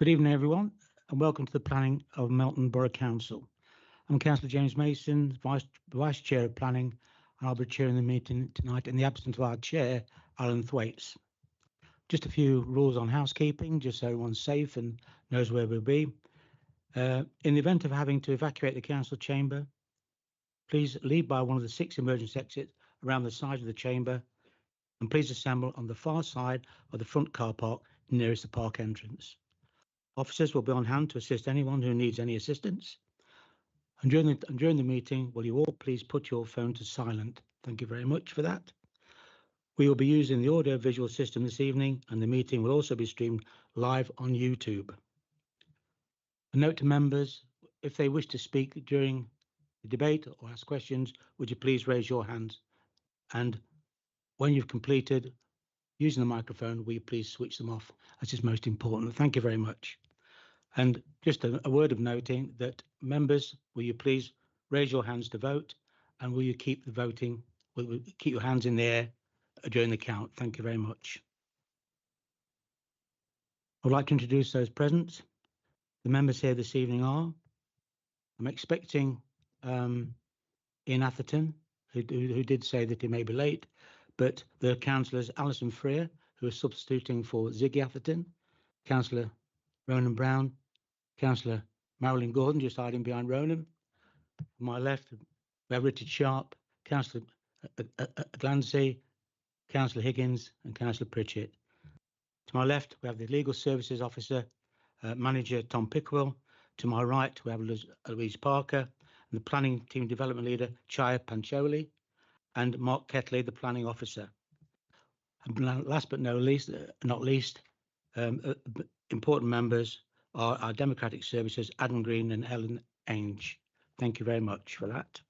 Good evening, everyone, and welcome to the planning of Melton Borough Council. I'm Councillor James Mason, Vice Chair of Planning, and I'll be chairing the meeting tonight in the absence of our Chair, Alan Thwaites. Just a few rules on housekeeping, just so everyone's safe and knows where we'll be. In the event of having to evacuate the council chamber, please leave by one of the 6 emergency exits around the side of the chamber, and please assemble on the far side of the front car park nearest the park entrance. Officers will be on hand to assist anyone who needs any assistance. And during the meeting, will you all please put your phone to silent? Thank you very much for that. We will be using the audio visual system this evening, and the meeting will also be streamed live on YouTube. A note to members, if they wish to speak during the debate or ask questions, would you please raise your hands? And when you've completed using the microphone, will you please switch them off? That's just most important. Thank you very much. And just a word of noting that members, will you please raise your hands to vote, and will you keep the voting, will you keep your hands in the air during the count? Thank you very much. I'd like to introduce those present. The members here this evening are, I'm expecting Ian Atherton, who did say that he may be late, but the councillors Alison Freer, who is substituting for Ziggy Atherton, Councillor Ronan Brown, Councillor Marilyn Gordon, just hiding behind Ronan. On my left, we have Richard Sharp, Councillor Glancy, Councillor Higgins, and Councillor Pritchett. To my left, we have the Legal Services Officer, Manager Tom Pickwell. To my right, we have Louise Parker, and the Planning Team Development Leader, Chaya Pancholi, and Mark Ketley, the Planning Officer. And last but not least, important members are our Democratic Services, Adam Green and Ellen Ainge. Thank you very much for that.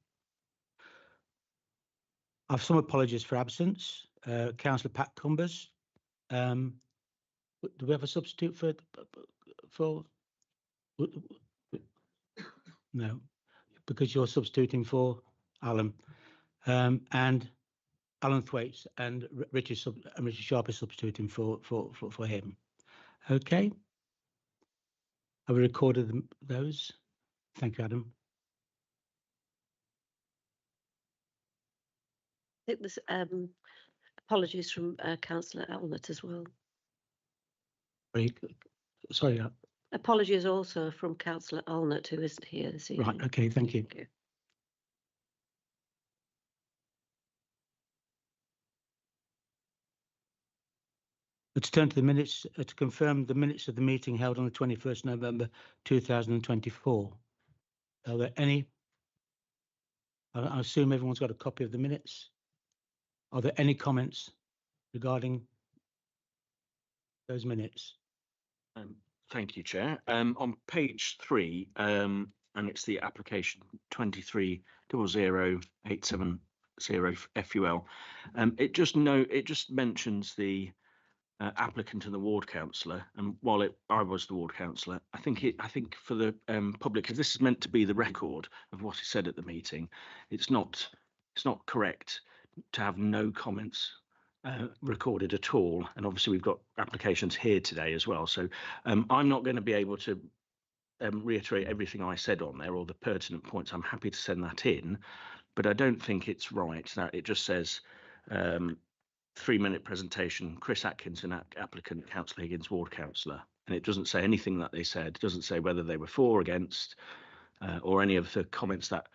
I have some apologies for absence. Councillor Pat Cumbers. Do we have a substitute for? No, because you're substituting for Alan. And Alan Thwaites and Richard Sharp is substituting for him. Okay. Have we recorded those? Thank you, Adam. I think there's apologies from Councillor Elnett as well. Very good. Sorry. Apologies also from Councillor Elnett, who isn't here this evening. Right. Okay. Thank you. Thank you. Let's turn to the minutes to confirm the minutes of the meeting held on the 21st November 2024. Are there any? I assume everyone's got a copy of the minutes. Are there any comments regarding those minutes? Thank you, Chair. On page 3, and it's the application 230087 FUL. It just mentions the applicant and the ward councillor, and while I was the ward councillor, I think for the public, because this is meant to be the record of what is said at the meeting, it's not correct to have no comments recorded at all. And obviously we've got applications here today as well, so I'm not going to be able to reiterate everything I said on there or the pertinent points. I'm happy to send that in, but I don't think it's right that it just says 3-minute presentation, Chris Atkinson, applicant, Councillor Higgins, ward councillor, and it doesn't say anything that they said. It doesn't say whether they were for or against, or any of the comments that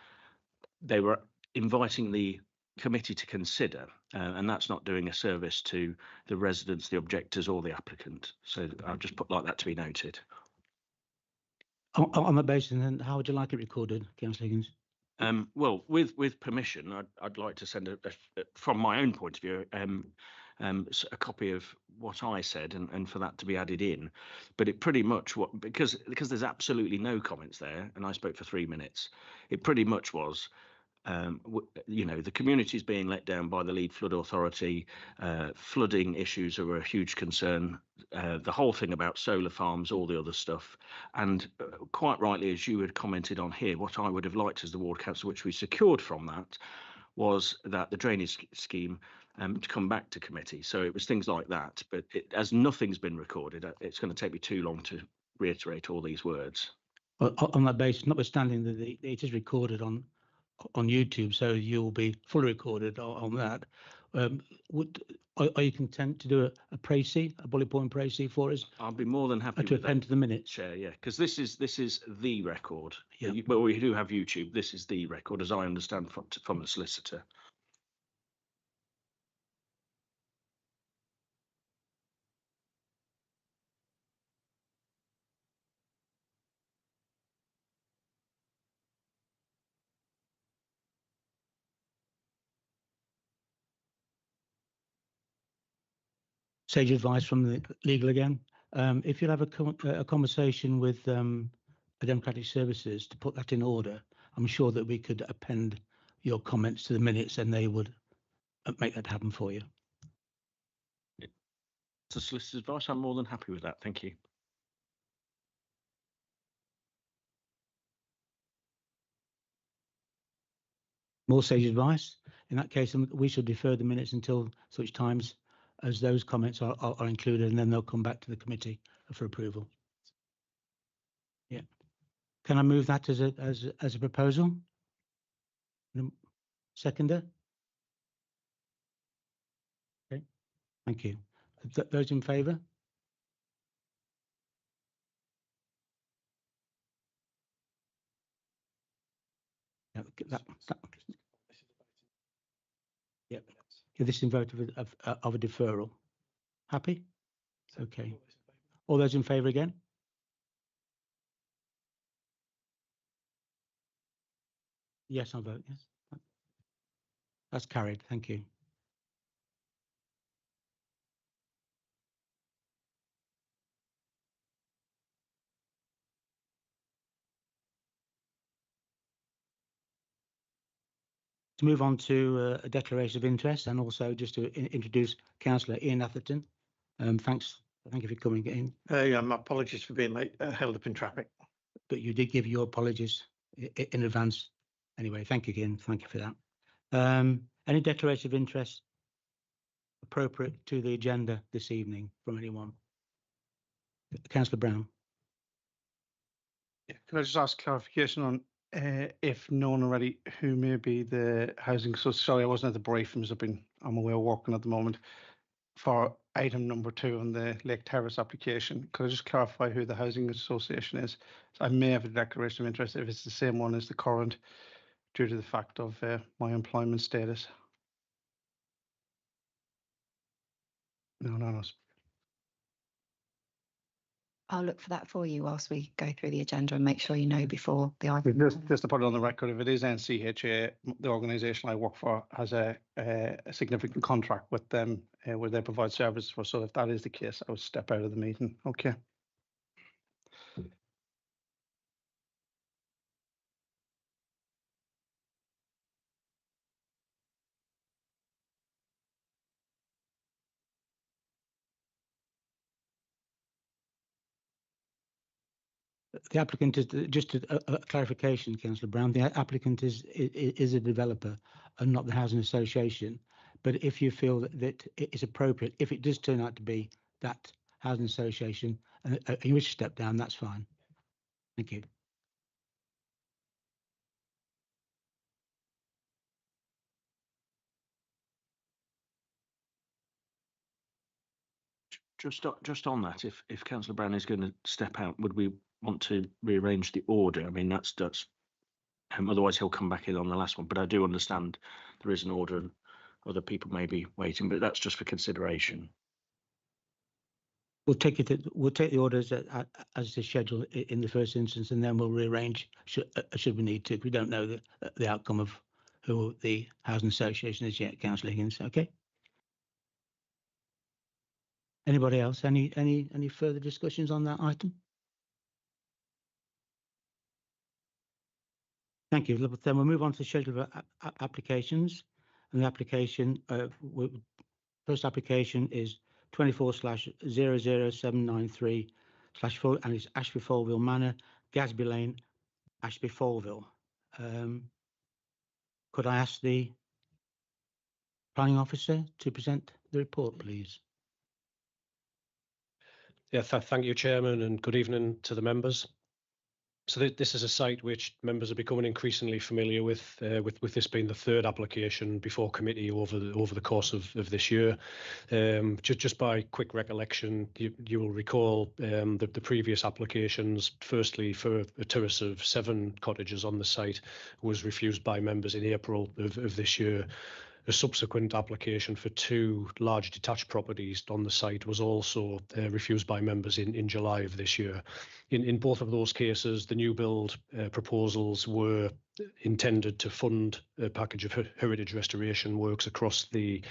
they were inviting the committee to consider, and that's not doing a service to the residents, the objectors, or the applicant. So I'll just put like that to be noted. On the basis, then, how would you like it recorded, Councillor Higgins? Well, with permission, I'd like to send from my own point of view, a copy of what I said, and for that to be added in. But it pretty much because there's absolutely no comments there, and I spoke for 3 minutes. It pretty much was, the community is being let down by the Lead Flood Authority. Flooding issues are a huge concern. The whole thing about solar farms, all the other stuff, and quite rightly, as you had commented on here, what I would have liked as the ward council, which we secured from that, was that the drainage scheme to come back to committee. So it was things like that. But as nothing's been recorded, it's going to take me too long to reiterate all these words. On that basis, notwithstanding that it is recorded on YouTube, so you'll be fully recorded on that. Are you content to do a précis, a bullet point précis for us? I'll be more than happy To with that, append to the minutes. Chair. Yeah, because this is the record. Yeah. But we do have YouTube. This is the record, as I understand from the solicitor. Sage advice from the legal again. If you'll have a conversation with Democratic Services to put that in order, I'm sure that we could append your comments to the minutes and they would make that happen for you. The solicitor's advice, I'm more than happy with that. Thank you. More sage advice. In that case, we should defer the minutes until such times as those comments are included, and then they'll come back to the committee for approval. Yeah. Can I move that as a proposal? Seconder? Okay. Thank you. Those in favour? Yeah, yeah. This is in vote of a deferral. Happy? Okay. All those in favour again? Yes, I'll vote yes. That's carried. Thank you. To move on to a declaration of interest, and also just to introduce Councillor Ian Atherton. Thank you for coming in. Yeah, my apologies for being late, held up in traffic. But you did give your apologies in advance. Anyway, thank you again. Thank you for that. Any declaration of interest appropriate to the agenda this evening from anyone? Councillor Brown. Yeah, can I just ask clarification on if known already who may be the housing? So sorry, I wasn't at the briefing as I'm away working at the moment. For item number 2 on the Lake Terrace application, could I just clarify who the housing association is? So I may have a declaration of interest if it's the same one as the current, due to the fact of my employment status. No. I'll look for that for you whilst we go through the agenda and make sure you know before the item. Just to put it on the record, if it is NCHA, the organisation I work for has a significant contract with them where they provide services for. So if that is the case, I would step out of the meeting. Okay. The applicant is just a clarification, Councillor Brown. The applicant is a developer and not the housing association. But if you feel that it is appropriate, if it does turn out to be that housing association and you wish to step down, that's fine. Thank you. Just on that, if Councillor Brown is going to step out, would we want to rearrange the order? I mean, that's otherwise he'll come back in on the last one. But I do understand there is an order and other people may be waiting, but that's just for consideration. We'll take the orders as the schedule in the first instance, and then we'll rearrange should we need to. We don't know the outcome of who the housing association is yet, Councillor Higgins. Okay. Anybody else? Any further discussions on that item? Thank you. Then we'll move on to the schedule of applications. And the application, first application is 24/00793/ and it's Ashby Folville Manor, Gadsby Lane, Ashby Folville. Could I ask the planning officer to present the report, please? Yeah, thank you, Chairman, and good evening to the members. So this is a site which members are becoming increasingly familiar with this being the third application before committee over the course of this year. Just by quick recollection, you will recall that the previous applications, firstly for a terrace of 7 cottages on the site, was refused by members in April of this year. A subsequent application for 2 large detached properties on the site was also refused by members in July of this year. In both of those cases, the new build proposals were intended to fund a package of heritage restoration works across the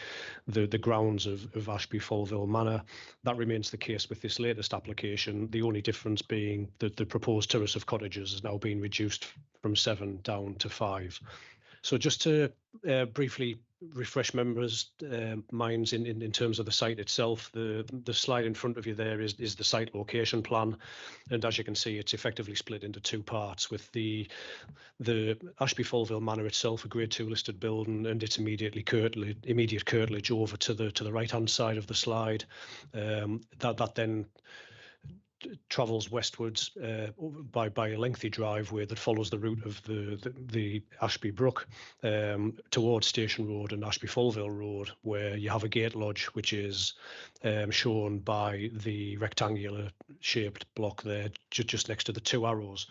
grounds of Ashby Folville Manor. That remains the case with this latest application, the only difference being that the proposed terrace of cottages has now been reduced from 7 down to 5. So just to briefly refresh members' minds in terms of the site itself, the slide in front of you there is the site location plan, and as you can see, it's effectively split into 2 parts, with the Ashby Folville Manor itself, a Grade 2 listed building, and its immediate curtilage over to the right hand side of the slide. That then travels westwards by a lengthy driveway that follows the route of the Ashby Brook towards Station Road and Ashby Folville Road, where you have a gate lodge, which is shown by the rectangular shaped block there just next to the 2 arrows.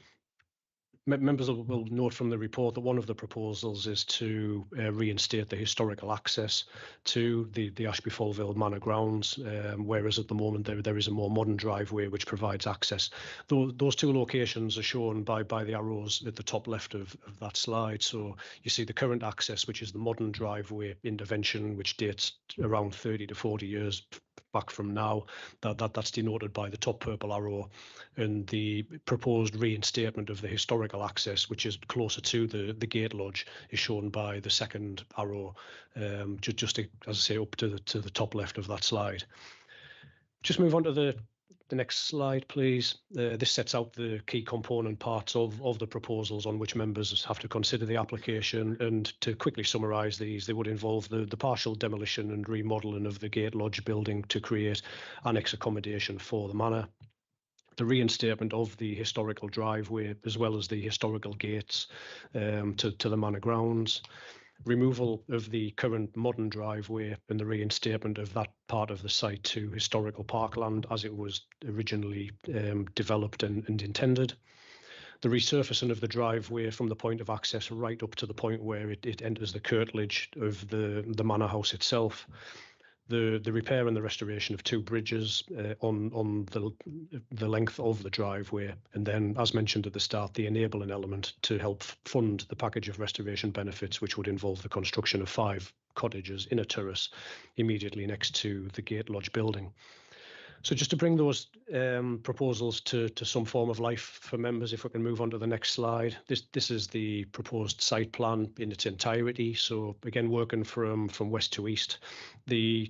Members will note from the report that one of the proposals is to reinstate the historical access to the Ashby Folville Manor grounds, whereas at the moment there is a more modern driveway which provides access. Those 2 locations are shown by the arrows at the top left of that slide. So you see the current access, which is the modern driveway intervention, which dates around 30 to 40 years back from now. That's denoted by the top purple arrow, and the proposed reinstatement of the historical access, which is closer to the gate lodge, is shown by the second arrow, just as I say, up to the top left of that slide. Just move on to the next slide, please. This sets out the key component parts of the proposals on which members have to consider the application, and to quickly summarise these, they would involve the partial demolition and remodelling of the gate lodge building to create annex accommodation for the manor, the reinstatement of the historical driveway as well as the historical gates to the manor grounds, removal of the current modern driveway and the reinstatement of that part of the site to historical parkland as it was originally developed and intended, the resurfacing of the driveway from the point of access right up to the point where it enters the curtilage of the manor house itself, the repair and the restoration of 2 bridges on the length of the driveway, and then, as mentioned at the start, the enabling element to help fund the package of restoration benefits, which would involve the construction of 5 cottages in a terrace immediately next to the gate lodge building. So just to bring those proposals to some form of life for members, if we can move on to the next slide. This is the proposed site plan in its entirety. So again, working from west to east, the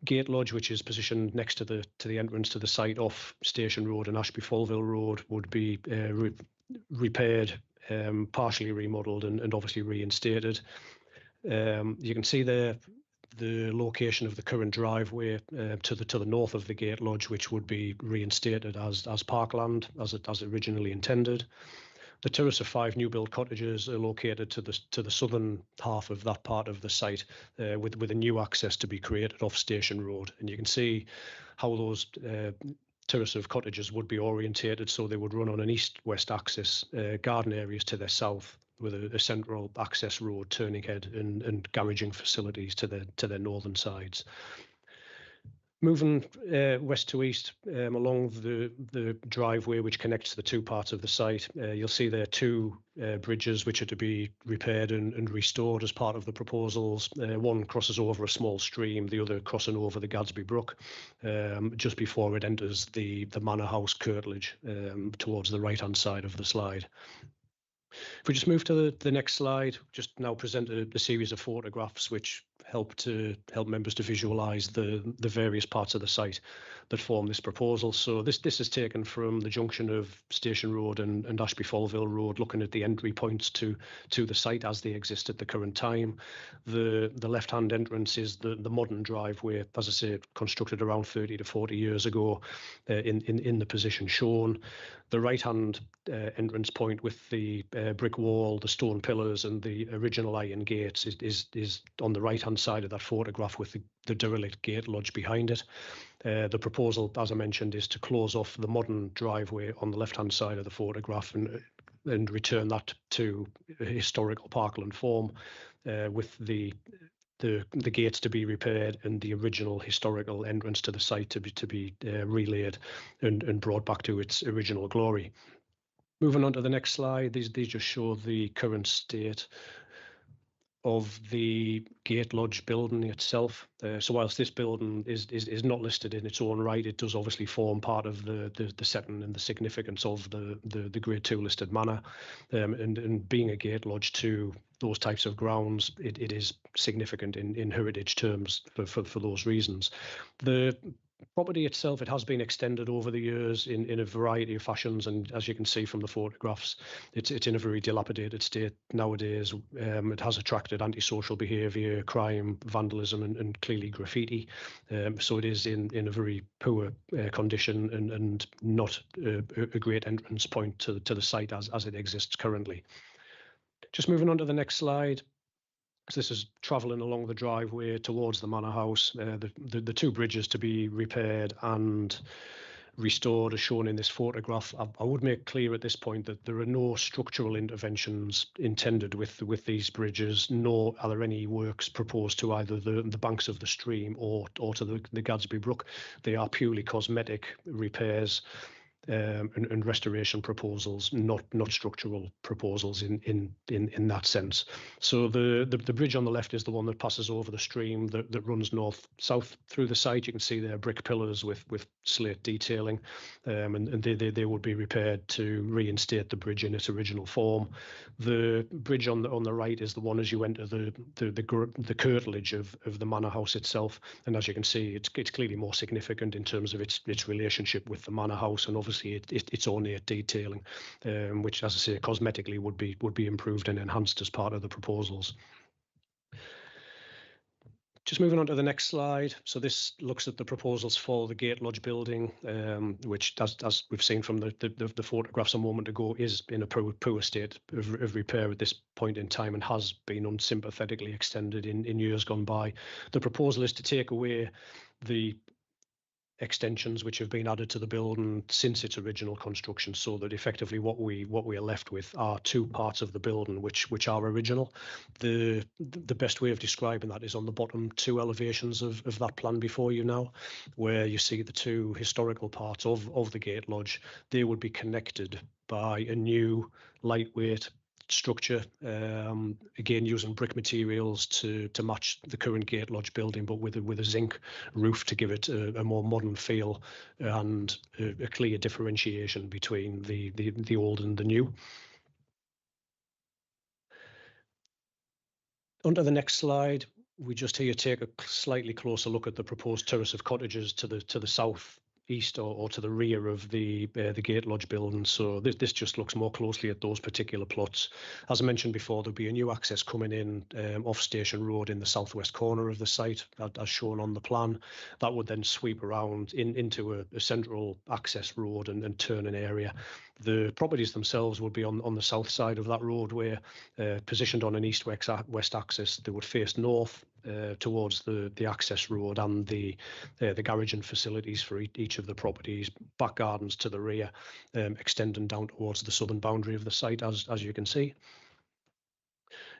gate lodge, which is positioned next to the entrance to the site off Station Road and Ashby Folville Road, would be repaired, partially remodelled, and obviously reinstated. You can see there the location of the current driveway to the north of the gate lodge, which would be reinstated as parkland as originally intended. The terrace of 5 new build cottages are located to the southern half of that part of the site, with a new access to be created off Station Road, and you can see how those terrace of cottages would be orientated, so they would run on an east-west axis, garden areas to their south, with a central access road, turning head and garaging facilities to their northern sides. Moving west to east along the driveway which connects the 2 parts of the site, you'll see there 2 bridges which are to be repaired and restored as part of the proposals. One crosses over a small stream, the other crossing over the Gadsby Brook, just before it enters the manor house curtilage towards the right-hand side of the slide. If we just move to the next slide, just now present a series of photographs which help members to visualise the various parts of the site that form this proposal. So this is taken from the junction of Station Road and Ashby Fallville Road, looking at the entry points to the site as they exist at the current time. The left-hand entrance is the modern driveway, as I say, constructed around 30 to 40 years ago, in the position shown. The right-hand entrance point with the brick wall, the stone pillars, and the original iron gates is on the right-hand side of that photograph, with the derelict gate lodge behind it. The proposal, as I mentioned, is to close off the modern driveway on the left-hand side of the photograph and return that to a historical parkland form, with the gates to be repaired and the original historical entrance to the site to be relaid and brought back to its original glory. Moving on to the next slide, these just show the current state of the gate lodge building itself. So whilst this building is not listed in its own right, it does obviously form part of the setting and the significance of the Grade 2 listed manor, and being a gate lodge to those types of grounds, it is significant in heritage terms for those reasons. The property itself, it has been extended over the years in a variety of fashions, and as you can see from the photographs, it's in a very dilapidated state nowadays. It has attracted antisocial behaviour, crime, vandalism, and clearly graffiti. So it is in a very poor condition and not a great entrance point to the site as it exists currently. Just moving on to the next slide. So this is travelling along the driveway towards the manor house. The two bridges to be repaired and restored are shown in this photograph. I would make clear at this point that there are no structural interventions intended with these bridges, nor are there any works proposed to either the banks of the stream or to the Gadsby Brook. They are purely cosmetic repairs and restoration proposals, not structural proposals in that sense. So the bridge on the left is the one that passes over the stream that runs north-south through the site. You can see there brick pillars with slate detailing, and they would be repaired to reinstate the bridge in its original form. The bridge on the right is the one as you enter the curtilage of the manor house itself, and as you can see, it's clearly more significant in terms of its relationship with the manor house, and obviously its ornate detailing, which, as I say, cosmetically would be improved and enhanced as part of the proposals. Just moving on to the next slide. So this looks at the proposals for the gate lodge building, which, as we've seen from the photographs a moment ago, is in a poor state of repair at this point in time and has been unsympathetically extended in years gone by. The proposal is to take away the extensions which have been added to the building since its original construction, so that effectively what we are left with are two parts of the building which are original. The best way of describing that is on the bottom two elevations of that plan before you now, where you see the two historical parts of the gate lodge. They would be connected by a new lightweight structure, again using brick materials to match the current gate lodge building, but with a zinc roof to give it a more modern feel and a clear differentiation between the old and the new. Onto the next slide, we just here take a slightly closer look at the proposed terrace of cottages to the south east or to the rear of the gate lodge building. So this just looks more closely at those particular plots. As I mentioned before, there'll be a new access coming in off Station Road in the southwest corner of the site, as shown on the plan. That would then sweep around into a central access road and turning area. The properties themselves would be on the south side of that roadway, positioned on an east-west axis. They would face north towards the access road and the garage and facilities for each of the properties, back gardens to the rear, extending down towards the southern boundary of the site, as you can see.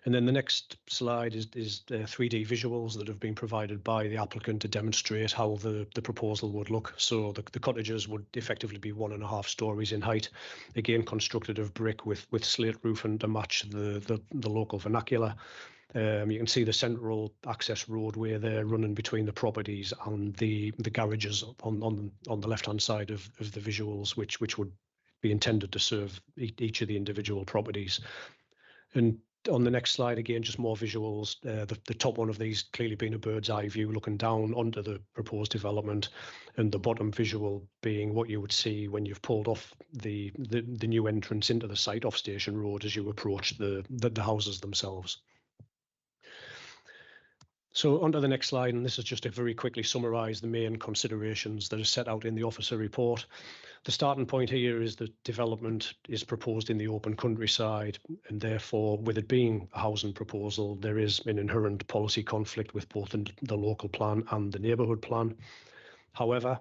And then the next slide is 3D visuals that have been provided by the applicant to demonstrate how the proposal would look. So the cottages would effectively be 1.5 stories in height, again constructed of brick with slate roofing to match the local vernacular. You can see the central access roadway there running between the properties and the garages on the left-hand side of the visuals, which would be intended to serve each of the individual properties. And On the next slide, again, just more visuals. The top one of these clearly being a bird's eye view looking down onto the proposed development, and the bottom visual being what you would see when you've pulled off the new entrance into the site off Station Road as you approach the houses themselves. So onto the next slide, and this is just to very quickly summarise the main considerations that are set out in the officer report. The starting point here is that development is proposed in the open countryside, and therefore, with it being a housing proposal, there is an inherent policy conflict with both the local plan and the neighbourhood plan. However,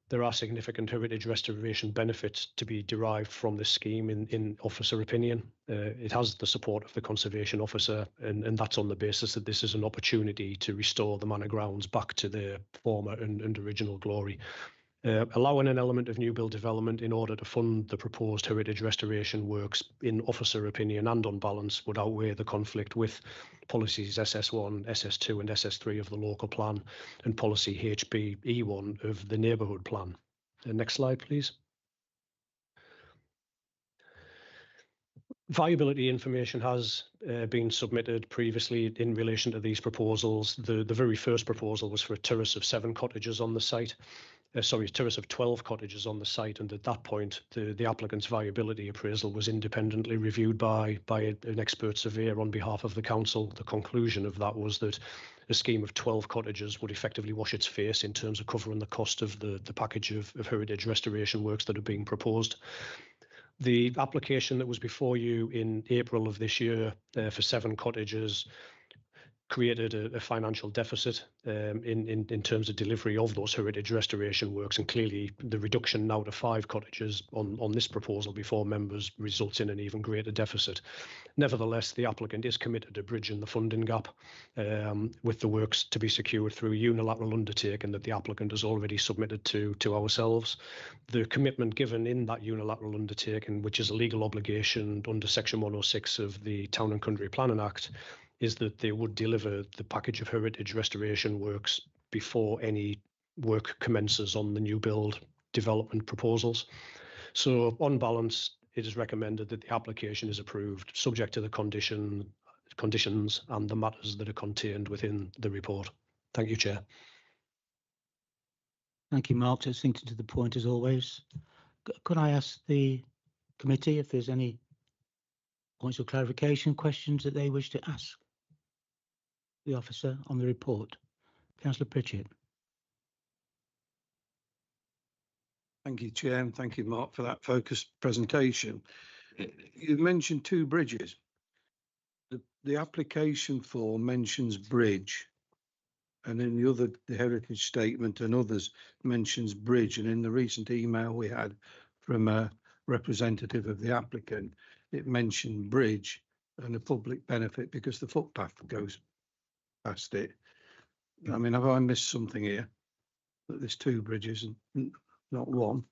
there are significant heritage restoration benefits to be derived from this scheme in officer opinion. It has the support of the conservation officer, and that's on the basis that this is an opportunity to restore the manor grounds back to their former and original glory. Allowing an element of new build development in order to fund the proposed heritage restoration works in officer opinion and on balance would outweigh the conflict with policies SS1, SS2 and SS3 of the local plan and policy HBE1 of the neighbourhood plan. Next slide, please. Viability information has been submitted previously in relation to these proposals. The very first proposal was for a terrace of 7 cottages on the site. A terrace of 12 cottages on the site, and at that point the applicant's viability appraisal was independently reviewed by an expert surveyor on behalf of the council. The conclusion of that was that a scheme of 12 cottages would effectively wash its face in terms of covering the cost of the package of heritage restoration works that are being proposed. The application that was before you in April of this year for 7 cottages created a financial deficit in terms of delivery of those heritage restoration works, and clearly the reduction now to 5 cottages on this proposal before members results in an even greater deficit. Nevertheless, the applicant is committed to bridging the funding gap with the works to be secured through a unilateral undertaking that the applicant has already submitted to ourselves. The commitment given in that unilateral undertaking, which is a legal obligation under Section 106 of the Town and Country Planning Act, is that they would deliver the package of heritage restoration works before any work commences on the new build development proposals. So on balance, it is recommended that the application is approved, subject to the conditions and the matters that are contained within the report. Thank you, Chair. Thank you, Mark. Succinct to the point as always. Could I ask the committee if there's any points of clarification, questions that they wish to ask the officer on the report? Councillor Pritchett. Thank you, Chair, and thank you, Mark, for that focused presentation. You mentioned 2 bridges. The application form mentions bridge, and in the heritage statement and others mentions bridge, and in the recent email we had from a representative of the applicant, it mentioned bridge and a public benefit because the footpath goes past it. I mean, have I missed something here? That there's 2 bridges and not 1.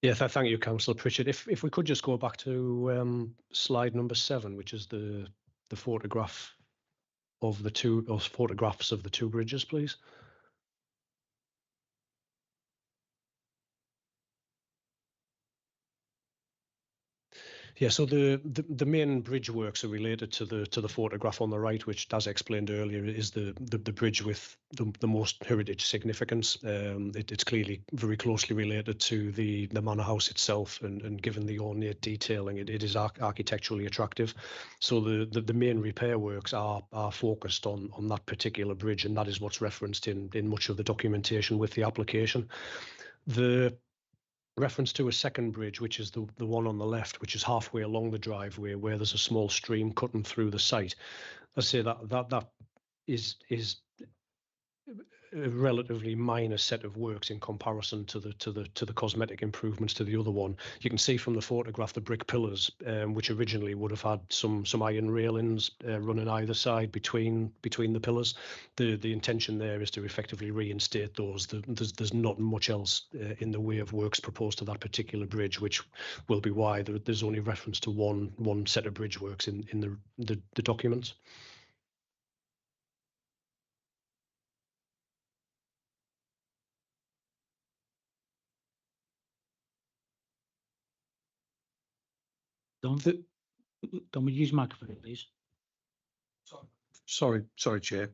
Yeah, thank you, Councillor Pritchett. If we could just go back to slide number 7, which is the photograph of the 2, or photographs of the 2 bridges, please. Yeah, so the main bridge works are related to the photograph on the right, which, as explained earlier, is the bridge with the most heritage significance. It's clearly very closely related to the manor house itself, and given the ornate detailing, it is architecturally attractive. So the main repair works are focused on that particular bridge, and that is what's referenced in much of the documentation with the application. The reference to a second bridge, which is the one on the left, which is halfway along the driveway where there's a small stream cutting through the site. I say that is a relatively minor set of works in comparison to the cosmetic improvements to the other one. You can see from the photograph the brick pillars, which originally would have had some iron railings running either side between the pillars. The intention there is to effectively reinstate those. There's not much else in the way of works proposed to that particular bridge, which will be why there's only reference to one set of bridge works in the documents. Don, The- Don, would you use microphone, please? Sorry, Chair.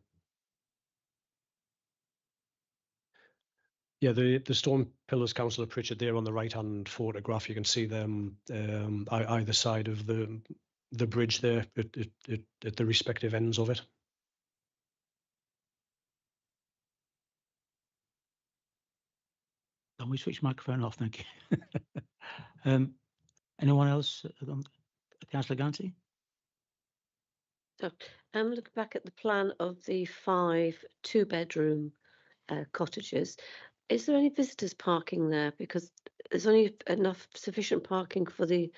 Yeah, the stone pillars, Councillor Pritchard, there on the right-hand photograph, you can see them either side of the bridge there at the respective ends of it. Don, we switch microphone off, thank you. Anyone else? Councillor Ganti? So, look back at the plan of the 5 two-bedroom cottages. Is there any visitors parking there? Because there's only enough sufficient parking for the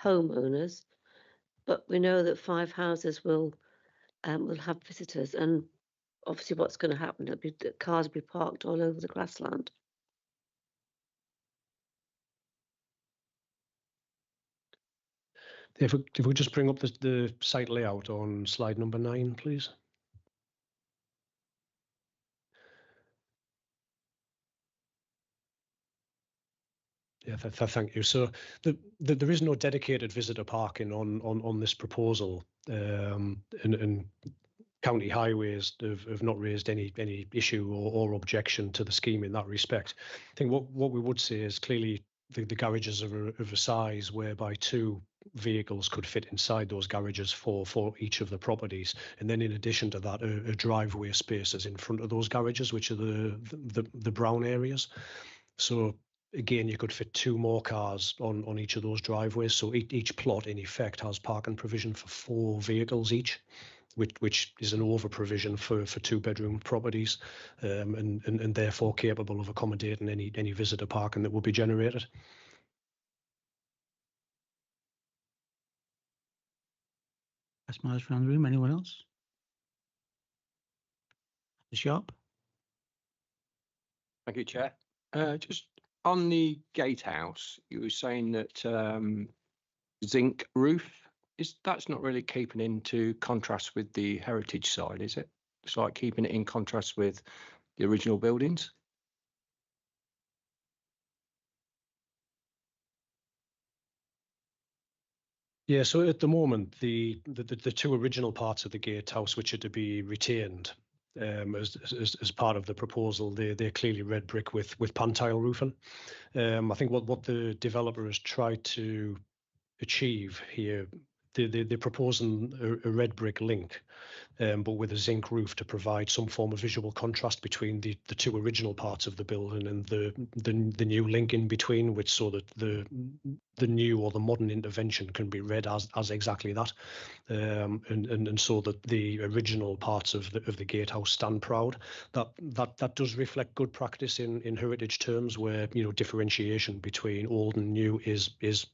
homeowners, but we know that 5 houses will have visitors, and obviously, what's going to happen? The cars will be parked all over the grassland. If we just bring up the site layout on slide number 9, please. Yeah, thank you. So there is no dedicated visitor parking on this proposal, and County Highways have not raised any issue or objection to the scheme in that respect. I think what we would say is clearly the garages are of a size whereby 2 vehicles could fit inside those garages for each of the properties, and then in addition to that, a driveway spaces in front of those garages, which are the brown areas. So again, you could fit 2 more cars on each of those driveways. So each plot in effect has parking provision for 4 vehicles each, which is an over provision for 2-bedroom properties, and therefore capable of accommodating any visitor parking that will be generated. That's miles around the room. Anyone else? The Sharp? Thank you, Chair. Just on the gatehouse, you were saying that zinc roof, that's not really keeping into contrast with the heritage side, is it? It's like keeping it in contrast with the original buildings. Yeah, so at the moment, the 2 original parts of the gatehouse, which are to be retained as part of the proposal, they're clearly red brick with pantile roofing. I think what the developer has tried to achieve here, they're proposing a red brick link, but with a zinc roof to provide some form of visual contrast between the 2 original parts of the building and the new link in between, which so that the new or the modern intervention can be read as exactly that, and so that the original parts of the gatehouse stand proud. That does reflect good practice in heritage terms, where differentiation between old and new is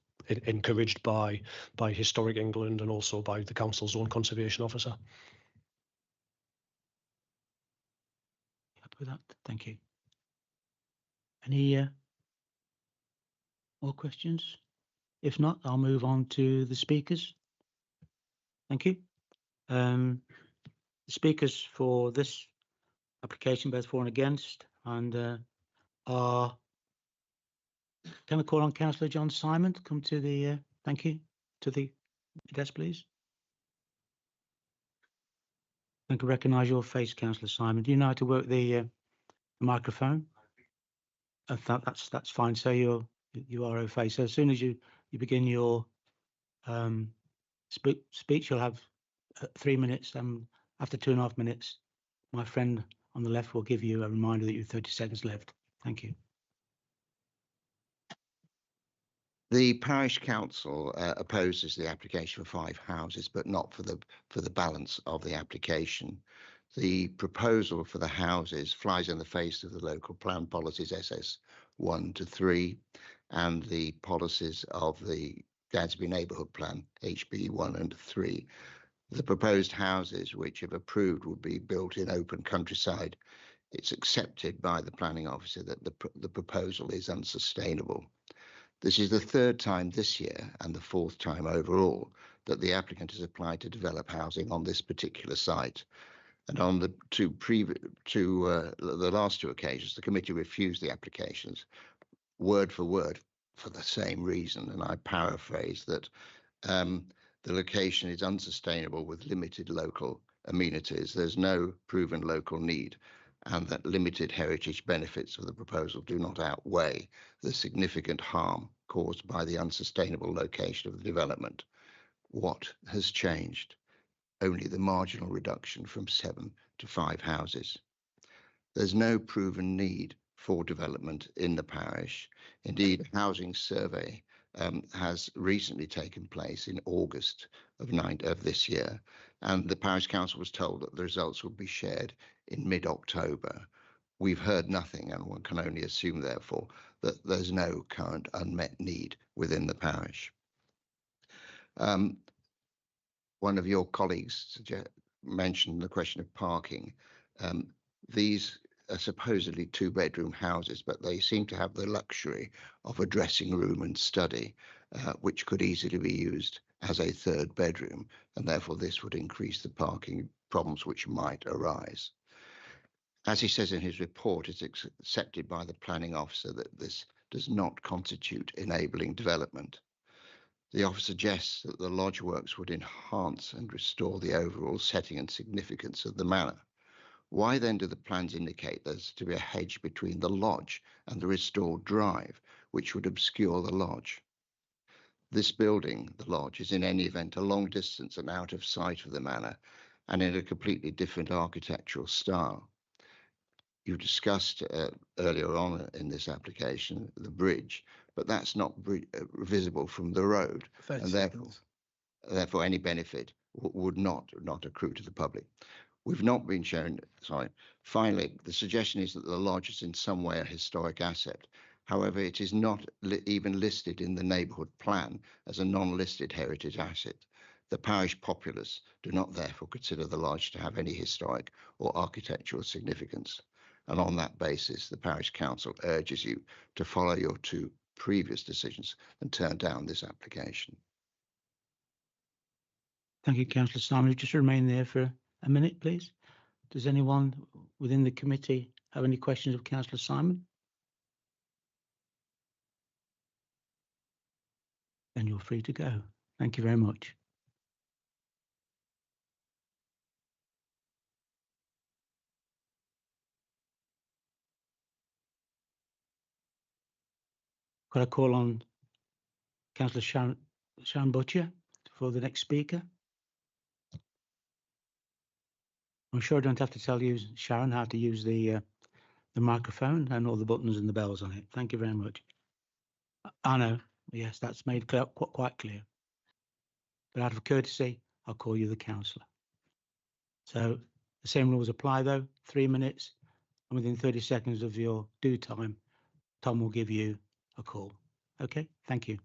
encouraged by Historic England and also by the council's own conservation officer. Happy with that. Thank you. Any more questions? If not, I'll move on to the speakers. Thank you. The speakers for this application, both for and against, and are. Can I call on Councillor John Simon to come to the, thank you, to the desk, please? I can recognise your face, Councillor Simon. Do you know how to work the microphone? That's fine. So you are okay. So as soon as you begin your speech, you'll have 3 minutes. After 2.5 minutes, my friend on the left will give you a reminder that you have 30 seconds left. Thank you. The parish council opposes the application for 5 houses, but not for the balance of the application. The proposal for the houses flies in the face of the local plan policies SS 1 to 3 and the policies of the Gadsby Neighbourhood Plan HB 1 and 3. The proposed houses, which if approved, would be built in open countryside. It's accepted by the planning officer that the proposal is unsustainable. This is the 3rd time this year and the 4th time overall that the applicant has applied to develop housing on this particular site. And on the the last 2 occasions, the committee refused the applications word for word for the same reason. And I paraphrase that The location is unsustainable with limited local amenities. There's no proven local need, and that limited heritage benefits of the proposal do not outweigh the significant harm caused by the unsustainable location of the development. What has changed? Only the marginal reduction from 7 to 5 houses. There's no proven need for development in the parish. Indeed, a housing survey has recently taken place in August of this year, and the parish council was told that the results would be shared in mid-October. We've heard nothing, and one can only assume, therefore, that there's no current unmet need within the parish. One of your colleagues mentioned the question of parking. These are supposedly 2-bedroom houses, but they seem to have the luxury of a dressing room and study, which could easily be used as a 3rd bedroom, and therefore this would increase the parking problems which might arise. As he says in his report, it's accepted by the planning officer that this does not constitute enabling development. The officer suggests that the lodge works would enhance and restore the overall setting and significance of the manor. Why then do the plans indicate there's to be a hedge between the lodge and the restored drive, which would obscure the lodge? This building, the lodge, is in any event a long distance and out of sight of the manor, and in a completely different architectural style. You discussed earlier on in this application the bridge, but that's not visible from the road, and therefore any benefit would not accrue to the public. We've not been shown, sorry. Finally, the suggestion is that the lodge is in some way a historic asset. However, it is not even listed in the neighbourhood plan as a non-listed heritage asset. The parish populace do not therefore consider the lodge to have any historic or architectural significance. And on that basis, the parish council urges you to follow your 2 previous decisions and turn down this application. Thank you, Councillor Simon. Just remain there for a minute, please. Does anyone within the committee have any questions of Councillor Simon? Then you're free to go. Thank you very much. Got a call on Councillor Sharon Butcher for the next speaker. I'm sure I don't have to tell you, Sharon, how to use the microphone and all the buttons and the bells on it. Thank you very much. I know, yes, that's made quite clear. But out of courtesy, I'll call you the councillor. So the same rules apply, though. 3 minutes, and within 30 seconds of your due time, Tom will give you a call. Okay, thank you.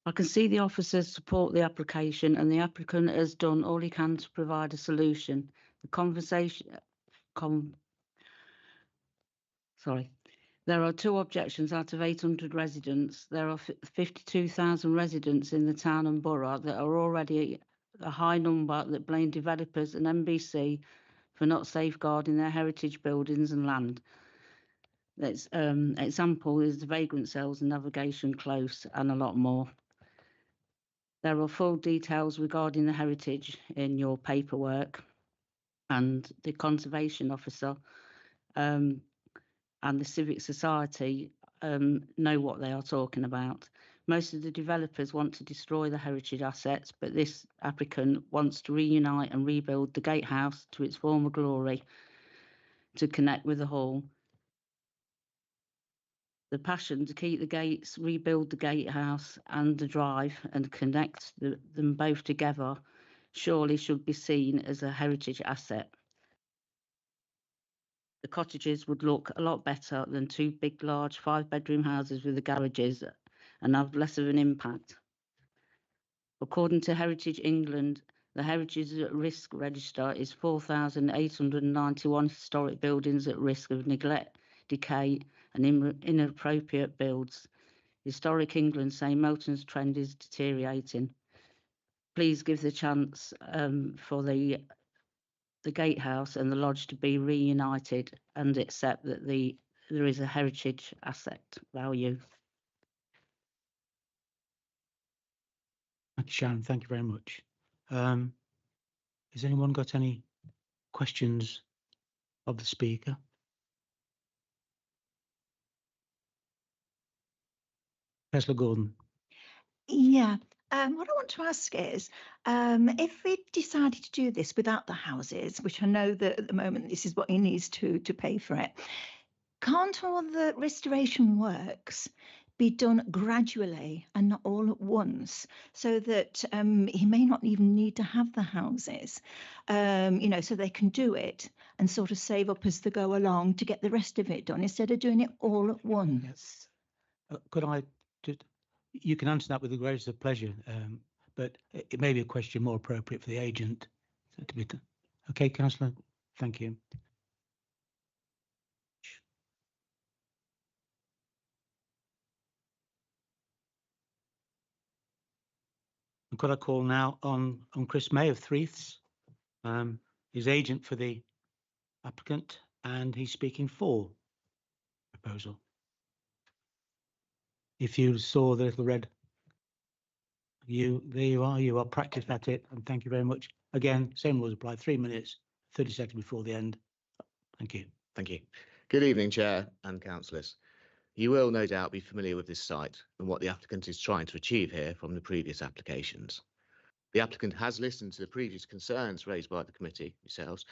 I can see the officers support the application and the applicant has done all he can to provide a solution. There are 2 objections out of 800 residents. There are 52,000 residents in the town and borough that are already a high number that blame developers and NBC for not safeguarding their heritage buildings and land. That's example is the vagrant cells and Navigation Close and a lot more. There are full details regarding the heritage in your paperwork, and the conservation officer and the civic society know what they are talking about. Most of the developers want to destroy the heritage assets, but this applicant wants to reunite and rebuild the gatehouse to its former glory to connect with the hall. The passion to keep the gates, rebuild the gatehouse and the drive and connect them both together surely should be seen as a heritage asset. The cottages would look a lot better than 2 big, large 5-bedroom houses with the garages and have less of an impact. According to Heritage England, the Heritage at Risk Register is 4,891 historic buildings at risk of neglect, decay and inappropriate builds. Historic England say Melton's trend is deteriorating. Please give the chance for the gatehouse and the lodge to be reunited and accept that there is a heritage asset value. Thank you, Sharon. Thank you very much. Has anyone got any questions of the speaker? Councillor Gordon. Yeah. What I want to ask is, if we decided to do this without the houses, which I know that at the moment this is what he needs to pay for it, can't all the restoration works be done gradually and not all at once, so that he may not even need to have the houses, so they can do it and sort of save up as they go along to get the rest of it done instead of doing it all at once? Could I just, you can answer that with the greatest of pleasure, but it may be a question more appropriate for the agent to be. Okay, Councillor, thank you. I've got a call now on Chris May of Threaths, his agent for the applicant, and he's speaking for the proposal. If you saw the little red, there you are practiced at it, and thank you very much. Again, same rules apply, 3 minutes, 30 seconds before the end. Thank you. Thank you. Good evening, Chair and councillors. You will no doubt be familiar with this site and what the applicant is trying to achieve here from the previous applications. The applicant has listened to the previous concerns raised by the committee yourselves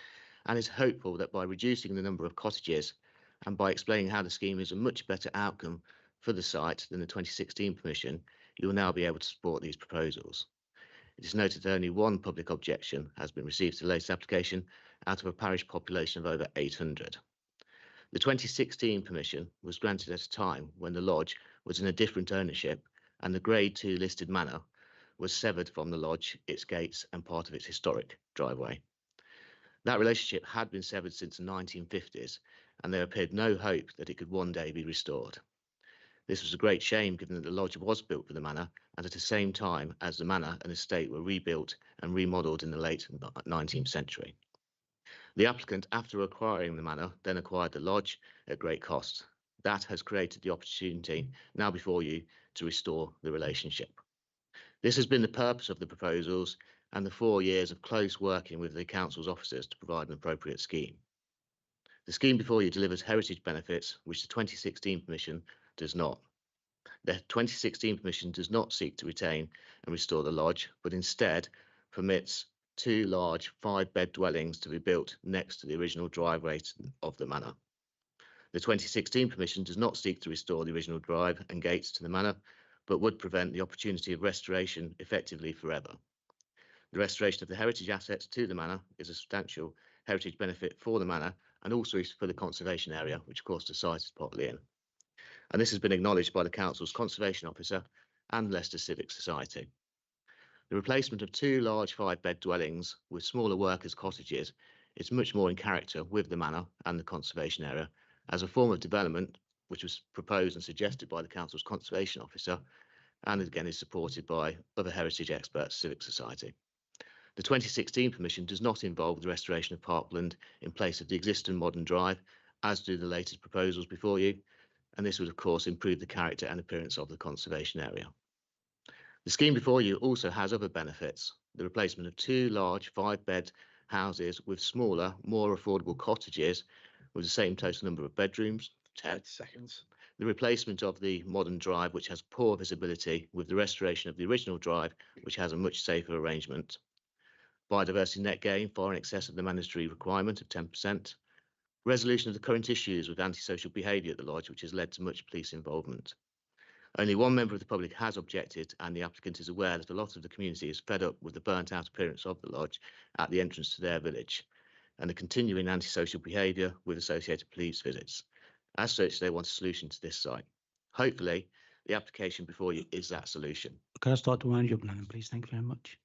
and is hopeful that by reducing the number of cottages and by explaining how the scheme is a much better outcome for the site than the 2016 permission, you will now be able to support these proposals. It is noted that only one public objection has been received to the latest application out of a parish population of over 800. The 2016 permission was granted at a time when the lodge was in a different ownership and the Grade 2 listed manor was severed from the lodge, its gates and part of its historic driveway. That relationship had been severed since the 1950s and there appeared no hope that it could one day be restored. This was a great shame given that the lodge was built for the manor and at the same time as the manor and estate were rebuilt and remodelled in the late 19th century. The applicant, after acquiring the manor, then acquired the lodge at great cost. That has created the opportunity now before you to restore the relationship. This has been the purpose of the proposals and the 4 years of close working with the council's officers to provide an appropriate scheme. The scheme before you delivers heritage benefits, which the 2016 permission does not. The 2016 permission does not seek to retain and restore the lodge, but instead permits 2 large 5-bed dwellings to be built next to the original driveway of the manor. The 2016 permission does not seek to restore the original drive and gates to the manor, but would prevent the opportunity of restoration effectively forever. The restoration of the heritage assets to the manor is a substantial heritage benefit for the manor and also for the conservation area, which of course the site is partly in. And this has been acknowledged by the council's conservation officer and Leicester Civic Society. The replacement of 2 large 5-bed dwellings with smaller workers' cottages is much more in character with the manor and the conservation area as a form of development which was proposed and suggested by the council's conservation officer and again is supported by other heritage experts, Civic Society. The 2016 permission does not involve the restoration of parkland in place of the existing modern drive, as do the latest proposals before you, and this would of course improve the character and appearance of the conservation area. The scheme before you also has other benefits. The replacement of 2 large 5-bed houses with smaller, more affordable cottages with the same total number of bedrooms. 10 seconds. The replacement of the modern drive, which has poor visibility, with the restoration of the original drive, which has a much safer arrangement. Biodiversity net gain far in excess of the mandatory requirement of 10%. Resolution of the current issues with antisocial behaviour at the lodge, which has led to much police involvement. Only one member of the public has objected, and the applicant is aware that a lot of the community is fed up with the burnt-out appearance of the lodge at the entrance to their village, and the continuing antisocial behaviour with associated police visits. As such, they want a solution to this site. Hopefully, the application before you is that solution. Can I start to wind you up now, then, please? Thank you very much.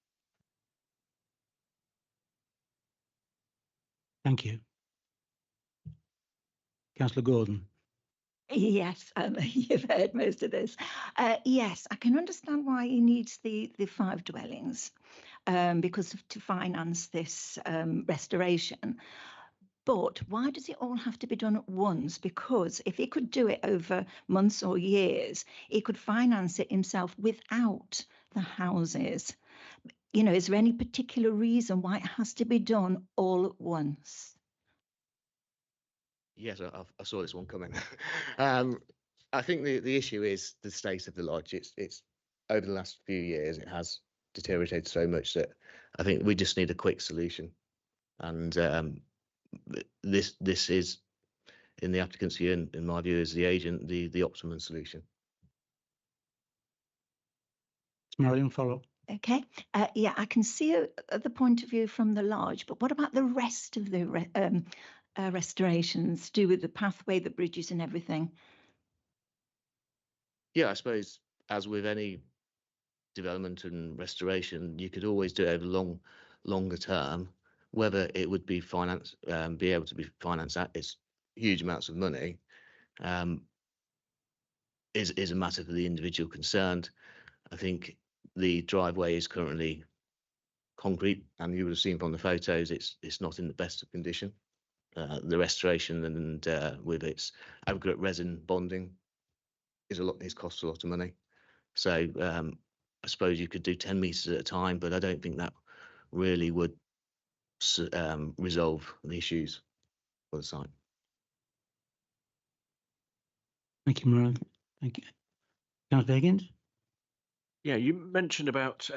Thank you. Councillor Gordon. Yes, you've heard most of this. Yes, I can understand why he needs the 5 dwellings because to finance this restoration. But why does it all have to be done at once? Because if he could do it over months or years, he could finance it himself without the houses. You know, is there any particular reason why it has to be done all at once? Yes, I saw this one coming. I think the issue is the state of the lodge. It's over the last few years, it has deteriorated so much that I think we just need a quick solution. And this is, in the applicant's view, and in my view, as the agent, the optimum solution. Marion, follow. Okay, yeah, I can see the point of view from the lodge, but what about the rest of the restorations to do with the pathway, the bridges and everything? Yeah, I suppose as with any development and restoration, you could always do it over longer term. Whether it would be be able to be financed at its huge amounts of money, is a matter for the individual concerned. I think the driveway is currently concrete, and you would have seen from the photos, it's not in the best of condition. The restoration and with its aggregate resin bonding is costs a lot of money. So I suppose you could do 10 meters at a time, but I don't think that really would resolve the issues for the site. Thank you, Marion. Thank you. Councillor Higgins? Yeah, you mentioned about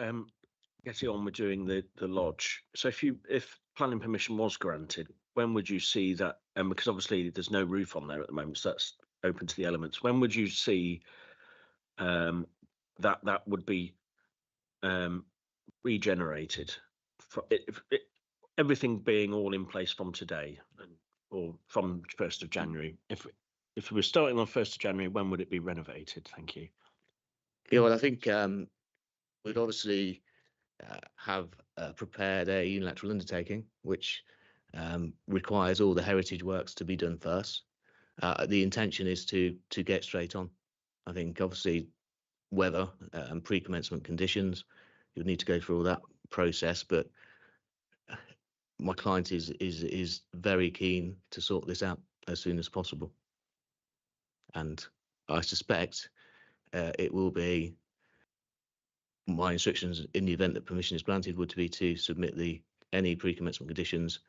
getting on with doing the lodge. So if planning permission was granted, when would you see that? Because obviously there's no roof on there at the moment, so that's open to the elements. When would you see that would be regenerated? Everything being all in place from today, or from 1st of January. If we were starting on 1st of January, when would it be renovated? Thank you. Yeah, well, I think we'd obviously have prepared a unilateral undertaking, which requires all the heritage works to be done first. The intention is to get straight on. I think obviously weather and pre-commencement conditions, you'll need to go through all that process, but my client is very keen to sort this out as soon as possible. And I suspect it will be, my instructions in the event that permission is granted would be to submit any pre-commencement conditions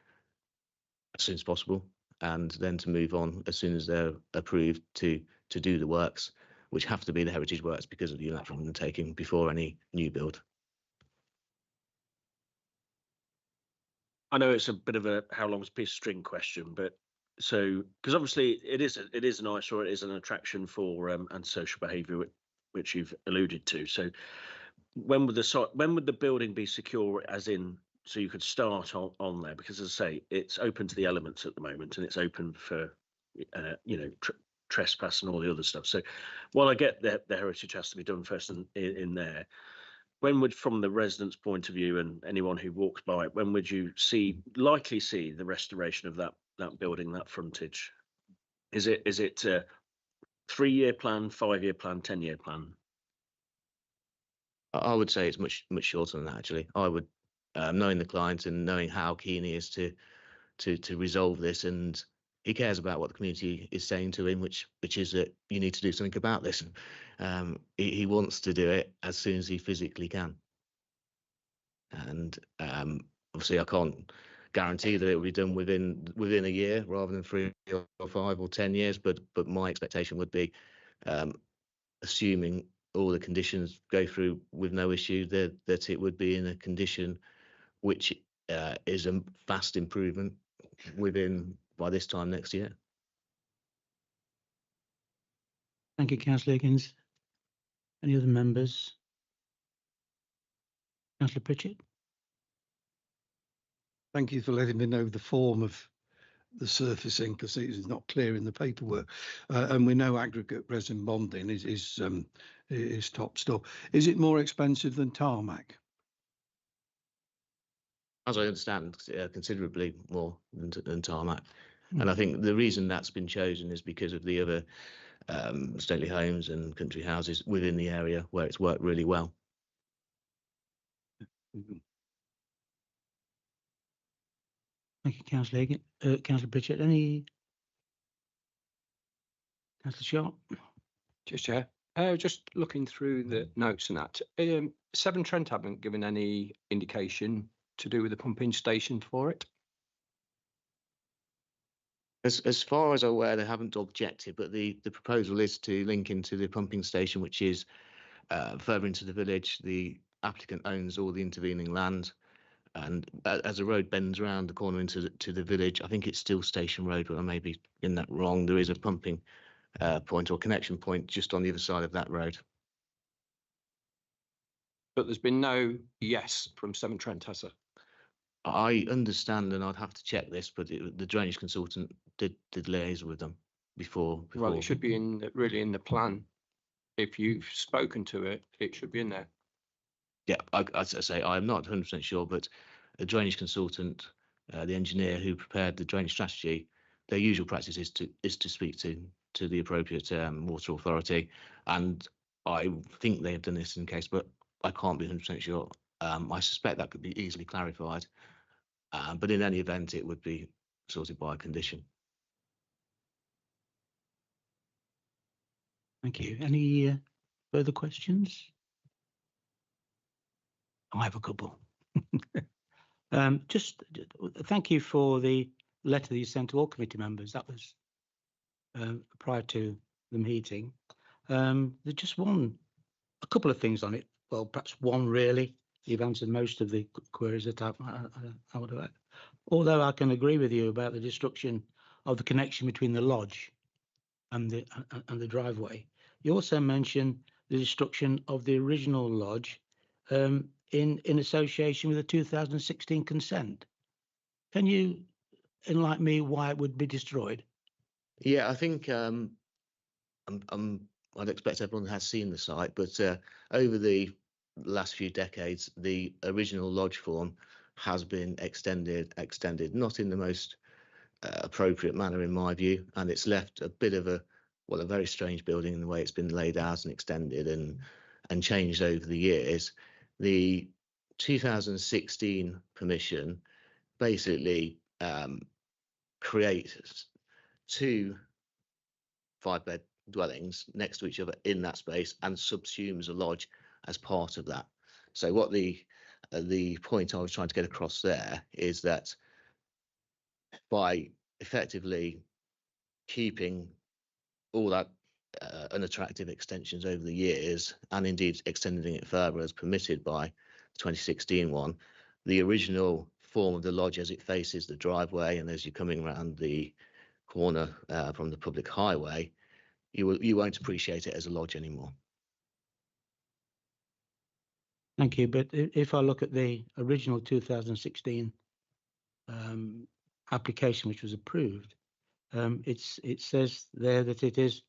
as soon as possible, and then to move on as soon as they're approved to do the works, which have to be the heritage works because of the unilateral undertaking before any new build. I know it's a bit of a how long's a piece of string question, but so because obviously it is an eyesore, it is an attraction for antisocial behaviour, which you've alluded to. So when would the building be secure, as in so you could start on there? Because as I say, it's open to the elements at the moment, and it's open for trespass and all the other stuff. So while I get the heritage has to be done first in there, when would, from the residents' point of view and anyone who walks by it, when would you likely see the restoration of that building, that frontage? Is it a 3-year plan, 5-year plan, 10-year plan? I would say it's much shorter than that, actually. I would, knowing the client and knowing how keen he is to resolve this, and he cares about what the community is saying to him, which is that you need to do something about this. He wants to do it as soon as he physically can. And obviously I can't guarantee that it will be done within a year rather than 3 or 5 or 10 years, but my expectation would be, assuming all the conditions go through with no issue, that it would be in a condition which is a vast improvement by this time next year. Thank you, Councillor Higgins. Any other members? Councillor Pritchett? Thank you for letting me know the form of the surfacing, because it is not clear in the paperwork. And we know aggregate resin bonding is top stuff. Is it more expensive than tarmac? As I understand, considerably more than tarmac. And I think the reason that's been chosen is because of the other stately homes and country houses within the area where it's worked really well. Thank you, Councillor Higgins. Councillor Pritchett, any? Councillor Sharp? Just looking through the notes and that. Severn Trent haven't given any indication to do with the pumping station for it. As far as I'm aware, they haven't objected, but the proposal is to link into the pumping station, which is further into the village. The applicant owns all the intervening land, and as the road bends around the corner into the village, I think it's still Station Road, but I may be in that wrong. There is a pumping point or connection point just on the other side of that road. But there's been no yes from Severn Trent, has there? I understand, and I'd have to check this, but the drainage consultant did liaise with them before. Well, it should be really in the plan. If you've spoken to it, it should be in there. Yeah, as I say, I'm not 100% sure, but a drainage consultant, the engineer who prepared the drainage strategy, their usual practice is to speak to the appropriate water authority, and I think they have done this in case, but I can't be 100% sure. I suspect that could be easily clarified, but in any event, it would be sorted by a condition. Thank you. Any further questions? I have a couple. Just thank you for the letter that you sent to all committee members. That was prior to the meeting. There's just a couple of things on it. Well, perhaps one really. You've answered most of the queries that I would have had. Although I can agree with you about the destruction of the connection between the lodge and the driveway. You also mentioned the destruction of the original lodge in association with the 2016 consent. Can you enlighten me why it would be destroyed? Yeah, I think I'd expect everyone has seen the site, but over the last few decades, the original lodge form has been extended, not in the most appropriate manner in my view, and it's left a bit of a very strange building in the way it's been laid out and extended and changed over the years. The 2016 permission basically creates 2 5-bed dwellings next to each other in that space and subsumes a lodge as part of that. So what the point I was trying to get across there is that by effectively keeping all that unattractive extensions over the years, and indeed extending it further as permitted by the 2016 one, the original form of the lodge as it faces the driveway and as you're coming around the corner from the public highway, you won't appreciate it as a lodge anymore. Thank you. But if I look at the original 2016 application, which was approved, it says there that it is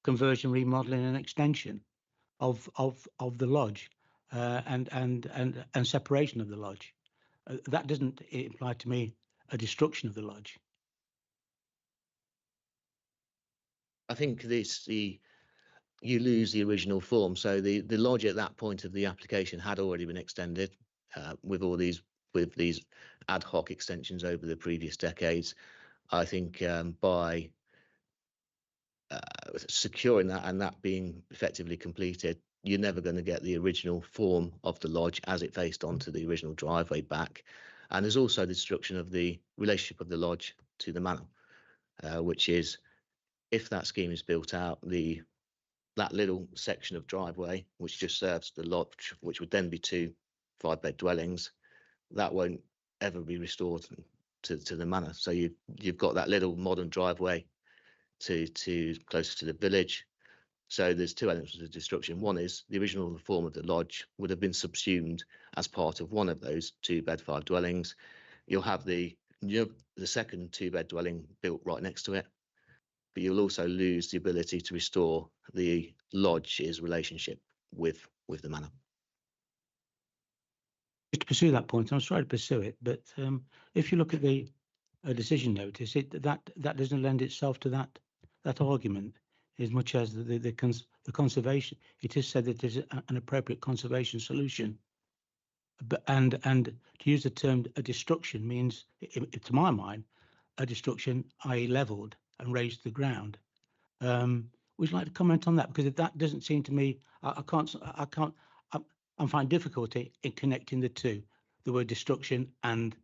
conversion, remodeling, and extension of the lodge and separation of the lodge. That doesn't imply to me a destruction of the lodge. I think you lose the original form. So the lodge at that point of the application had already been extended with these ad hoc extensions over the previous decades. I think by securing that and that being effectively completed, you're never going to get the original form of the lodge as it faced onto the original driveway back. And there's also the destruction of the relationship of the lodge to the manor, which is, if that scheme is built out, that little section of driveway, which just serves the lodge, which would then be 2 5-bed dwellings, that won't ever be restored to the manor. So you've got that little modern driveway to closer to the village. So there's 2 elements of the destruction. One is the original form of the lodge would have been subsumed as part of one of those 2-bed 5 dwellings. You'll have the second 2-bed dwelling built right next to it, but you'll also lose the ability to restore the lodge's relationship with the manor. Just to pursue that point, I'm sorry to pursue it, but if you look at the decision notice, that doesn't lend itself to that argument as much as the conservation. It is said that there's an appropriate conservation solution, but and to use the term a destruction means, to my mind, a destruction, i.e. levelled and raised to the ground. Would you like to comment on that? Because if that doesn't seem to me, I can't. I'm finding difficulty in connecting the two, the word destruction and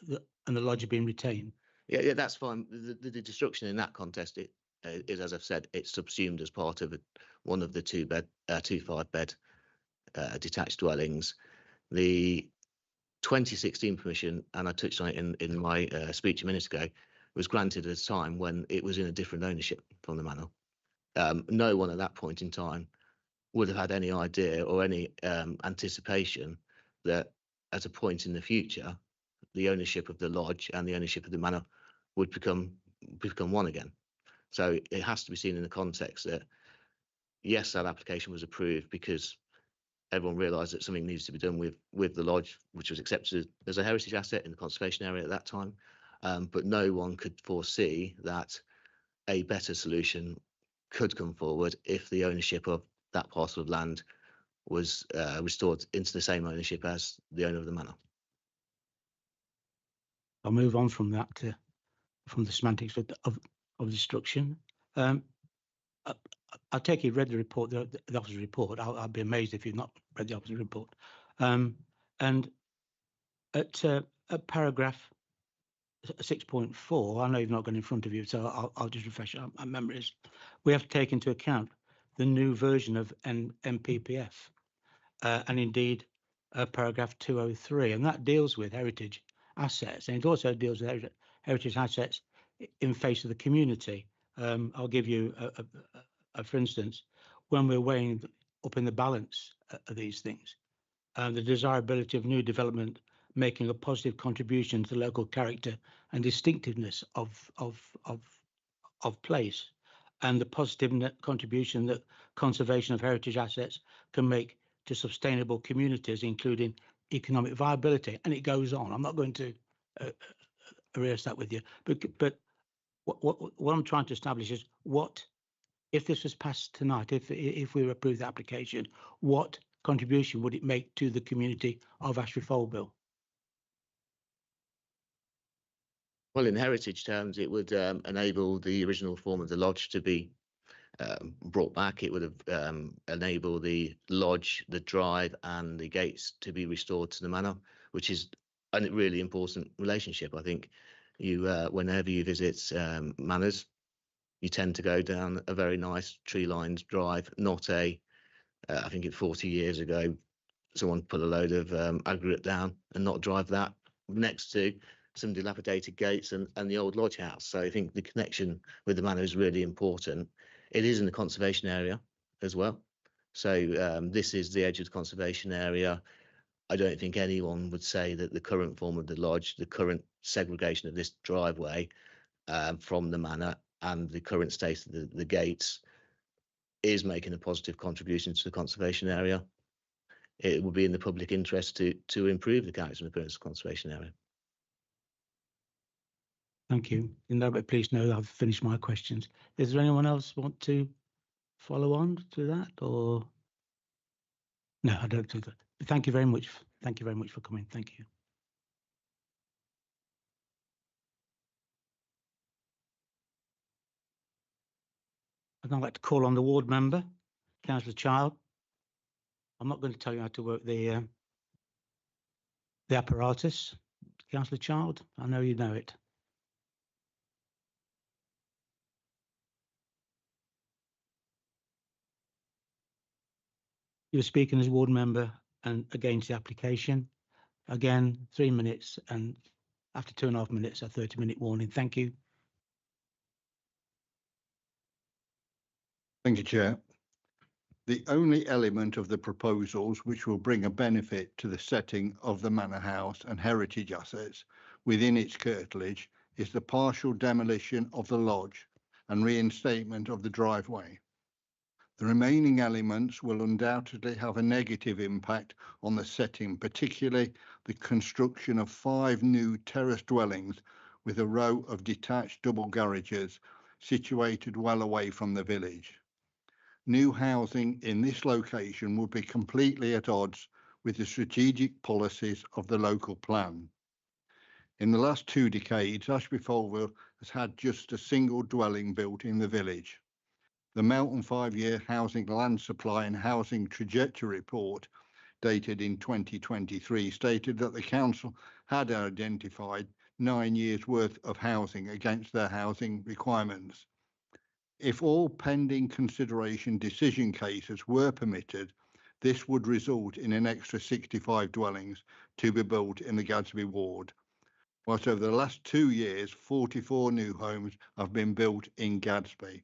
the lodge being retained. Yeah, that's fine. The destruction in that context is, as I've said, it's subsumed as part of one of the two 5-bed detached dwellings. The 2016 permission, and I touched on it in my speech a minute ago, was granted at a time when it was in a different ownership from the manor. No one at that point in time would have had any idea or any anticipation that at a point in the future, the ownership of the lodge and the ownership of the manor would become one again. So it has to be seen in the context that, yes, that application was approved because everyone realised that something needs to be done with the lodge, which was accepted as a heritage asset in the conservation area at that time. But no one could foresee that a better solution could come forward if the ownership of that parcel of land was restored into the same ownership as the owner of the manor. I'll move on from that from the semantics of destruction. I take you've read the report, the officer's report. I'll be amazed if you've not read the officer's report. And at paragraph 6.4, I know you've not gone in front of you, so I'll just refresh our memories. We have to take into account the new version of NPPF, and indeed paragraph 203, and that deals with heritage assets, and it also deals with heritage assets in face of the community. I'll give you for instance, when we're weighing up in the balance of these things, the desirability of new development making a positive contribution to the local character and distinctiveness of place, and the positive contribution that conservation of heritage assets can make to sustainable communities, including economic viability, and it goes on. I'm not going to erase that with you, but what I'm trying to establish is what, if this was passed tonight, if we approve the application, what contribution would it make to the community of Ashby-Folbill? Well, in heritage terms, it would enable the original form of the lodge to be brought back. It would have enabled the lodge, the drive and the gates to be restored to the manor, which is a really important relationship. I think you, whenever you visit manors, you tend to go down a very nice tree-lined drive, not I think it's 40 years ago, someone put a load of aggregate down and not drive that next to some dilapidated gates and the old lodge house. So I think the connection with the manor is really important. It is in the conservation area as well. So this is the edge of the conservation area. I don't think anyone would say that the current form of the lodge, the current segregation of this driveway from the manor and the current state of the gates is making a positive contribution to the conservation area. It would be in the public interest to improve the character and appearance of the conservation area. Thank you. But please know I've finished my questions. Is there anyone else want to follow on to that, or no? I don't do that. Thank you very much. Thank you very much for coming. Thank you. I'd now like to call on the ward member, Councillor Child. I'm not going to tell you how to work the apparatus. Councillor Child, I know you know it. You're speaking as ward member and against the application. Again, 3 minutes, and after 2.5 minutes, a 30-minute warning. Thank you. Thank you, Chair. The only element of the proposals which will bring a benefit to the setting of the manor house and heritage assets within its curtilage is the partial demolition of the lodge and reinstatement of the driveway. The remaining elements will undoubtedly have a negative impact on the setting, particularly the construction of 5 new terrace dwellings with a row of detached double garages situated well away from the village. New housing in this location would be completely at odds with the strategic policies of the local plan. In the last 2 decades, Ashby-Folbill has had just a single dwelling built in the village. The Melton 5-year Housing Land Supply and Housing Trajectory Report dated in 2023 stated that the council had identified 9 years' worth of housing against their housing requirements. If all pending consideration decision cases were permitted, this would result in an extra 65 dwellings to be built in the Gadsby ward, whilst over the last 2 years, 44 new homes have been built in Gadsby.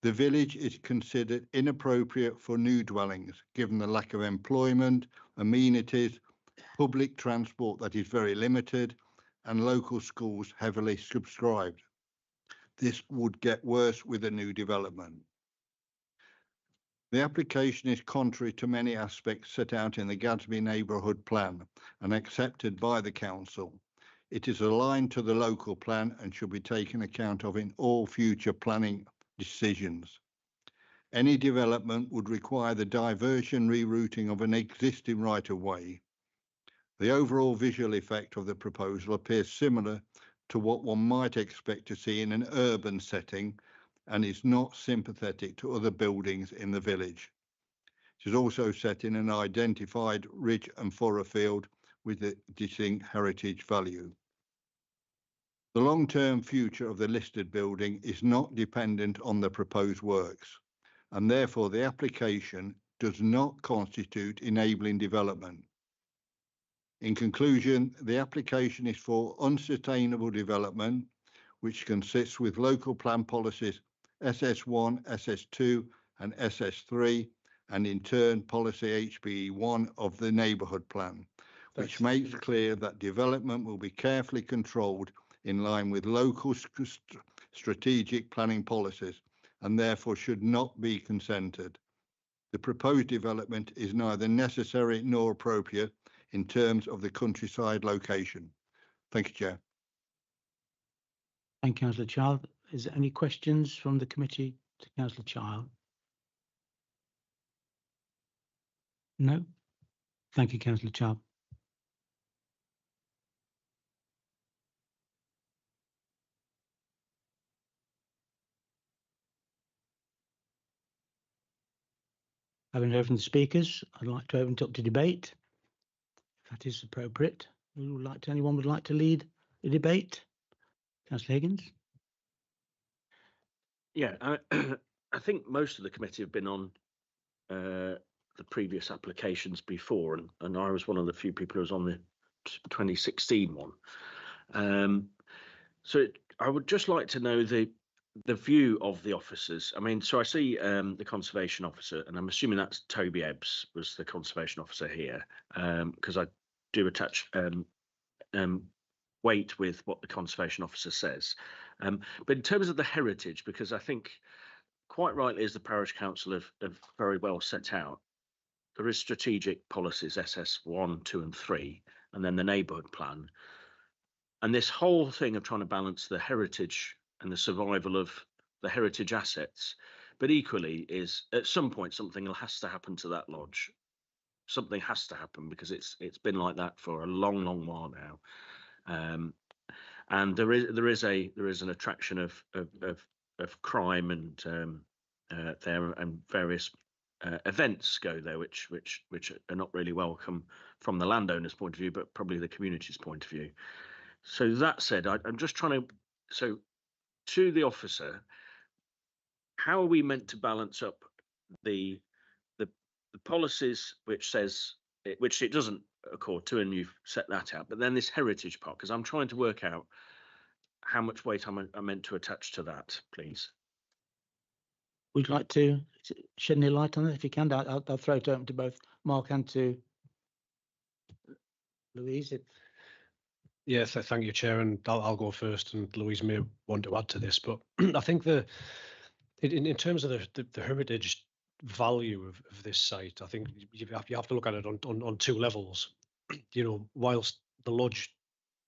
The village is considered inappropriate for new dwellings, given the lack of employment, amenities, public transport that is very limited, and local schools heavily subscribed. This would get worse with a new development. The application is contrary to many aspects set out in the Gadsby Neighbourhood Plan and accepted by the council. It is aligned to the local plan and should be taken account of in all future planning decisions. Any development would require the diversion rerouting of an existing right-of-way. The overall visual effect of the proposal appears similar to what one might expect to see in an urban setting and is not sympathetic to other buildings in the village. It is also set in an identified ridge and furrow field with a distinct heritage value. The long-term future of the listed building is not dependent on the proposed works, and therefore the application does not constitute enabling development. In conclusion, the application is for unsustainable development, which consists with local plan policies SS1, SS2 and SS3, and in turn policy HBE1 of the neighbourhood plan, which makes clear that development will be carefully controlled in line with local strategic planning policies and therefore should not be consented. The proposed development is neither necessary nor appropriate in terms of the countryside location. Thank you, Chair. Thank you, Councillor Child. Is there any questions from the committee to Councillor Child? No? Thank you, Councillor Child. Having heard from the speakers, I'd like to open it up to debate, if that is appropriate. Anyone would like to lead the debate? Councillor Higgins? Yeah, I think most of the committee have been on the previous applications before, and I was one of the few people who was on the 2016 one. I would just like to know the view of the officers. I mean, so I see the conservation officer, and I'm assuming that's Toby Ebbs was the conservation officer here, because I do attach weight with what the conservation officer says. But in terms of the heritage, because I think quite rightly, as the parish council have very well set out, there is strategic policies SS1, 2 and 3, and then the neighbourhood plan. And this whole thing of trying to balance the heritage and the survival of the heritage assets, but equally is at some point something has to happen to that lodge. Something has to happen because it's been like that for a long while now. And there is an attraction of crime and there and various events go there which are not really welcome from the landowner's point of view, but probably the community's point of view. So that said, I'm just trying to to the officer, how are we meant to balance up the policies which it doesn't accord to, and you've set that out, but then this heritage part, because I'm trying to work out how much weight I'm meant to attach to that, please. Would you like to shed any light on it? If you can, I'll throw it open to both Mark and to Louise. Yes, thank you, Chair, and I'll go first, and Louise may want to add to this. But I think in terms of the heritage value of this site, I think you have to look at it on two levels. You know, whilst the lodge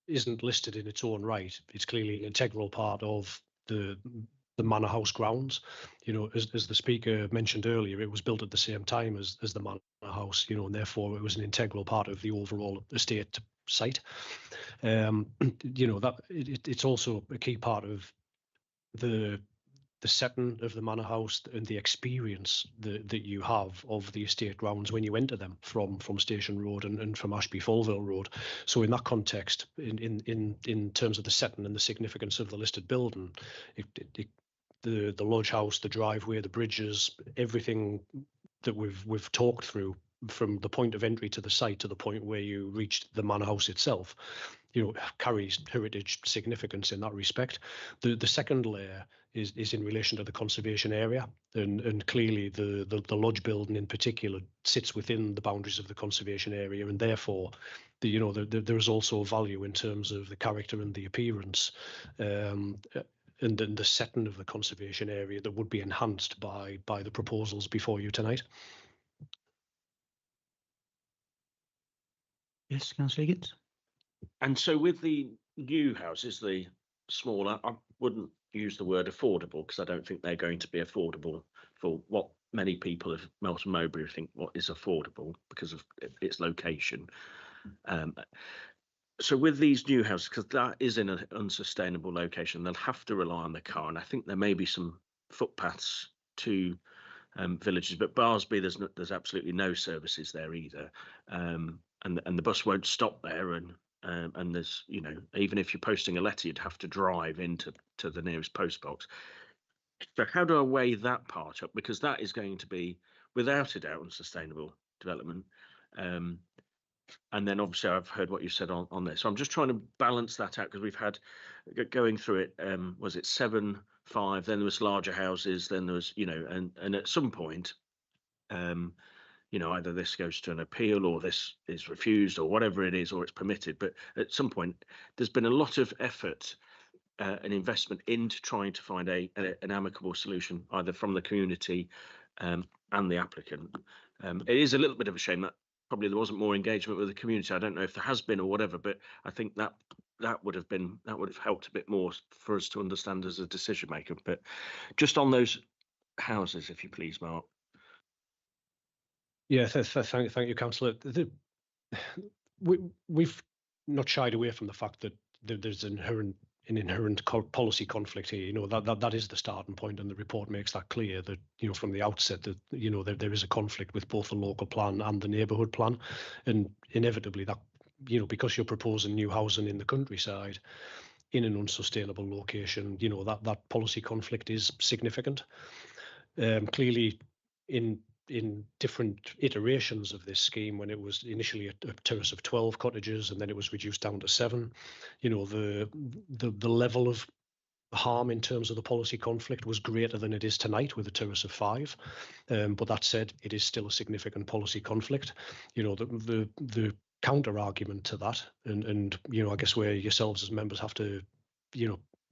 isn't listed in its own right, it's clearly an integral part of the manor house grounds. You know, as the speaker mentioned earlier, it was built at the same time as the manor house. You know, and therefore it was an integral part of the overall estate site. You know, that it's also a key part of the the setting of the manor house and the experience that you have of the estate grounds when you enter them from Station Road and from Ashby Folville Road. So in that context, in terms of the setting and the significance of the listed building, the lodge house, the driveway, the bridges, everything that we've talked through from the point of entry to the site to the point where you reached the manor house itself, carries heritage significance in that respect. The second layer is in relation to the conservation area, and clearly the lodge building in particular sits within the boundaries of the conservation area, and therefore there is also value in terms of the character and the appearance and then the setting of the conservation area that would be enhanced by the proposals before you tonight. Yes, Councillor Higgins. And so with the new houses, the smaller, I wouldn't use the word affordable because I don't think they're going to be affordable for what many people of Melton Mowbray think what is affordable because of its location. So with these new houses, because that is in an unsustainable location, they'll have to rely on the car. And I think there may be some footpaths to villages, but Barsby, there's absolutely no services there either. And the bus won't stop there, and there's even if you're posting a letter, you'd have to drive into the nearest post box. So how do I weigh that part up? Because that is going to be without a doubt unsustainable development. And then obviously I've heard what you said on this, so I'm just trying to balance that out because we've had going through it. Was it 7, 5? Then there was larger houses. Then there was and at some point. Either this goes to an appeal or this is refused or whatever it is, or it's permitted. But at some point, there's been a lot of effort and investment into trying to find an amicable solution, either from the community and the applicant. It is a little bit of a shame that probably there wasn't more engagement with the community. I don't know if there has been or whatever, but I think that would have helped a bit more for us to understand as a decision maker. But just on those houses, if you please, Mark. Yeah, thank you, Councillor. We've not shied away from the fact that there's an inherent policy conflict here. That is the starting point, and the report makes that clear that from the outset that there is a conflict with both the local plan and the neighbourhood plan, and inevitably that because you're proposing new housing in the countryside in an unsustainable location, that policy conflict is significant. Clearly, in different iterations of this scheme, when it was initially a terrace of 12 cottages and then it was reduced down to 7, the level of harm in terms of the policy conflict was greater than it is tonight with a terrace of 5. But that said, it is still a significant policy conflict. The counter argument to that, and I guess where yourselves as members have to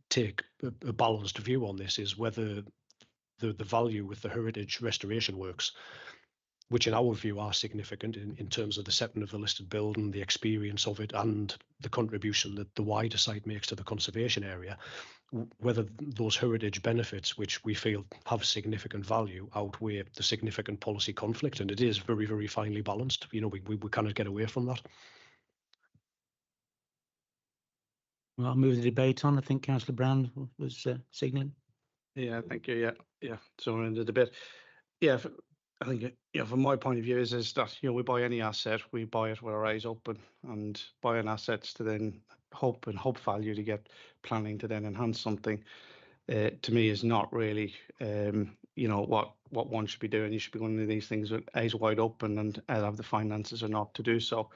take a balanced view on this, is whether the value with the heritage restoration works, which in our view are significant in terms of the setting of the listed building, the experience of it, and the contribution that the wider site makes to the conservation area, whether those heritage benefits, which we feel have significant value, outweigh the significant policy conflict. And it is very, very finely balanced. We cannot get away from that. Well, I'll move the debate on. I think Councillor Brown was signalling. Yeah, thank you. Yeah. So we're in the debate. Yeah, I think from my point of view is that we buy any asset, we buy it with our eyes open, and buying assets to then hope value to get planning to then enhance something. To me, is not really what one should be doing. You should be going into these things with eyes wide open and have the finances or not to do so.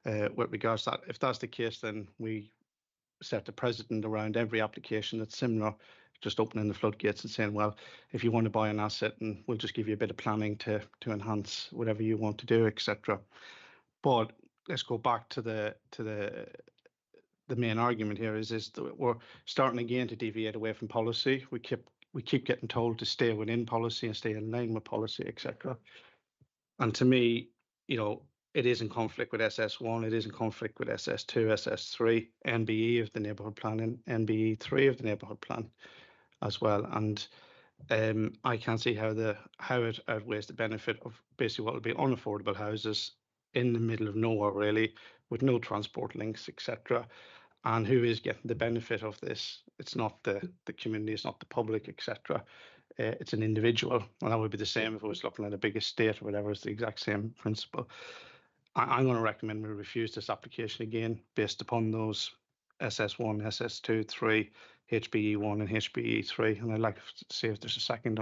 With regards to that, if that's the case, then we set the precedent around every application that's similar, just opening the floodgates and saying, well, if you want to buy an asset, and we'll just give you a bit of planning to enhance whatever you want to do, etc. But let's go back to the main argument here is that we're starting again to deviate away from policy. We keep getting told to stay within policy and stay in line with policy, etc. And to me, it is in conflict with SS1, it is in conflict with SS2, SS3, NBE of the neighbourhood plan, and NBE 3 of the neighbourhood plan as well. And I can't see how it outweighs the benefit of basically what will be unaffordable houses in the middle of nowhere, really, with no transport links, etc. and who is getting the benefit of this. It's not the community, it's not the public, etc. It's an individual, and that would be the same if I was looking at a big estate or whatever. It's the exact same principle. I'm going to recommend we refuse this application again based upon those SS1, SS2, 3, HBE1 and HBE3, and I'd like to see if there's a second.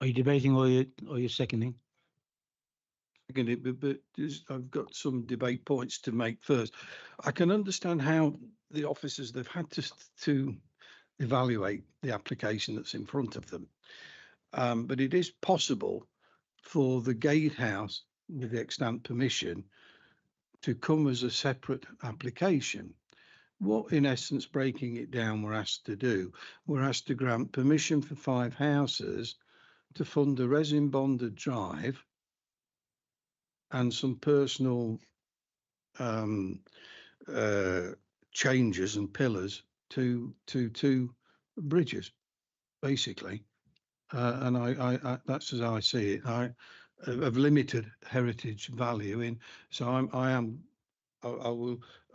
Are you debating or you're seconding? But I've got some debate points to make first. I can understand how the officers, they've had to evaluate the application that's in front of them. But it is possible for the gatehouse, with the extant permission, to come as a separate application. What, in essence, breaking it down, we're asked to do, we're asked to grant permission for 5 houses to fund a resin bonded drive and some personal changes and pillars to 2 bridges, basically. And I that's as I see it. I of limited heritage value in. So I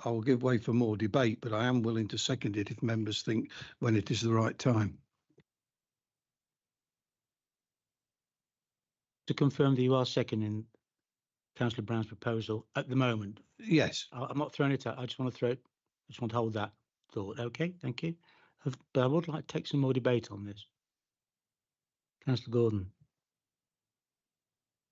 will give way for more debate, but I am willing to second it if members think when it is the right time. To confirm that you are seconding Councillor Brown's proposal at the moment. Yes. I'm not throwing it out. I just want to hold that thought. Okay, thank you. But I would like to take some more debate on this. Councillor Gordon.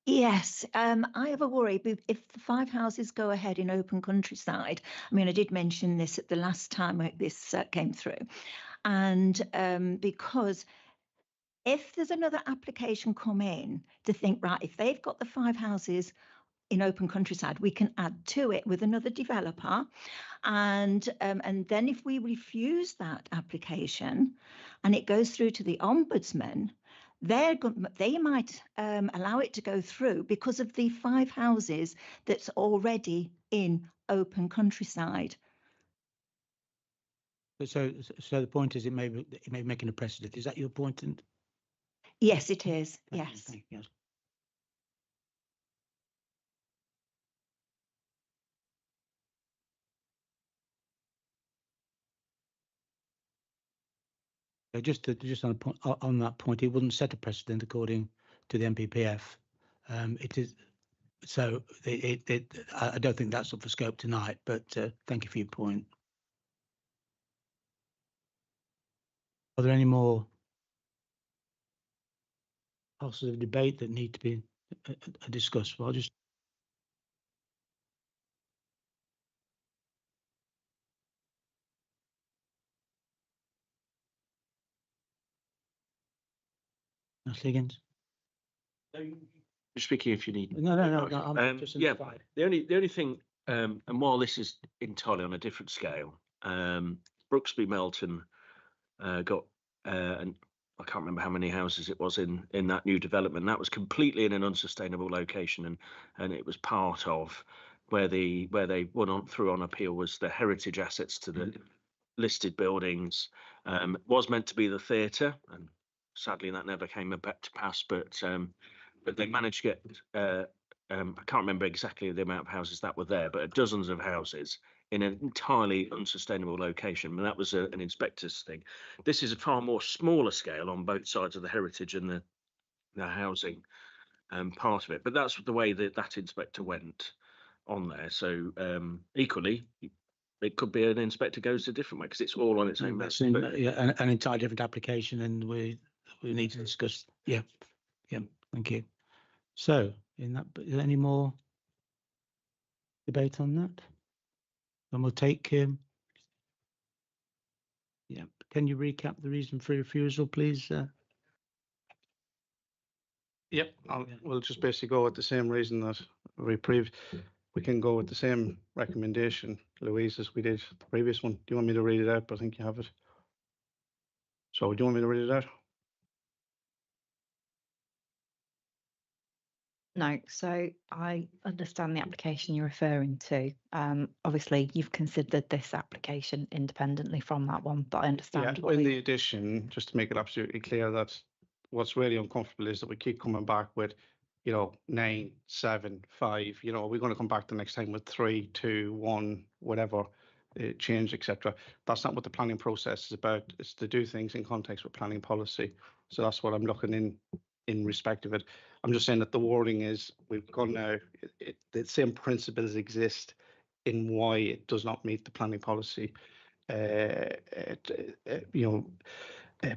Yes, I have a worry if the 5 houses go ahead in open countryside. I mean, I did mention this at the last time this came through, and because if there's another application come in to think, right, if they've got the 5 houses in open countryside, we can add to it with another developer, and then if we refuse that application and it goes through to the Ombudsman, they might allow it to go through because of the 5 houses that's already in open countryside. So the point is, it may be making a precedent. Is that your point? And yes, it is. Yes. Yes. Just on that point, it wouldn't set a precedent according to the NPPF. It is so. I don't think that's up for scope tonight. But thank you for your point. Are there any more parts of debate that need to be discussed? Well, I'll just. Higgins. You're speaking if you need. No. I'm just yeah. The only thing, and while this is entirely on a different scale, Brooksby Melton got, and I can't remember how many houses it was in that new development. That was completely in an unsustainable location, and it was part of where they went through on appeal was the heritage assets to the listed buildings. Was meant to be the theatre, and sadly that never came back to pass. But they managed to get. I can't remember exactly the amount of houses that were there, but dozens of houses in an entirely unsustainable location. And that was an inspector's thing. This is a far more smaller scale on both sides of the heritage and the housing part of it. But that's the way that inspector went on there. So equally, it could be an inspector goes a different way because it's all on its own. That's an entirely different application, and we need to discuss. Yeah. Thank you. So, is there any more debate on that? And we'll take. Can you recap the reason for refusal, please? Yep, we'll just basically go with the same reason that we can go with the same recommendation, Louise, as we did the previous one. Do you want me to read it out? But I think you have it. So do you want me to read it out? No, so I understand the application you're referring to. Obviously, you've considered this application independently from that one, but I understand. Yeah, in the addition, just to make it absolutely clear that what's really uncomfortable is that we keep coming back with you know, 9, 7, 5, you know, we're going to come back the next time with 3, 2, 1, whatever, change, etc. That's not what the planning process is about. It's to do things in context with planning policy. So that's what I'm looking in respect of it. I'm just saying that the wording is, we've gone now, the same principles exist in why it does not meet the planning policy,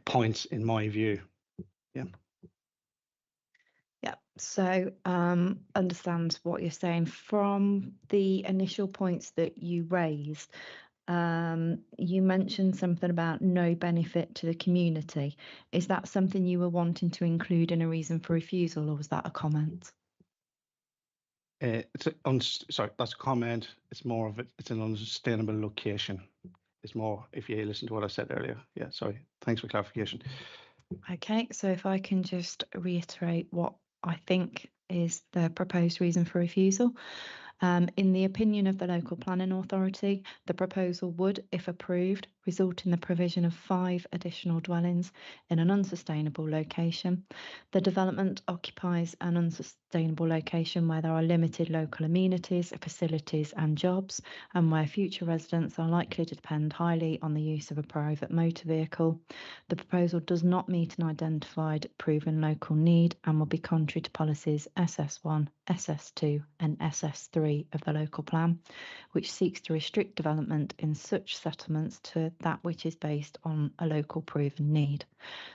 points in my view. Yeah. Yeah, so understands what you're saying. From the initial points that you raised, you mentioned something about no benefit to the community. Is that something you were wanting to include in a reason for refusal, or was that a comment? Sorry, that's a comment. It's more of it's an unsustainable location. It's more, if you listen to what I said earlier. Yeah, sorry. Thanks for clarification. Okay, so if I can just reiterate what I think is the proposed reason for refusal. In the opinion of the local planning authority, the proposal would, if approved, result in the provision of 5 additional dwellings in an unsustainable location. The development occupies an unsustainable location where there are limited local amenities, facilities and jobs, and where future residents are likely to depend highly on the use of a private motor vehicle. The proposal does not meet an identified proven local need and will be contrary to policies SS1, SS2 and SS3 of the local plan, which seeks to restrict development in such settlements to that which is based on a local proven need.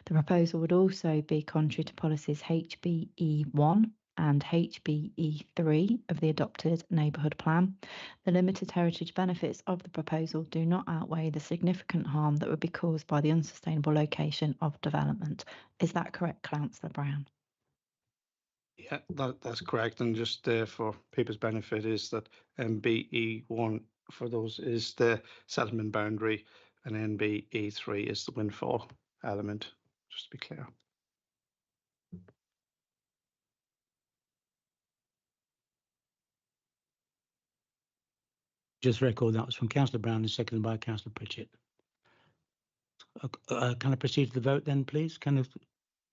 The proposal would also be contrary to policies HBE1 and HBE3 of the adopted neighbourhood plan. The limited heritage benefits of the proposal do not outweigh the significant harm that would be caused by the unsustainable location of development. Is that correct, Councillor Brown? Yeah, that's correct. And just for people's benefit is that MBE1 for those is the settlement boundary and NBE3 is the windfall element, just to be clear. Just record that was from Councillor Brown and seconded by Councillor Pritchett. Can I proceed to the vote then, please? Can the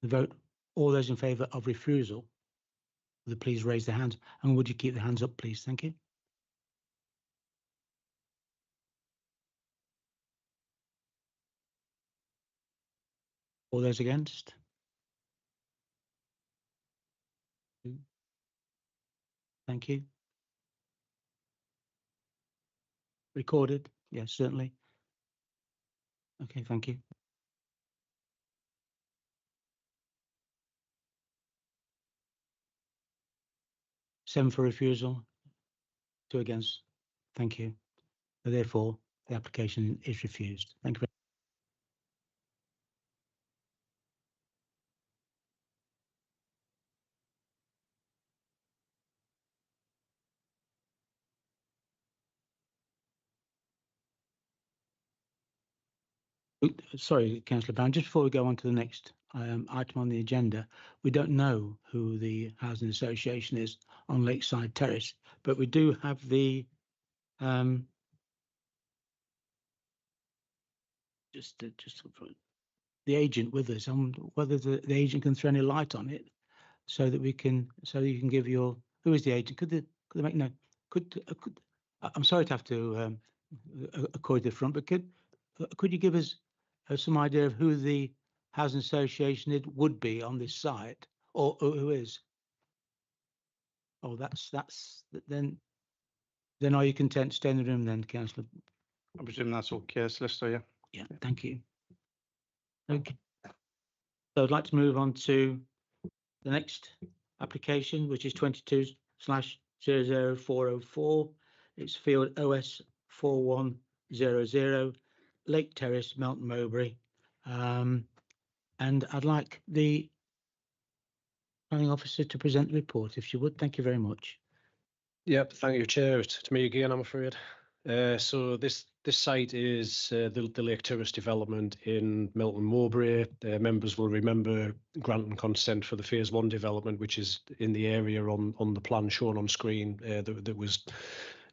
vote, all those in favour of refusal, would you please raise their hands, and would you keep the hands up, please? Thank you. All those against? Thank you. Recorded? Yes, certainly. Okay, thank you. Seven for refusal, 2 against. Thank you. Therefore, the application is refused. Thank you very much. Sorry, Councillor Brown, just before we go on to the next item on the agenda, we don't know who the housing association is on Lakeside Terrace, but we do have the the agent with us, on whether the agent can throw any light on it, so that we can, so you can give your, who is the agent? Could they make no? I'm sorry to have to accord the front, but could you give us some idea of who the housing association it would be on this site, or who is? Oh, that's then are you content to stay in the room then, Councillor? I presume that's okay, Solicitor, yeah. Yeah, thank you. Okay. So I'd like to move on to the next application, which is 22/00404. It's field OS 4100, Lake Terrace, Melton Mowbray. And I'd like the planning officer to present the report, if she would. Thank you very much. Yep, thank you, Chair. It's me again, I'm afraid. So this site is the Lake Terrace development in Melton Mowbray. Members will remember granting consent for the phase 1 development, which is in the area on the plan shown on screen that was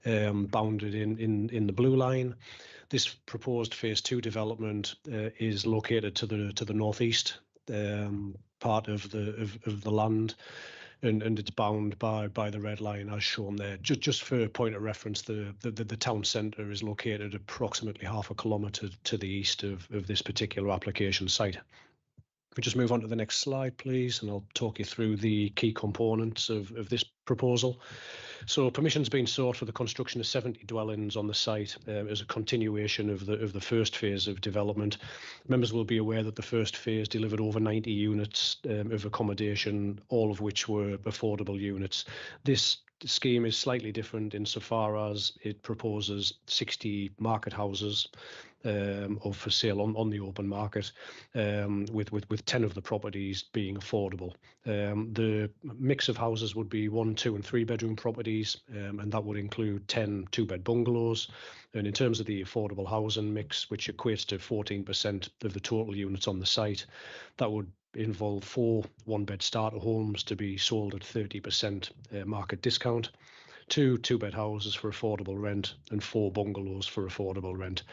bounded in the blue line. This proposed phase 2 development is located to the northeast part of the land. and it's bound by the red line as shown there. Just for a point of reference, the town centre is located approximately half a kilometre to the east of this particular application site. If we just move on to the next slide, please, and I'll talk you through the key components of this proposal. So permission's been sought for the construction of 70 dwellings on the site as a continuation of the first phase of development. Members will be aware that the first phase delivered over 90 units of accommodation, all of which were affordable units. This scheme is slightly different insofar as it proposes 60 market houses for sale on the open market, with 10 of the properties being affordable. The mix of houses would be 1, 2 and 3 bedroom properties, and that would include 10 2-bed bungalows. And in terms of the affordable housing mix, which equates to 14% of the total units on the site, that would involve 4 1-bed starter homes to be sold at 30% market discount, 2 2-bed houses for affordable rent, and 4 bungalows for affordable rent.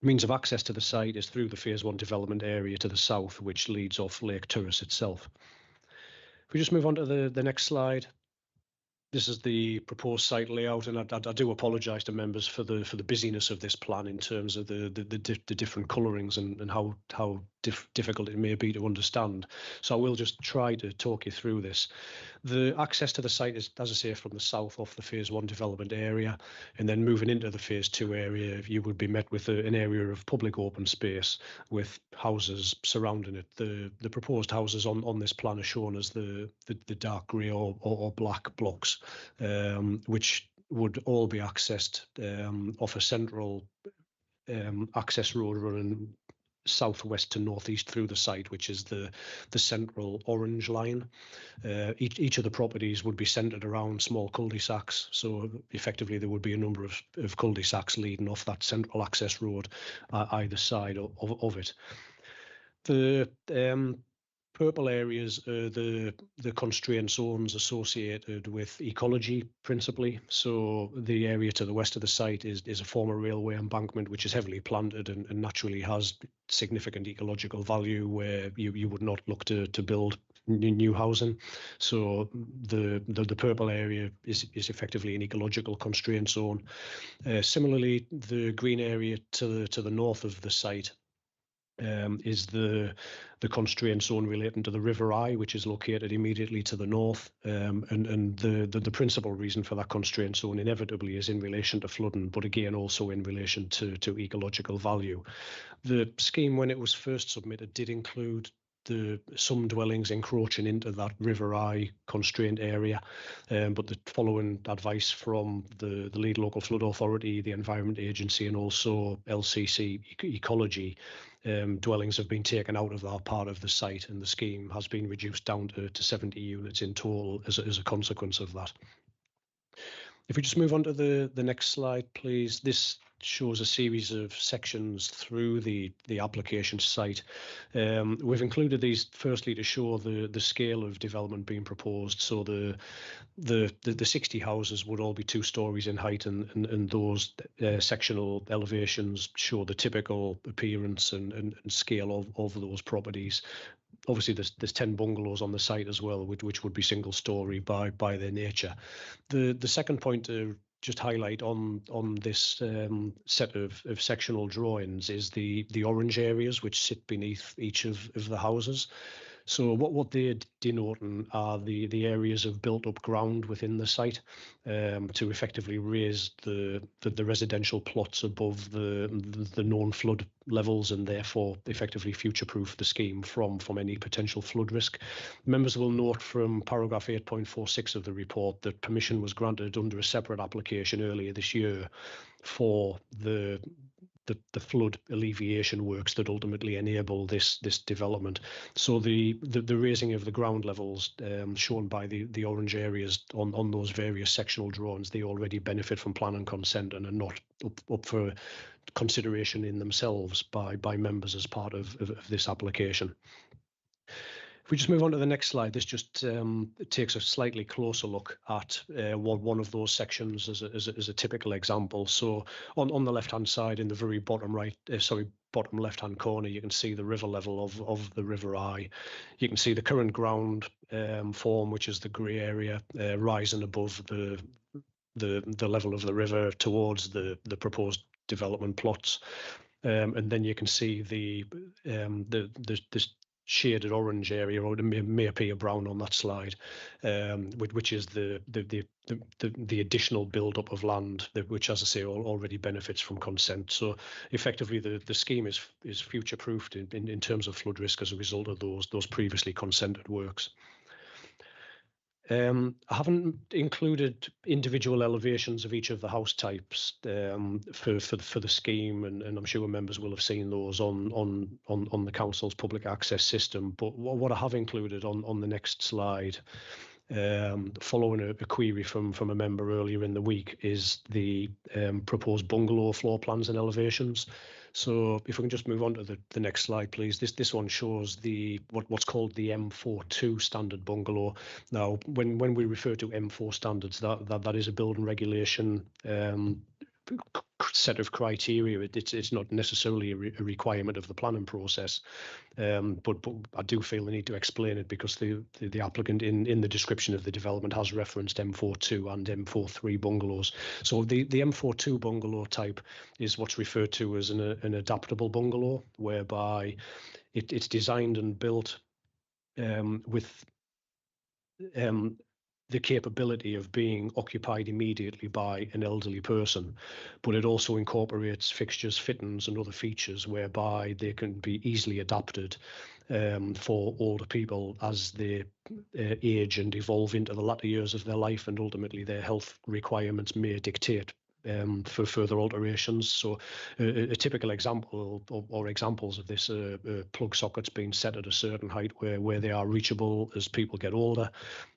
Means of access to the site is through the Phase 1 development area to the south, which leads off Lake Turris itself. If we just move on to the next slide. This is the proposed site layout, and I do apologise to members for the busyness of this plan in terms of the different colourings and how difficult it may be to understand. So I will just try to talk you through this. The access to the site is, as I say, from the south off the Phase 1 development area, and then moving into the Phase 2 area, you would be met with an area of public open space with houses surrounding it. The proposed houses on this plan are shown as the dark grey or black blocks, which would all be accessed off a central access road running southwest to northeast through the site, which is the central orange line. Each of the properties would be centred around small cul-de-sacs, so effectively there would be a number of cul-de-sacs leading off that central access road either side of it. The purple areas are the constraint zones associated with ecology principally. So the area to the west of the site is a former railway embankment which is heavily planted and naturally has significant ecological value, where you would not look to build new housing. So the purple area is effectively an ecological constraint zone. Similarly, the green area to the north of the site is the constraint zone relating to the River Eye, which is located immediately to the north, and the principal reason for that constraint zone inevitably is in relation to flooding, but again also in relation to ecological value. The scheme, when it was first submitted, did include some dwellings encroaching into that River Eye constraint area, but the following advice from the lead local flood authority, the Environment Agency, and also LCC Ecology, dwellings have been taken out of that part of the site, and the scheme has been reduced down to 70 units in total as a consequence of that. If we just move on to the next slide, please. This shows a series of sections through the application site. We've included these firstly to show the scale of development being proposed. So the 60 houses would all be 2 stories in height, and those sectional elevations show the typical appearance and scale of those properties. Obviously, there's 10 bungalows on the site as well, which would be single story by their nature. The second point to just highlight on this set of sectional drawings is the orange areas which sit beneath each of the houses. So what they're denoting are the areas of built up ground within the site to effectively raise the residential plots above the known flood levels, and therefore effectively future-proof the scheme from any potential flood risk. Members will note from paragraph 8.46 of the report that permission was granted under a separate application earlier this year for the flood alleviation works that ultimately enable this development. So the raising of the ground levels shown by the orange areas on those various sectional drawings, they already benefit from planning consent and are not up for consideration in themselves by members as part of this application. If we just move on to the next slide, this just takes a slightly closer look at one of those sections as a typical example. So on the left-hand side, in the very bottom bottom left-hand corner, you can see the river level of the River Eye. You can see the current ground form, which is the grey area, rising above the level of the river towards the proposed development plots. And then you can see the shaded orange area, or it may appear brown on that slide, which is the additional build-up of land, which, as I say, already benefits from consent. So effectively, the scheme is future-proofed in terms of flood risk as a result of those previously consented works. I haven't included individual elevations of each of the house types for the scheme, and I'm sure members will have seen those on the council's public access system. But what I have included on the next slide, following a query from a member earlier in the week, is the proposed bungalow floor plans and elevations. So if we can just move on to the next slide, please. This one shows what's called the M42 standard bungalow. Now, when we refer to M4 standards, that is a building regulation set of criteria. It's not necessarily a requirement of the planning process, but I do feel the need to explain it because the applicant in the description of the development has referenced M42 and M43 bungalows. So the M42 bungalow type is what's referred to as an adaptable bungalow, whereby it's designed and built with the capability of being occupied immediately by an elderly person, but it also incorporates fixtures, fittings and other features whereby they can be easily adapted for older people as they age and evolve into the latter years of their life, and ultimately their health requirements may dictate for further alterations. So a typical example or examples of this are plug sockets being set at a certain height where they are reachable as people get older,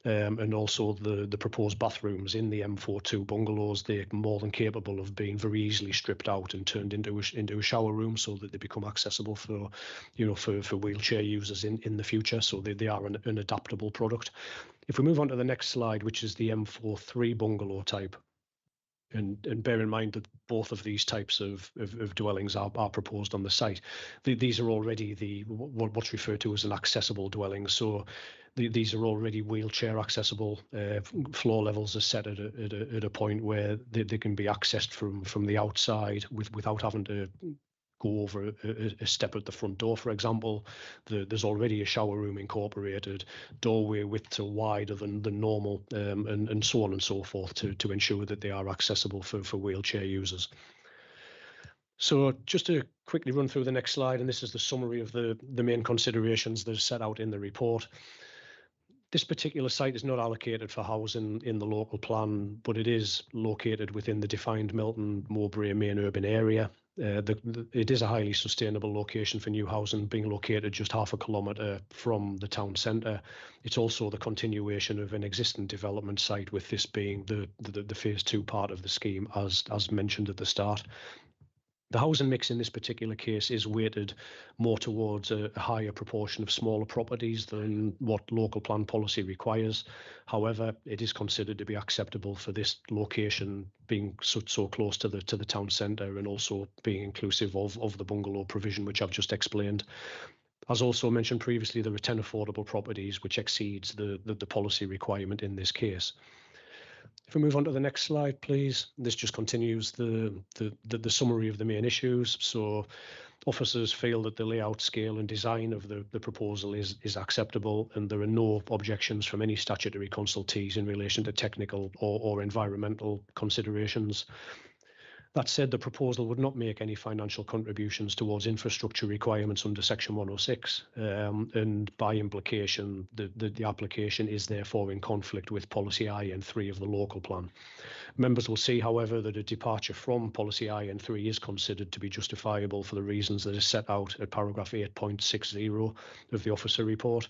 and also the proposed bathrooms in the M42 bungalows, they're more than capable of being very easily stripped out and turned into a shower room so that they become accessible for wheelchair users in the future. So they are an adaptable product. If we move on to the next slide, which is the M43 bungalow type, and bear in mind that both of these types of dwellings are proposed on the site. These are already what's referred to as an accessible dwelling. So these are already wheelchair accessible. Floor levels are set at a point where they can be accessed from the outside without having to go over a step at the front door, for example. There's already a shower room incorporated, doorway widths are wider than normal, and so on and so forth to ensure that they are accessible for wheelchair users. So just to quickly run through the next slide, and this is the summary of the main considerations that are set out in the report. This particular site is not allocated for housing in the local plan, but it is located within the defined Melton Mowbray main urban area. It is a highly sustainable location for new housing, being located just 0.5 kilometre from the town centre. It's also the continuation of an existing development site, with this being the phase 2 part of the scheme, as mentioned at the start. The housing mix in this particular case is weighted more towards a higher proportion of smaller properties than what local plan policy requires. However, it is considered to be acceptable for this location, being so close to the town centre, and also being inclusive of the bungalow provision, which I've just explained. As also mentioned previously, there are 10 affordable properties, which exceeds the policy requirement in this case. If we move on to the next slide, please. This just continues the summary of the main issues. So officers feel that the layout, scale and design of the proposal is acceptable, and there are no objections from any statutory consultees in relation to technical or environmental considerations. That said, the proposal would not make any financial contributions towards infrastructure requirements under Section 106, and by implication, the application is therefore in conflict with Policy IN3 of the local plan. Members will see, however, that a departure from Policy IN3 is considered to be justifiable for the reasons that are set out at paragraph 8.60 of the officer report.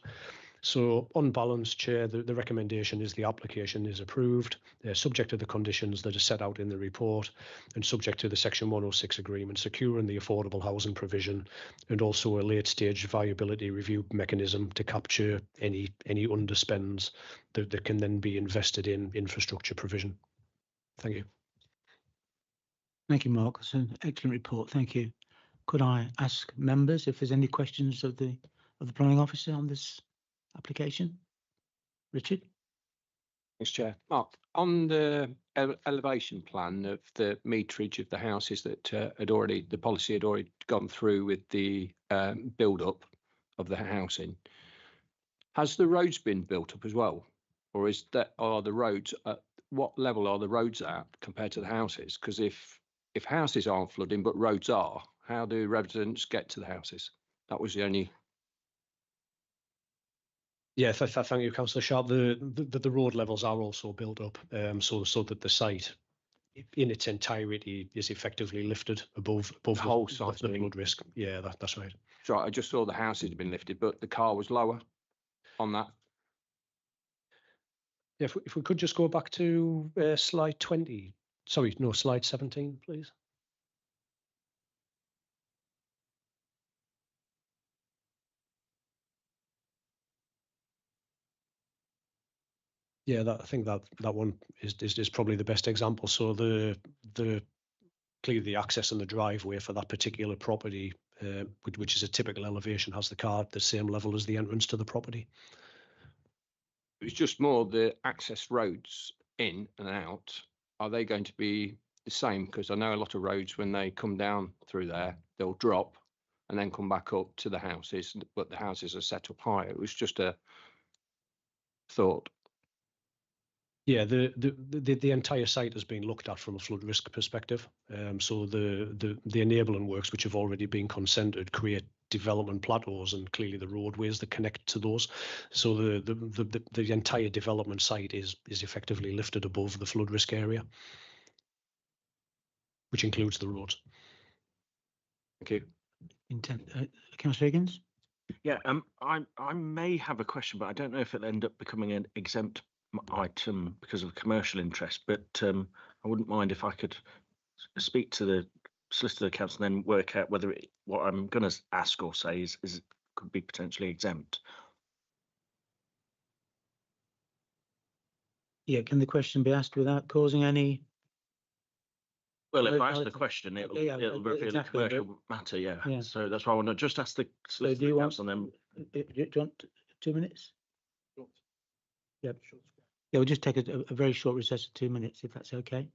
So on balance, Chair, the recommendation is the application is approved, subject to the conditions that are set out in the report and subject to the Section 106 agreement, securing the affordable housing provision and also a late stage viability review mechanism to capture any underspends that can then be invested in infrastructure provision. Thank you. Thank you, Mark. That's an excellent report. Thank you. Could I ask members if there's any questions of the planning officer on this application? Richard? Thanks, Chair. Mark, on the elevation plan of the meterage of the houses that the policy had already gone through with the build-up of the housing, has the roads been built up as well? Or are the roads, at what level are the roads at compared to the houses? Because if houses aren't flooding but roads are, how do residents get to the houses? That was the only. Yeah, thank you, Councillor Sharp. The road levels are also built up, so that the site in its entirety is effectively lifted above The whole the site's flood risk. Yeah, that's right. So I just saw the houses had been lifted, but the car was lower on that. Yeah, if we could just go back to slide 20. Sorry, no, slide 17, please. Yeah, I think that one is probably the best example. So the clearly the access and the driveway for that particular property, which is a typical elevation, has the car at the same level as the entrance to the property. It was just more the access roads in and out. Are they going to be the same? Because I know a lot of roads, when they come down through there, they'll drop and then come back up to the houses, but the houses are set up higher. It was just a thought. Yeah, the entire site has been looked at from a flood risk perspective. So the enabling works which have already been consented create development plateaus and clearly the roadways that connect to those. So the entire development site is effectively lifted above the flood risk area, which includes the roads. Thank you. Councillor Higgins? Yeah, I may have a question, but I don't know if it'll end up becoming an exempt item because of commercial interest. But I wouldn't mind if I could speak to the solicitor council and then work out whether what I'm going to ask or say is could be potentially exempt. Yeah, can the question be asked without causing any? Well, if No, I ask no, the question, it'll yeah, reveal exactly, a commercial matter. Yeah. yeah. So that's why I want to just ask the So do solicitor you want, council and then. do you want 2 minutes? Yep. Yeah, we'll just take a very short recess of 2 minutes, if that's okay.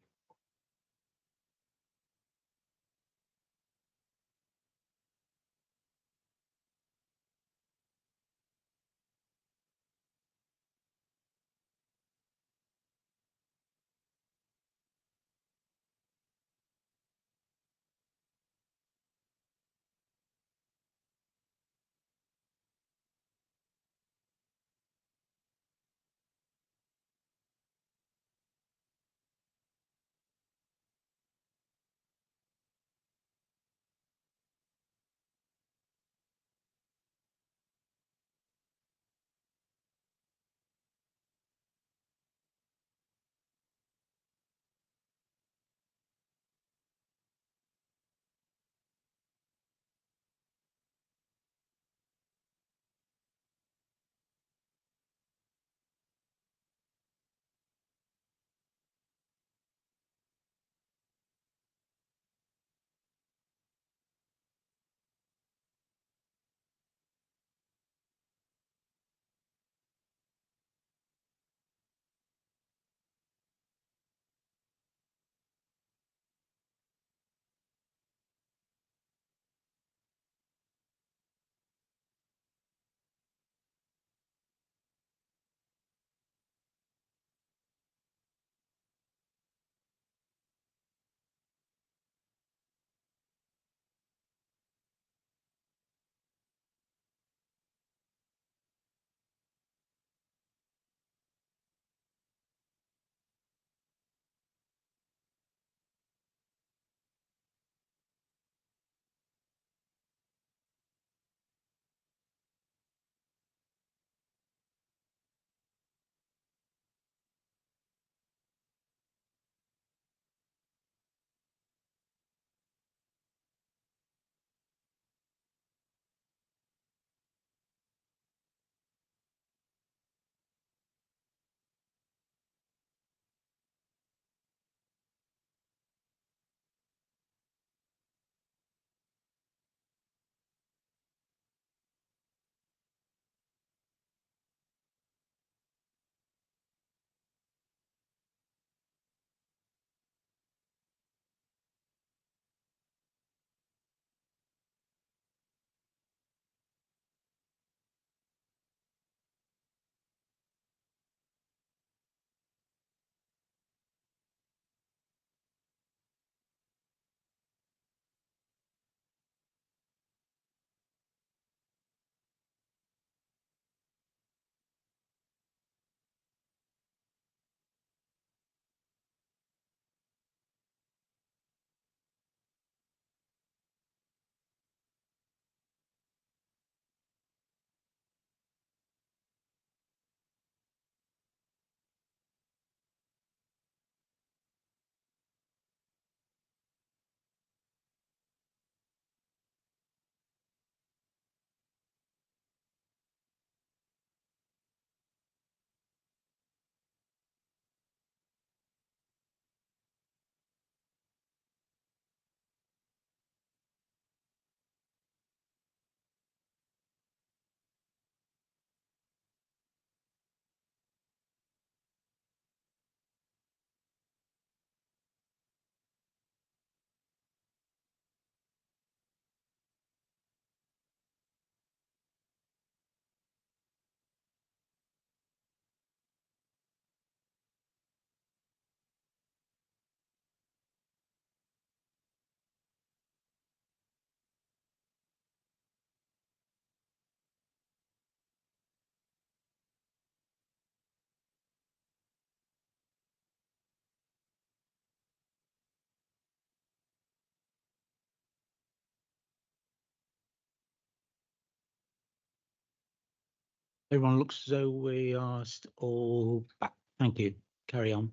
Everyone looks as though we are all back. Thank you. Carry on.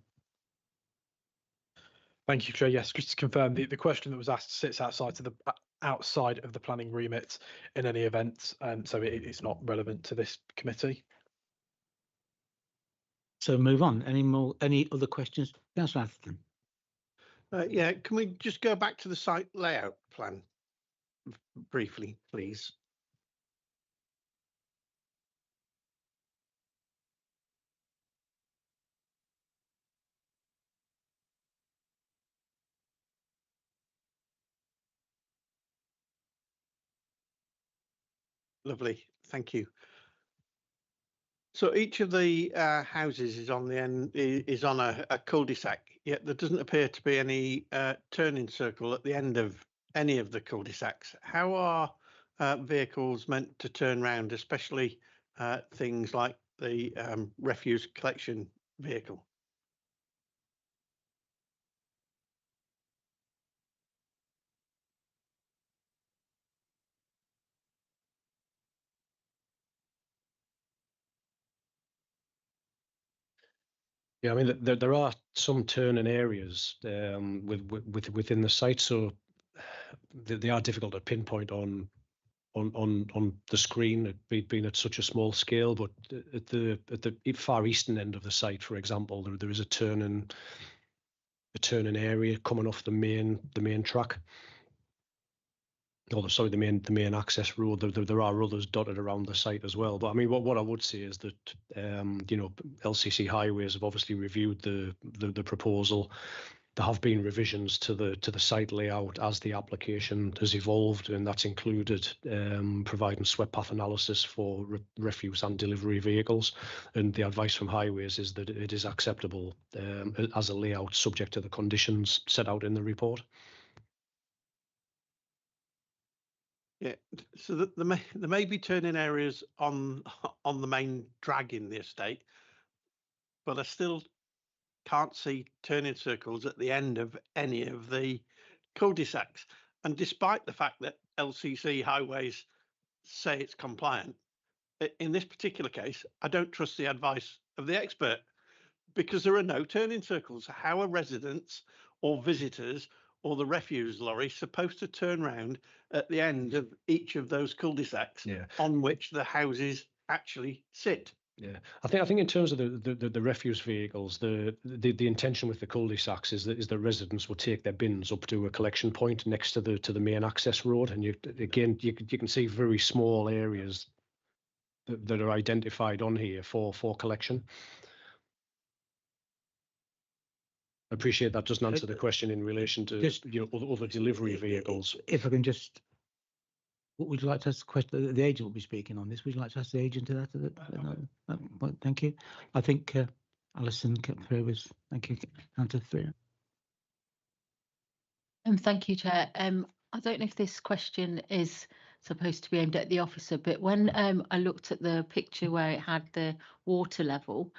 Thank you, Chair. Yes, just to confirm, the question that was asked sits outside of the planning remit in any event, so it's not relevant to this committee. So move on. Any other questions? Councillor Atherton. Yeah, can we just go back to the site layout plan briefly, please? Lovely, thank you. So each of the houses is on the end, is on a cul-de-sac, yet there doesn't appear to be any turning circle at the end of any of the cul-de-sacs. How are vehicles meant to turn round, especially things like the refuse collection vehicle? Yeah, I mean, there are some turning areas within the site, so they are difficult to pinpoint on the screen, being at such a small scale. But at the far eastern end of the site, for example, there is a turning area coming off the main track. Oh, sorry, the main access road. There are others dotted around the site as well. But I mean, what I would say is that LCC Highways have obviously reviewed the proposal. There have been revisions to the site layout as the application has evolved, and that's included providing swept path analysis for refuse and delivery vehicles. And the advice from Highways is that it is acceptable as a layout subject to the conditions set out in the report. Yeah, so there may be turning areas on the main drag in the estate, but I still can't see turning circles at the end of any of the cul-de-sacs. And despite the fact that LCC Highways say it's compliant, in this particular case, I don't trust the advice of the expert because there are no turning circles. How are residents or visitors or the refuse lorry supposed to turn round at the end of each of those cul-de-sacs on which the houses actually sit? Yeah, I think in terms of the refuse vehicles, the intention with the cul-de-sacs is that residents will take their bins up to a collection point next to the main access road, and you can see very small areas that are identified on here for collection. I appreciate that doesn't answer the question in relation to other delivery vehicles. If I can just, what would you like to ask the question? The agent will be speaking on this. Would you like to ask the agent to that? No. Thank you. I think Alison Freer was. Thank you, Councillor Freer. Thank you, Chair. I don't know if this question is supposed to be aimed at the officer, but when I looked at the picture where it had the water level,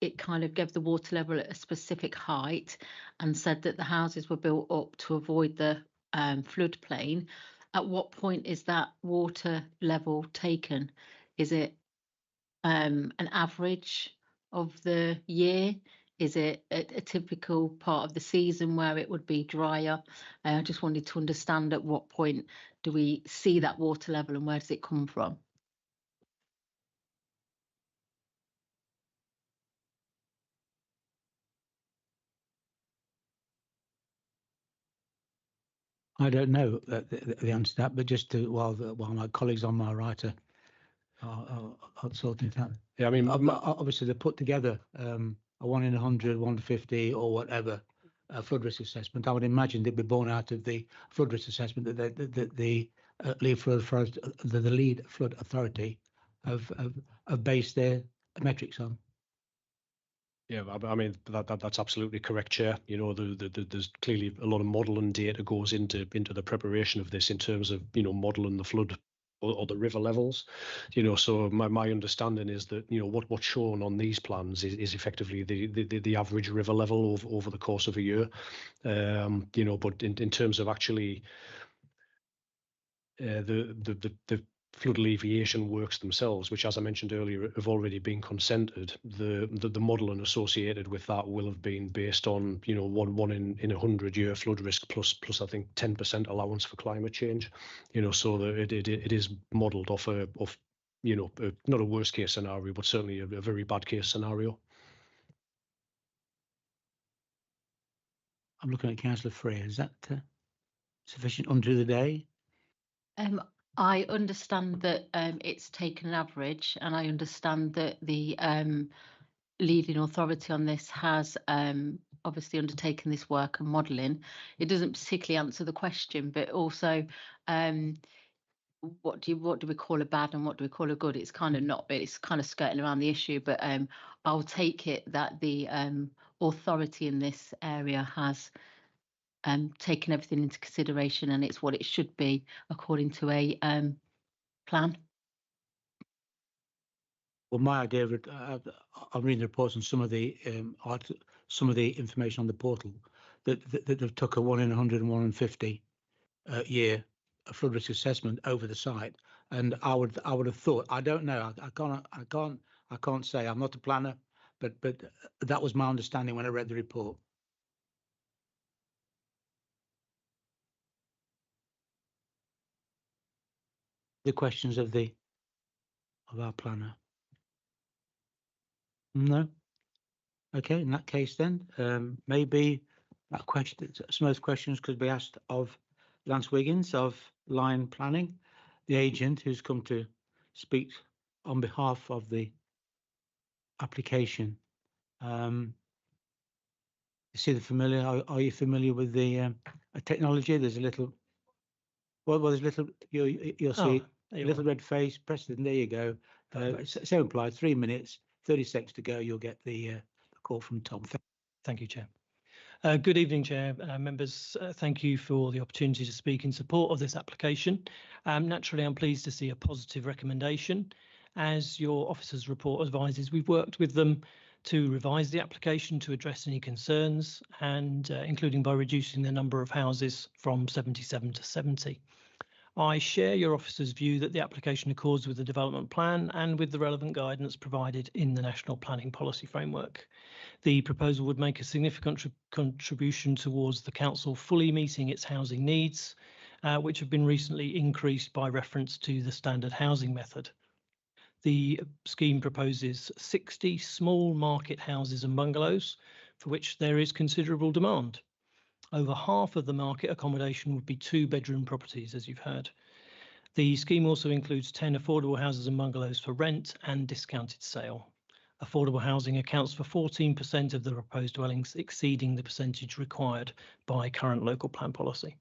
it kind of gave the water level at a specific height and said that the houses were built up to avoid the floodplain. At what point is that water level taken? Is it an average of the year? Is it a typical part of the season where it would be drier? I just wanted to understand at what point do we see that water level and where does it come from? I don't know the answer to that, but just to, while my colleagues on my right are sorting it out. Yeah, I mean, obviously they put together a 1 in 100, 150 or whatever flood risk assessment. I would imagine they'd be born out of the flood risk assessment that the lead flood authority have based their metrics on. Yeah, I mean that's absolutely correct, Chair. You know, there's clearly a lot of modelling data goes into the preparation of this in terms of modelling the flood or the river levels. So my understanding is that what's shown on these plans is effectively the average river level over the course of a year. But in terms of actually the flood alleviation works themselves, which, as I mentioned earlier, have already been consented. The modelling associated with that will have been based on, you know, one in 100-year flood risk plus I think 10% allowance for climate change. You know, so that it is modelled off you know, not a worst case scenario, but certainly a very bad case scenario. I'm looking at Councillor Freer. Is that sufficient under the day? I understand that it's taken an average, and I understand that the leading authority on this has obviously undertaken this work and modelling. It doesn't particularly answer the question, but also what do we call a bad and what do we call a good? It's kind of not, but it's kind of skirting around the issue. But I'll take it that the authority in this area has taken everything into consideration, and it's what it should be according to a plan. Well, my idea of it, I'm reading the reports and some of the information on the portal that they've took a 1 in 100 and 1 in 50 year flood risk assessment over the site, and I would have thought, I don't know, I can't say, I'm not a planner, but that was my understanding when I read the report. The questions of our planner? No. Okay, in that case then, maybe that question, some of those questions could be asked of Lance Wiggins of Line Planning, the agent who's come to speak on behalf of the application. You see the familiar? Are you familiar with the technology? There's a little. Well, there's a little. You'll see a little red face. Press it, and there you go. So implied. 3 minutes, 30 seconds to go. You'll get the call from Tom. Thank you, Chair. Good evening, Chair, members. Thank you for the opportunity to speak in support of this application. Naturally, I'm pleased to see a positive recommendation. As your officer's report advises, we've worked with them to revise the application to address any concerns, and including by reducing the number of houses from 77 to 70. I share your officer's view that the application accords with the development plan and with the relevant guidance provided in the National Planning Policy Framework. The proposal would make a significant contribution towards the council fully meeting its housing needs, which have been recently increased by reference to the standard housing method. The scheme proposes 60 small market houses and bungalows, for which there is considerable demand. Over half of the market accommodation would be 2-bedroom properties, as you've heard. The scheme also includes 10 affordable houses and bungalows for rent and discounted sale. Affordable housing accounts for 14% of the proposed dwellings, exceeding the percentage required by current local plan policy.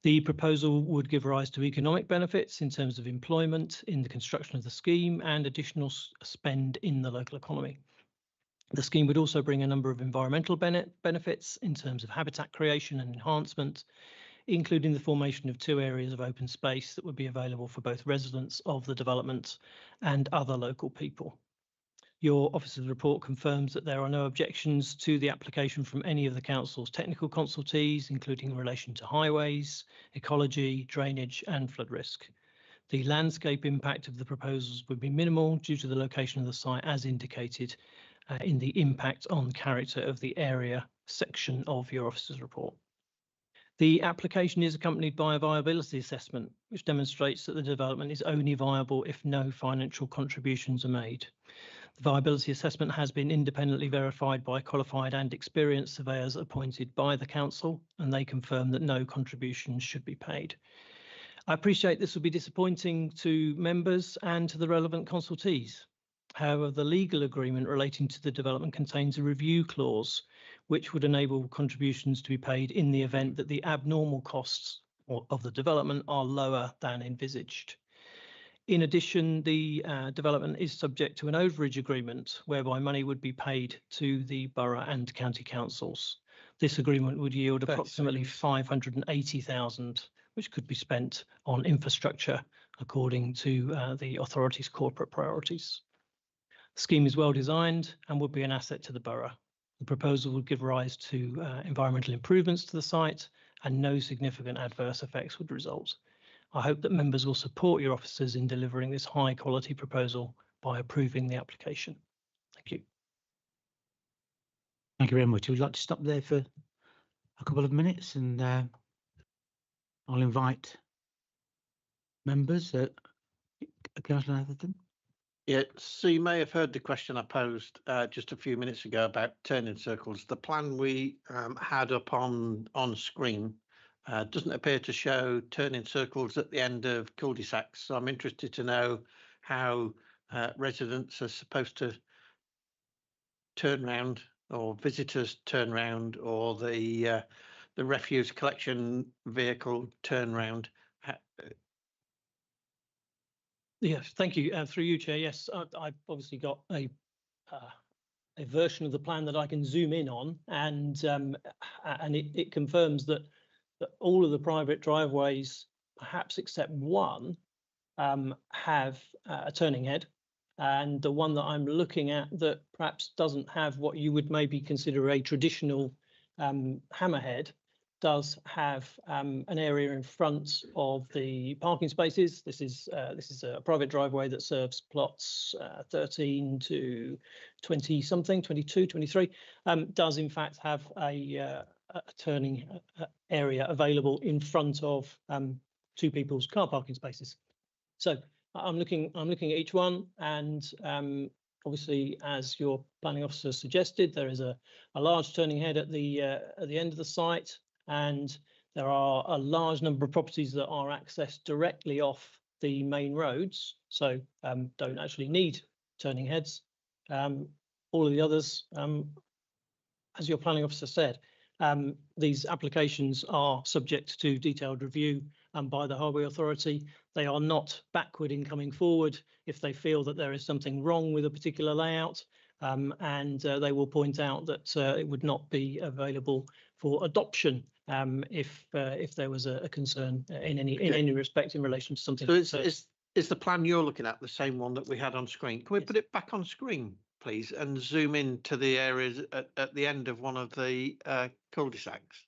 The proposal would give rise to economic benefits in terms of employment in the construction of the scheme and additional spend in the local economy. The scheme would also bring a number of environmental benefits in terms of habitat creation and enhancement, including the formation of 2 areas of open space that would be available for both residents of the development and other local people. Your officer's report confirms that there are no objections to the application from any of the council's technical consultees, including in relation to highways, ecology, drainage and flood risk. The landscape impact of the proposals would be minimal due to the location of the site as indicated in the impact on character of the area section of your officer's report. The application is accompanied by a viability assessment, which demonstrates that the development is only viable if no financial contributions are made. The viability assessment has been independently verified by qualified and experienced surveyors appointed by the council, and they confirm that no contributions should be paid. I appreciate this will be disappointing to members and to the relevant consultees. However, the legal agreement relating to the development contains a review clause, which would enable contributions to be paid in the event that the abnormal costs of the development are lower than envisaged. In addition, the development is subject to an overage agreement, whereby money would be paid to the borough and county councils. This agreement would yield approximately 580,000, which could be spent on infrastructure according to the authority's corporate priorities. The scheme is well designed and would be an asset to the borough. The proposal would give rise to environmental improvements to the site and no significant adverse effects would result. I hope that members will support your officers in delivering this high quality proposal by approving the application. Thank you. Thank you very much. Would you like to stop there for a couple of minutes, and I'll invite members. Councillor Atherton. Yeah, so you may have heard the question I posed just a few minutes ago about turning circles. The plan we had up on screen doesn't appear to show turning circles at the end of cul-de-sacs. So I'm interested to know how residents are supposed to turn round, or visitors turn round, or the refuse collection vehicle turn round. Yes, thank you. Through you, Chair. Yes, I've obviously got a version of the plan that I can zoom in on, and it confirms that all of the private driveways, perhaps except one, have a turning head, and the one that I'm looking at that perhaps doesn't have what you would maybe consider a traditional hammerhead does have an area in front of the parking spaces. This is a private driveway that serves plots 13 to 20 something, 22, 23. Does in fact have a turning area available in front of two people's car parking spaces. So I'm looking at each one, and obviously, as your planning officer suggested, there is a large turning head at the end of the site, and there are a large number of properties that are accessed directly off the main roads, so don't actually need turning heads. All of the others, as your planning officer said, these applications are subject to detailed review by the Highway Authority. They are not backward in coming forward if they feel that there is something wrong with a particular layout, and they will point out that it would not be available for adoption if there was a concern in any respect in relation to something. So is the plan you're looking at the same one that we had on screen? Can we put it back on screen, please, and zoom in to the areas at the end of one of the cul-de-sacs?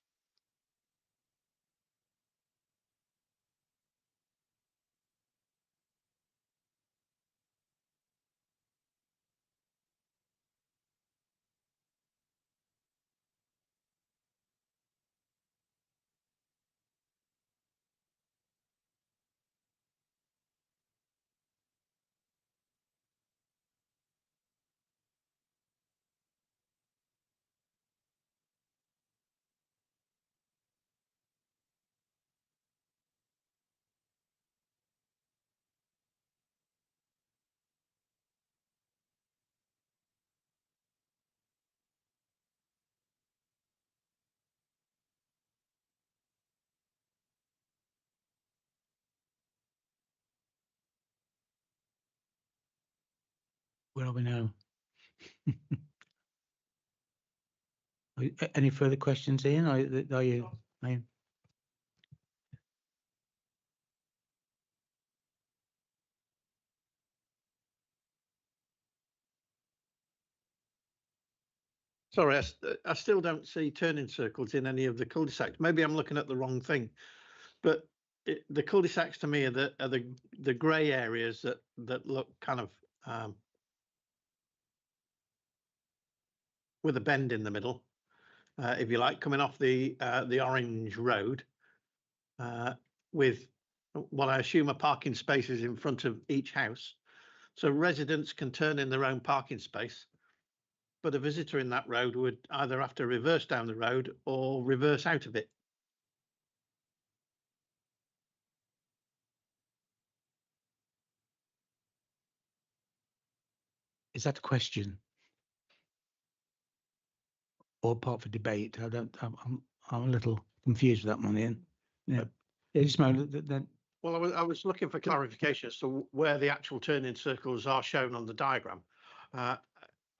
Where are we now? Any further questions, Ian? Are you? Sorry, I still don't see turning circles in any of the cul-de-sacs. Maybe I'm looking at the wrong thing, but the cul-de-sacs to me are the grey areas that look kind of with a bend in the middle, if you like, coming off the orange road, with what I assume are parking spaces in front of each house, so residents can turn in their own parking space. But a visitor in that road would either have to reverse down the road or reverse out of it. Is that a question or part for debate? I'm a little confused with that one, Ian. Yeah. Well, I was looking for clarification as to where the actual turning circles are shown on the diagram.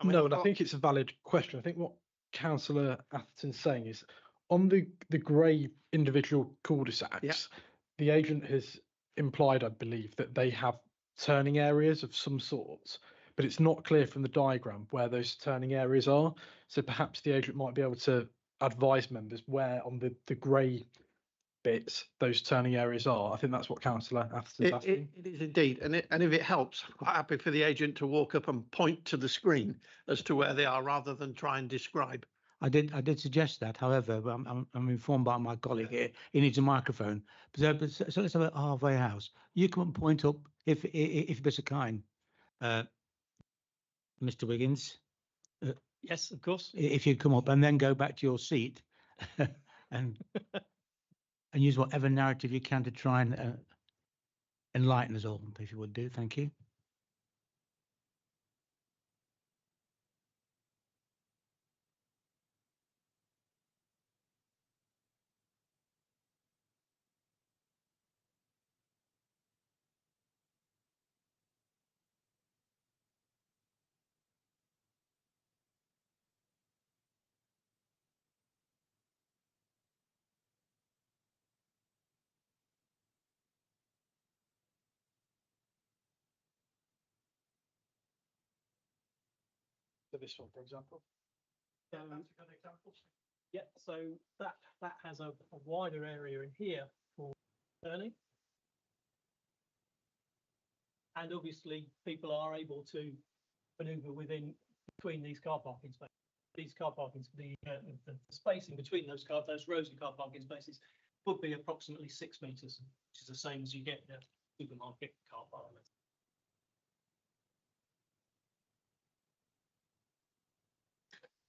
No, and I think it's a valid question. I think what Councillor Atherton's saying is on the grey individual cul-de-sacs, the agent has implied, I believe, that they have turning areas of some sort, but it's not clear from the diagram where those turning areas are. So perhaps the agent might be able to advise members where on the grey bits those turning areas are. I think that's what Councillor Atherton's asking. It is indeed, and if it helps, I'm quite happy for the agent to walk up and point to the screen as to where they are, rather than try and describe. I did suggest that. However, I'm informed by my colleague here. He needs a microphone. So let's have a halfway house. You come and point up if you're so kind, Mr. Wiggins. Yes, of course. If you come up and then go back to your seat and use whatever narrative you can to try and enlighten us all, if you would do. Thank you. So this one, for example. Yeah, so that has a wider area in here for turning. And obviously people are able to maneuver between these car parking spaces. These car parking, the spacing between those rows of car parking spaces would be approximately 6 metres, which is the same as you get in a supermarket car park.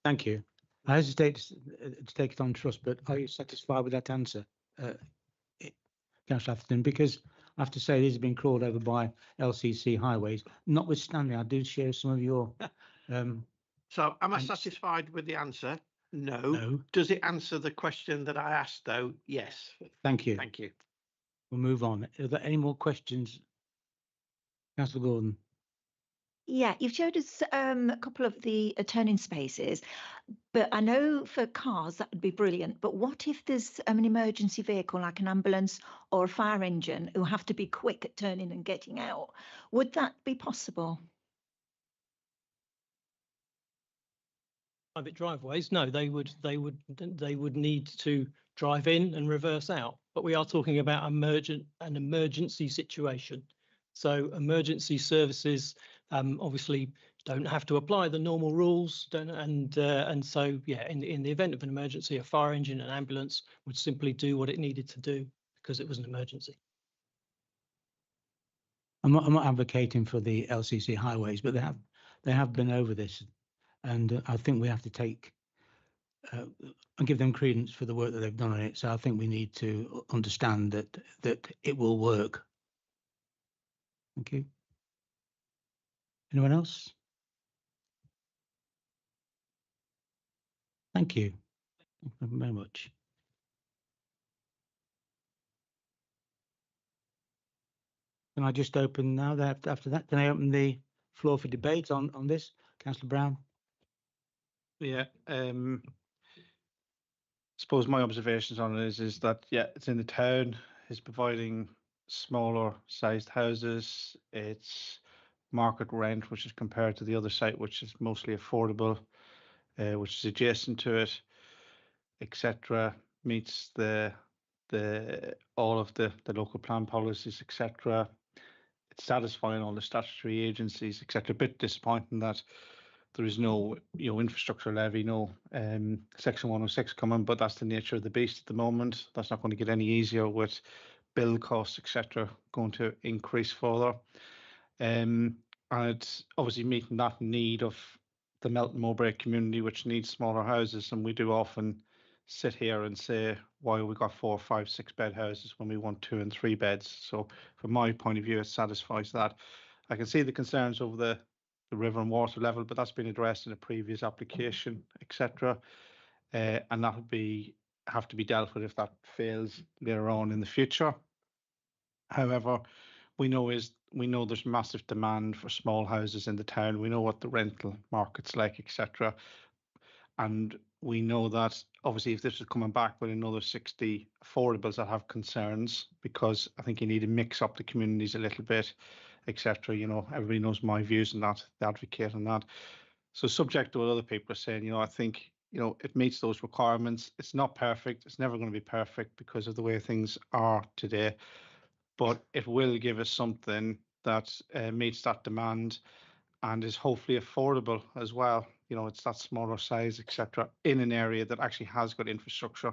Thank you. I hesitate to take it on trust, but are you satisfied with that answer, Councillor Atherton? Because I have to say these have been crawled over by LCC Highways. Notwithstanding, I do share some of your. So, am I satisfied with the answer? No. No. Does it answer the question that I asked, though? Yes. Thank you. Thank you. We'll move on. Are there any more questions, Councillor Gordon? Yeah, you've showed us a couple of the turning spaces, but I know for cars that would be brilliant. But what if there's an emergency vehicle like an ambulance or a fire engine who have to be quick at turning and getting out? Would that be possible? Private driveways, no, they would need to drive in and reverse out. But we are talking about an emergency situation. So emergency services obviously don't have to apply the normal rules, and so yeah, in the event of an emergency, a fire engine and ambulance would simply do what it needed to do because it was an emergency. I'm not advocating for the LCC Highways, but they have been over this, and I think we have to take and give them credence for the work that they've done on it. So I think we need to understand that it will work. Thank you. Anyone else? Thank you. Thank you very much. Can I just open now? After that, can I open the floor for debate on this, Councillor Brown? Yeah. Suppose my observations on it is that yeah, it's in the town. It's providing smaller sized houses. It's market rent, which is compared to the other site, which is mostly affordable, which is adjacent to it, etc. Meets all of the local plan policies, etc. It's satisfying all the statutory agencies, etc. A bit disappointing that there is no infrastructure levy, no Section 106 coming, but that's the nature of the beast at the moment. That's not going to get any easier with build costs, etc., going to increase further. And it's obviously meeting that need of the Melton Mowbray community, which needs smaller houses. And we do often sit here and say, why we got 4, 5, 6 bed houses when we want 2 and 3 beds. So from my point of view, it satisfies that. I can see the concerns over the river and water level, but that's been addressed in a previous application, etc. And that would have to be dealt with if that fails later on in the future. However, we know there's massive demand for small houses in the town. We know what the rental market's like, etc. And we know that obviously if this is coming back with another 60 affordables that have concerns, because I think you need to mix up the communities a little bit, etc. Everybody knows my views on that, the advocate on that. So subject to what other people are saying, I think you know, it meets those requirements. It's not perfect. It's never going to be perfect because of the way things are today, but it will give us something that meets that demand and is hopefully affordable as well. You know, it's that smaller size, etc., in an area that actually has got infrastructure.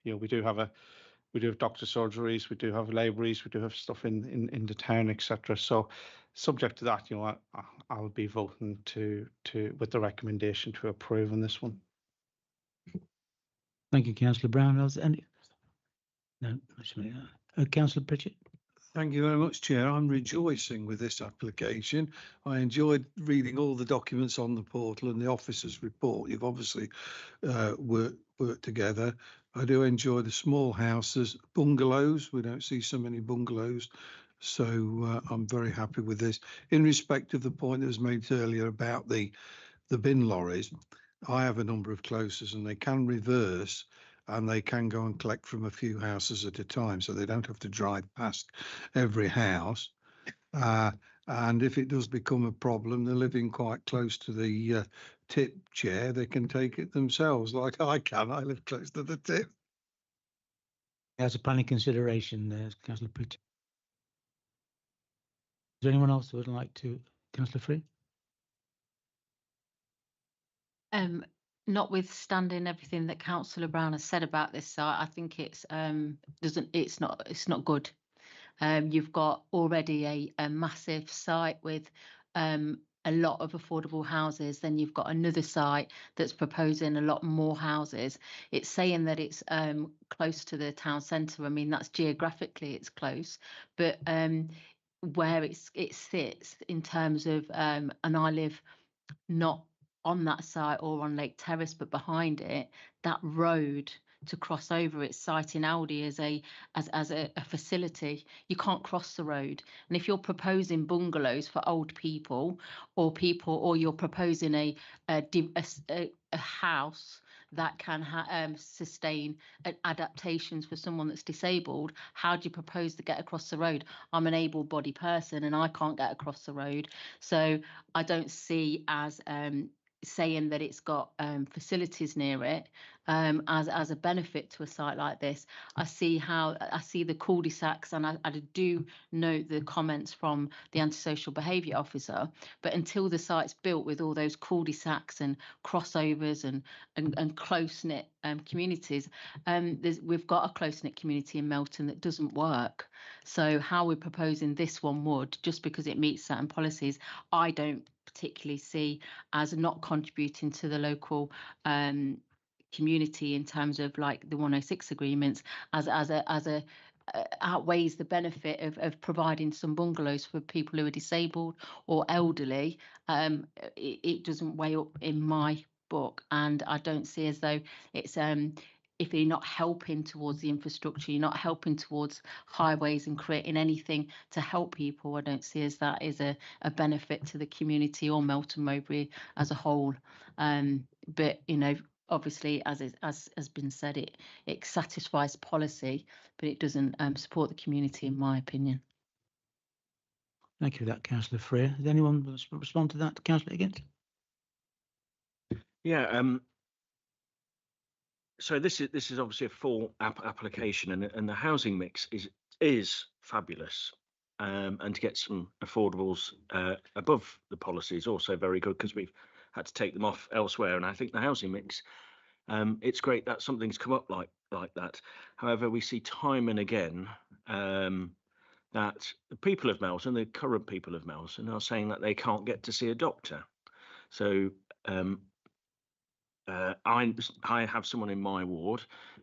You know, we do have doctor surgeries, we do have libraries, we do have stuff in the town, etc. So, subject to that, you know, I'll be voting to with the recommendation to approve on this one. Thank you, Councillor Brown. No, Councillor Pritchett. Thank you very much, Chair. I'm rejoicing with this application. I enjoyed reading all the documents on the portal and the officer's report. You've obviously worked together. I do enjoy the small houses, bungalows. We don't see so many bungalows. So I'm very happy with this. In respect of the point that was made earlier about the bin lorries, I have a number of closes and they can reverse and they can go and collect from a few houses at a time, so they don't have to drive past every house. And if it does become a problem, they're living quite close to the tip, Chair, they can take it themselves, like I can. I live close to the tip. As a planning consideration, Councillor Pritchett. Is there anyone else who would like to? Councillor Free? Notwithstanding everything that Councillor Brown has said about this site, I think it's not good. You've got already a massive site with a lot of affordable houses. Then you've got another site that's proposing a lot more houses. It's saying that it's close to the town centre. I mean, that's geographically it's close, but where it sits in terms of and I live not on that site or on Lake Terrace, but behind it, that road to cross over, it's citing Aldi as a facility. You can't cross the road. And if you're proposing bungalows for old people, or you're proposing a house that can sustain adaptations for someone that's disabled, how do you propose to get across the road? I'm an able-bodied person and I can't get across the road. So I don't see as saying that it's got facilities near it as a benefit to a site like this. I see the cul-de-sacs, and I do note the comments from the antisocial behaviour officer, but until the site's built with all those cul-de-sacs and crossovers and close-knit communities, we've got a close-knit community in Melton that doesn't work. So how we're proposing this one would, just because it meets certain policies, I don't particularly see as not contributing to the local community in terms of like the 106 agreements as a outweighs the benefit of providing some bungalows for people who are disabled or elderly. It doesn't weigh up in my book, and I don't see as though it's if you're not helping towards the infrastructure, you're not helping towards highways and creating anything to help people, I don't see as that is a benefit to the community or Melton Mowbray as a whole. But, you know, obviously, as has been said, it satisfies policy, but it doesn't support the community, in my opinion. Thank you for that, Councillor Freer. Does anyone respond to that, Councillor Higgins? Yeah, so this is obviously a full application, and the housing mix is fabulous, and to get some affordables above the policy is also very good, because we've had to take them off elsewhere. And I think the housing mix, it's great that something's come up like that. However, we see time and again that the people of Melton, the current people of Melton, are saying that they can't get to see a doctor. So I have someone in my ward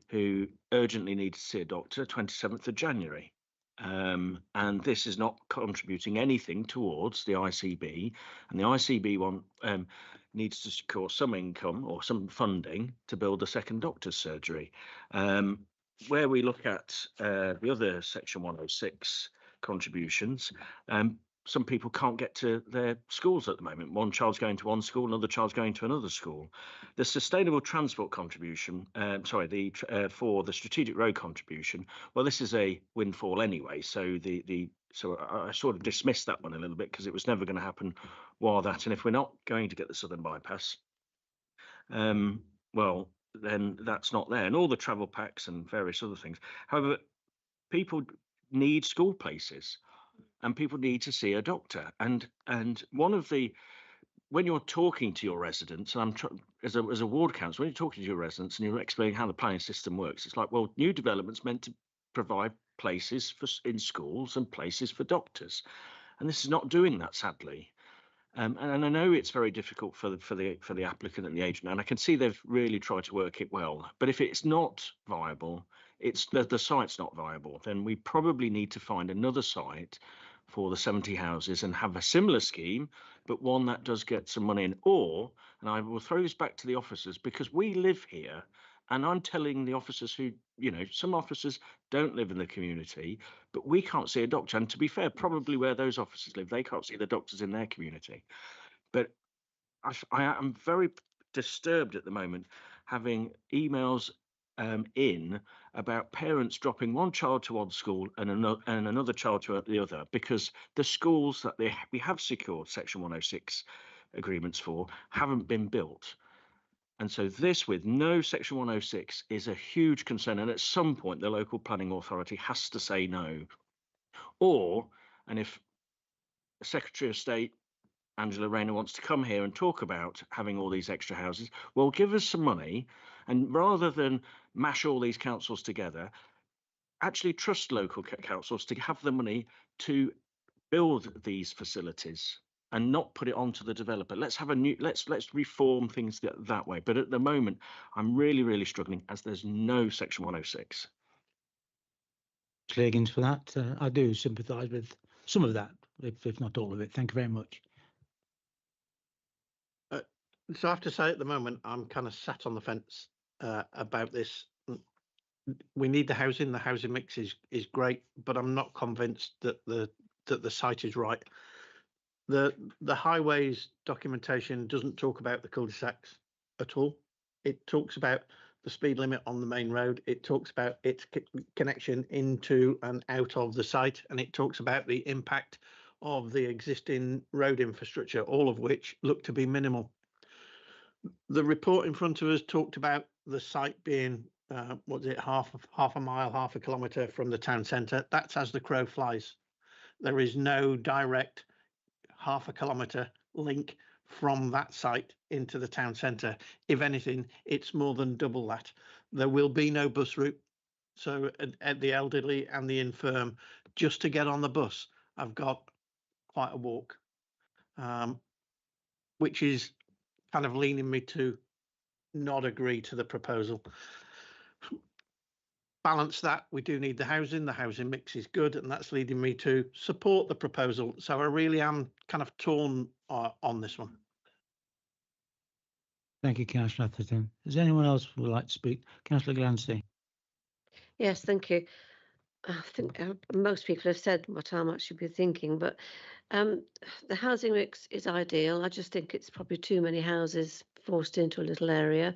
who urgently needs to see a doctor 27th of January. And this is not contributing anything towards the ICB, and the ICB one needs to secure some income or some funding to build a second doctor's surgery. Where we look at the other Section 106 contributions, some people can't get to their schools at the moment. One child's going to one school, another child's going to another school. The sustainable transport contribution, for the strategic road contribution, well, this is a windfall anyway. So so I sort of dismissed that one a little bit because it was never going to happen while that. And if we're not going to get the Southern Bypass, well, then that's not there. And all the travel packs and various other things. However, people need school places and people need to see a doctor. And one of the, when you're talking to your residents, and as a ward council, when you're talking to your residents and you're explaining how the planning system works, it's like, well, new development's meant to provide places in schools and places for doctors. And this is not doing that, sadly. And I know it's very difficult for the applicant and the agent, and I can see they've really tried to work it well. But if it's not viable, it's the site's not viable, then we probably need to find another site for the 70 houses and have a similar scheme, but one that does get some money in. Or, and I will throw this back to the officers, because we live here, and I'm telling the officers who, some officers don't live in the community, but we can't see a doctor. And to be fair, probably where those officers live, they can't see the doctors in their community. But I am very disturbed at the moment having emails in about parents dropping one child to one school and another child to the other, because the schools that we have secured Section 106 agreements for haven't been built. And so this, with no Section 106, is a huge concern. And at some point, the local planning authority has to say no. Or, and if Secretary of State Angela Rayner wants to come here and talk about having all these extra houses, well, give us some money. And rather than mash all these councils together, actually trust local councils to have the money to build these facilities and not put it onto the developer. Let's have a new, let's reform things that way. But at the moment, I'm really, really struggling, as there's no Section 106. Higgins for that. I do sympathise with some of that, if not all of it. Thank you very much. So I have to say, at the moment, I'm kind of sat on the fence about this. We need the housing. The housing mix is great, but I'm not convinced that the site is right. The highways documentation doesn't talk about the cul-de-sacs at all. It talks about the speed limit on the main road. It talks about its connection into and out of the site, and it talks about the impact of the existing road infrastructure, all of which look to be minimal. The report in front of us talked about the site being half a mile, half a kilometre from the town centre. That's as the crow flies. There is no direct half a kilometre link from that site into the town centre. If anything, it's more than double that. There will be no bus route. So at the elderly and the infirm, just to get on the bus, I've got quite a walk, which is kind of leaning me to not agree to the proposal. Balance that, we do need the housing mix is good, and that's leading me to support the proposal. So I really am kind of torn on this one. Thank you, Councillor Atherton. Does anyone else who would like to speak? Councillor Glancy. Yes, thank you. I think most people have said what I'm actually thinking, but the housing mix is ideal. I just think it's probably too many houses forced into a little area,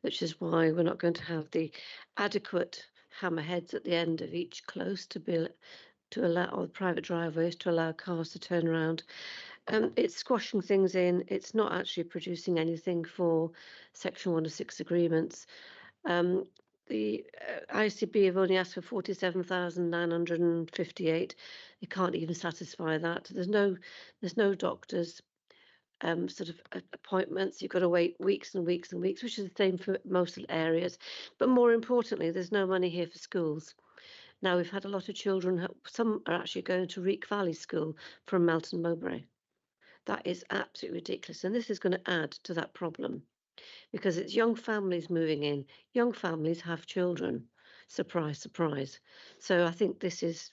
which is why we're not going to have the adequate hammerheads at the end of each close to allow, or private driveways to allow cars to turn around. It's squashing things in. It's not actually producing anything for Section 106 agreements. The ICB have only asked for 47,958. They can't even satisfy that. There's no doctors sort of appointments. You've got to wait weeks and weeks and weeks, which is the same for most of the areas. But more importantly, there's no money here for schools. Now, we've had a lot of children, some are actually going to Reek Valley School from Melton Mowbray. That is absolutely ridiculous. And this is going to add to that problem, because it's young families moving in. Young families have children. Surprise, surprise. So I think this is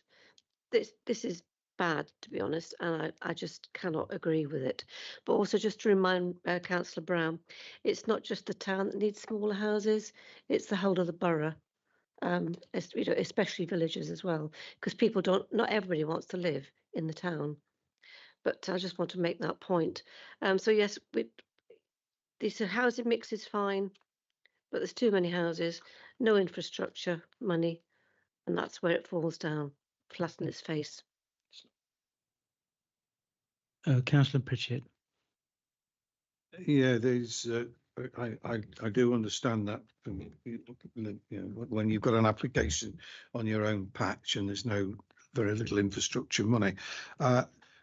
bad, to be honest, and I just cannot agree with it. But also, just to remind Councillor Brown, it's not just the town that needs smaller houses, it's the whole of the borough, especially villages as well, because not everybody wants to live in the town. But I just want to make that point. So yes, this housing mix is fine, but there's too many houses, no infrastructure money, and that's where it falls down, flat in its face. Councillor Pritchett. Yeah, there's I do understand that from, when you've got an application on your own patch and there's very little infrastructure money.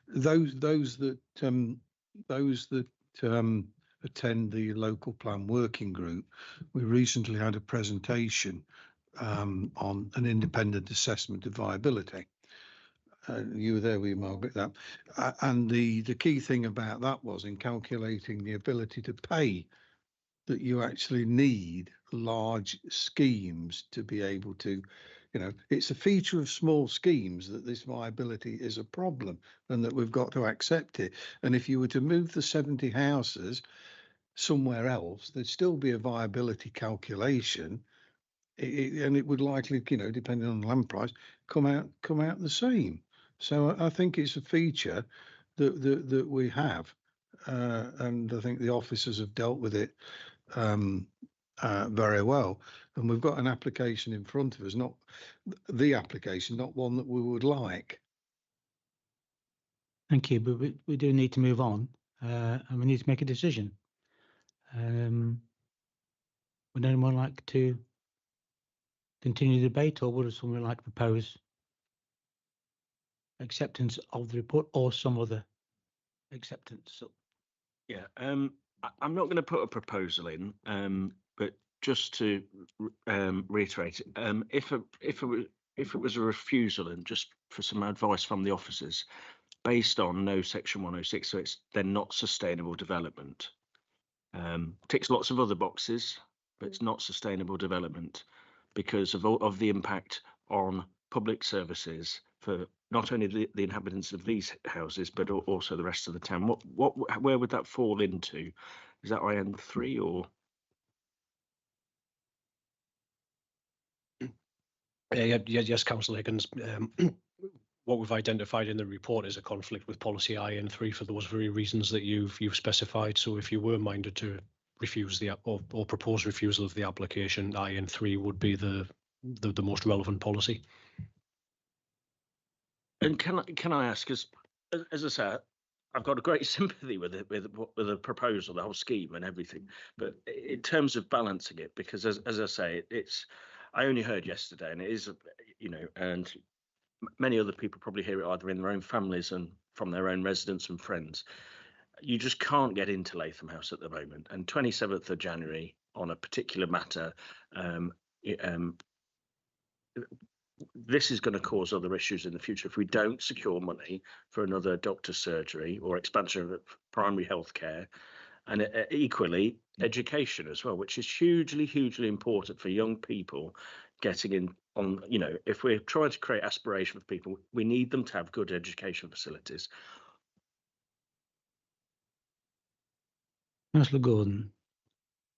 Those that attend the local plan working group, we recently had a presentation on an independent assessment of viability. You were there, were you, Margaret? And the key thing about that was in calculating the ability to pay, that you actually need large schemes to be able to, it's a feature of small schemes that this viability is a problem and that we've got to accept it. And if you were to move the 70 houses somewhere else, there'd still be a viability calculation. And it would likely, depending on the land price, come out the same. So I think it's a feature that we have, and I think the officers have dealt with it very well. And we've got an application in front of us, not the application, not one that we would like. Thank you, but we do need to move on, and we need to make a decision. Would anyone like to continue the debate, or would someone like to propose acceptance of the report or some other acceptance? So, yeah, I'm not going to put a proposal in, but just to reiterate, if it was a refusal, and just for some advice from the officers, based on no Section 106, so they're not sustainable development. Ticks lots of other boxes, but it's not sustainable development because of the impact on public services for not only the inhabitants of these houses, but also the rest of the town. Where would that fall into? Is that IN3 or? Yes, Councillor Higgins. What we've identified in the report is a conflict with policy IN3 for those very reasons that you've specified. So if you were minded to refuse or propose refusal of the application, IN3 would be the most relevant policy. And can I ask, as I said, I've got a great sympathy with it, with the proposal, the whole scheme and everything. But in terms of balancing it, because as I say, I only heard yesterday, and it is, and many other people probably hear it either in their own families and from their own residents and friends. You just can't get into Latham House at the moment. And 27th of January on a particular matter, this is going to cause other issues in the future if we don't secure money for another doctor's surgery or expansion of primary health care, and equally education as well, which is hugely, hugely important for young people getting in on, if we're trying to create aspiration for people, we need them to have good education facilities. Councillor Gordon.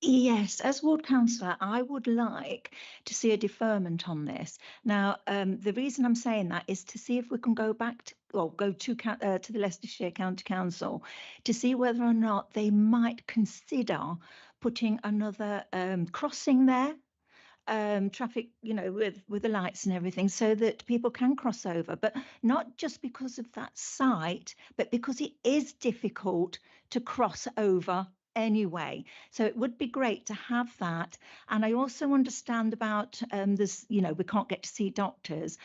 Yes, as ward councillor, I would like to see a deferment on this. Now, the reason I'm saying that is to see if we can go back to the Leicestershire County Council to see whether or not they might consider putting another crossing there. Traffic, with the lights and everything, so that people can cross over, but not just because of that site, but because it is difficult to cross over anyway. So it would be great to have that. And I also understand about this, we can't get to see doctors.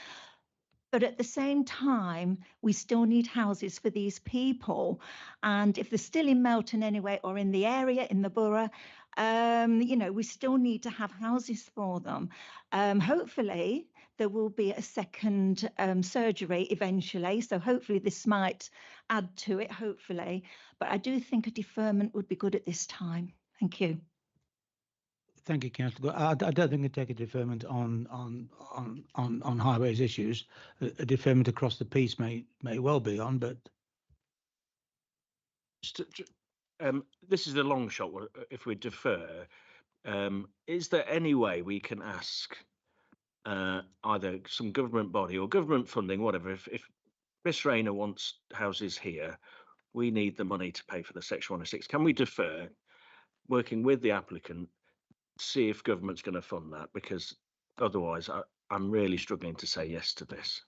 But at the same time, we still need houses for these people. And if they're still in Melton anyway, or in the area, in the borough, we still need to have houses for them. Hopefully, there will be a second surgery eventually. So hopefully this might add to it, hopefully. But I do think a deferment would be good at this time. Thank you. Thank you, Councillor. I don't think I'd take a deferment on highways issues. A deferment across the piece may well be on, but this is a long shot. If we defer, is there any way we can ask either some government body or government funding, whatever? If Miss Rayner wants houses here, we need the money to pay for the Section 106. Can we defer, working with the applicant, see if government's going to fund that? Because otherwise, I'm really struggling to say yes to this.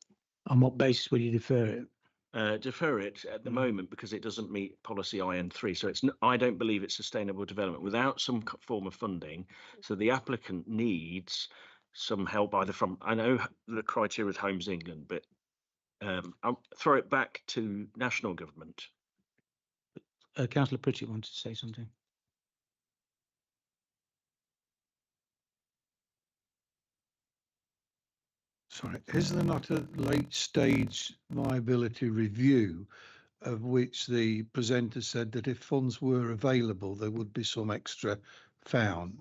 On what basis would you defer it? defer it at the moment because it doesn't meet policy IN3. So I don't believe it's sustainable development without some form of funding. So the applicant needs some help either from, I know the criteria with Homes England, but I'll throw it back to national government. Councillor Pritchett wanted to say something. Sorry, is there not a late stage viability review of which the presenter said that if funds were available, there would be some extra found?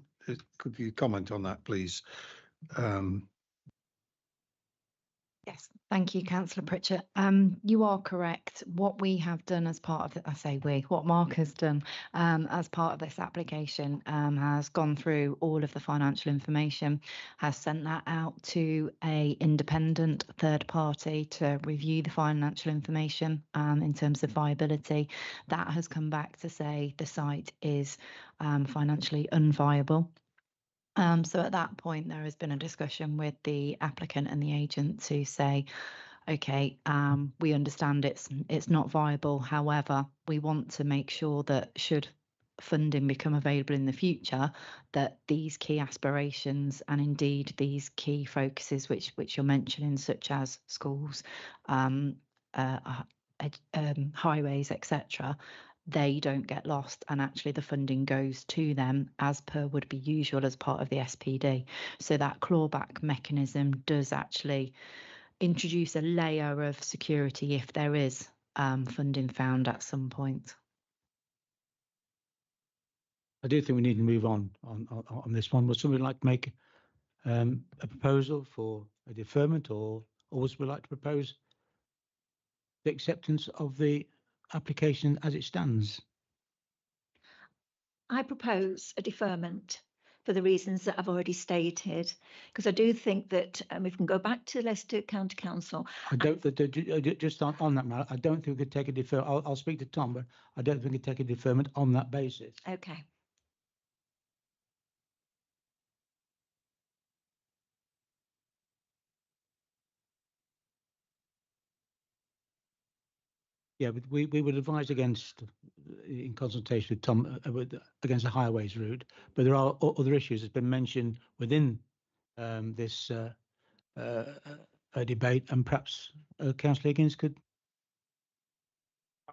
Could you comment on that, please? Yes, thank you, Councillor Pritchett. You are correct. What we have done as part of, what Mark has done as part of this application has gone through all of the financial information, has sent that out to a independent third party to review the financial information in terms of viability. That has come back to say the site is financially unviable. So at that point, there has been a discussion with the applicant and the agent to say, okay, we understand it's not viable. However, we want to make sure that should funding become available in the future, that these key aspirations and indeed these key focuses which you're mentioning, such as schools, highways, etc., they don't get lost and actually the funding goes to them as per would be usual as part of the SPD. So that clawback mechanism does actually introduce a layer of security if there is funding found at some point. I do think we need to move on this one. Would somebody like to make a proposal for a deferment, or would we like to propose the acceptance of the application as it stands? I propose a deferment for the reasons that I've already stated, because I do think that we can go back to Leicester County Council. I don't just on that matter. I don't think we could take a defer. I'll speak to Tom, but I don't think we could take a deferment on that basis. Okay. Yeah, but we would advise against, in consultation with Tom, against the highways route. But there are other issues that's been mentioned within this debate, and perhaps Councillor Higgins could.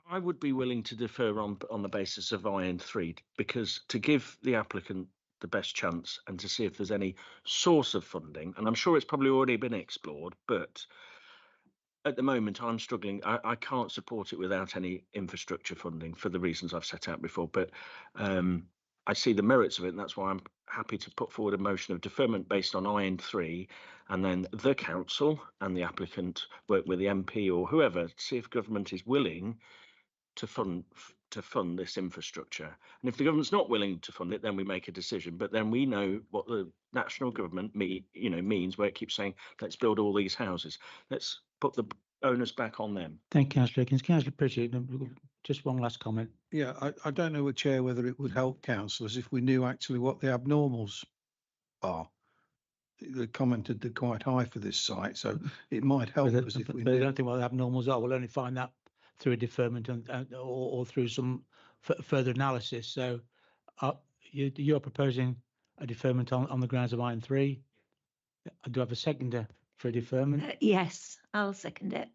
I would be willing to defer on the basis of IN3 because to give the applicant the best chance and to see if there's any source of funding, and I'm sure it's probably already been explored, but at the moment, I'm struggling. I can't support it without any infrastructure funding for the reasons I've set out before. But I see the merits of it, and that's why I'm happy to put forward a motion of deferment based on IN3, and then the council and the applicant work with the MP or whoever to see if government is willing to fund this infrastructure. And if the government's not willing to fund it, then we make a decision. But then we know what the national government means, where it keeps saying, let's build all these houses. Let's put the onus back on them. Thank you, Councillor Higgins. Councillor Pritchett, just one last comment. Yeah, I don't know, Chair, whether it would help councillors if we knew actually what the abnormals are. They commented they're quite high for this site, so it might help us if we. But I don't think what the abnormals are. We'll only find that through a deferment or through some further analysis. So you're proposing a deferment on the grounds of IN3. Do I have a seconder for a deferment? Yes, I'll second it.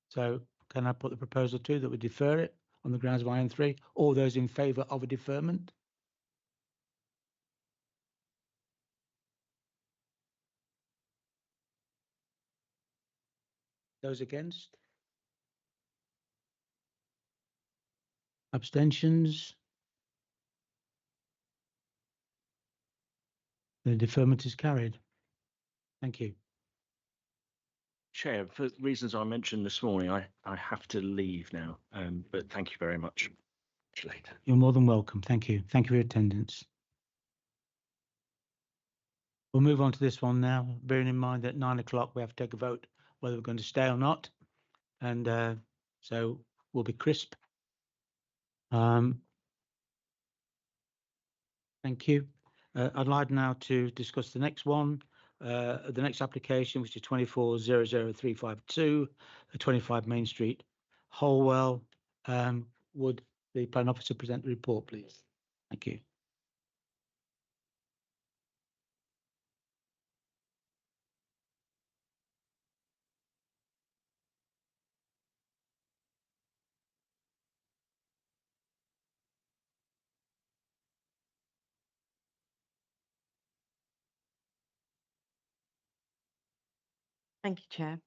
So can I put the proposal to that we defer it on the grounds of IN3? All those in favour of a deferment? Those against? Abstentions? The deferment is carried. Thank you. Chair, for reasons I mentioned this morning, I have to leave now, but thank you very much. Later. You're more than welcome. Thank you. Thank you for your attendance. We'll move on to this one now, bearing in mind that at 9 o'clock we have to take a vote whether we're going to stay or not. And so we'll be crisp. Thank you. I'd like now to discuss the next one, The next application, which is 24-00352, the 25 Main Street, Holwell. Would the planning officer present the report, please? Thank you. Thank you, Chair.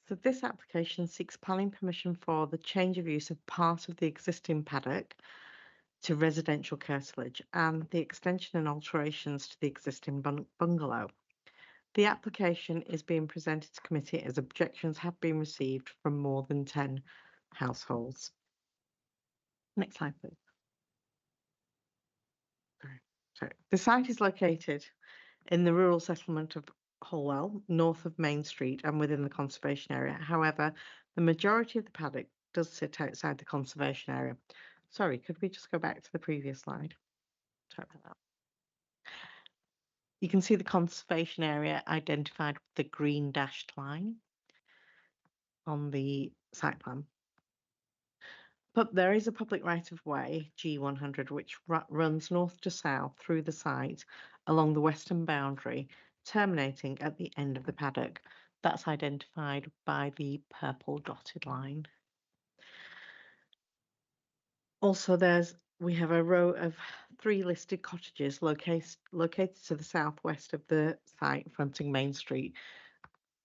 So this application seeks planning permission for the change of use of part of the existing paddock to residential curtilage and the extension and alterations to the existing bungalow. The application is being presented to committee as objections have been received from more than 10 households. Next slide, please. So the site is located in the rural settlement of Holwell, north of Main Street and within the conservation area. However, the majority of the paddock does sit outside the conservation area. Sorry, could we just go back to the previous slide? Sorry about that. You can see the conservation area identified with the green dashed line on the site plan. But there is a public right-of-way, G100, which runs north to south through the site along the western boundary, terminating at the end of the paddock. That's identified by the purple dotted line. Also, we have a row of 3 listed cottages located to the southwest of the site, fronting Main Street,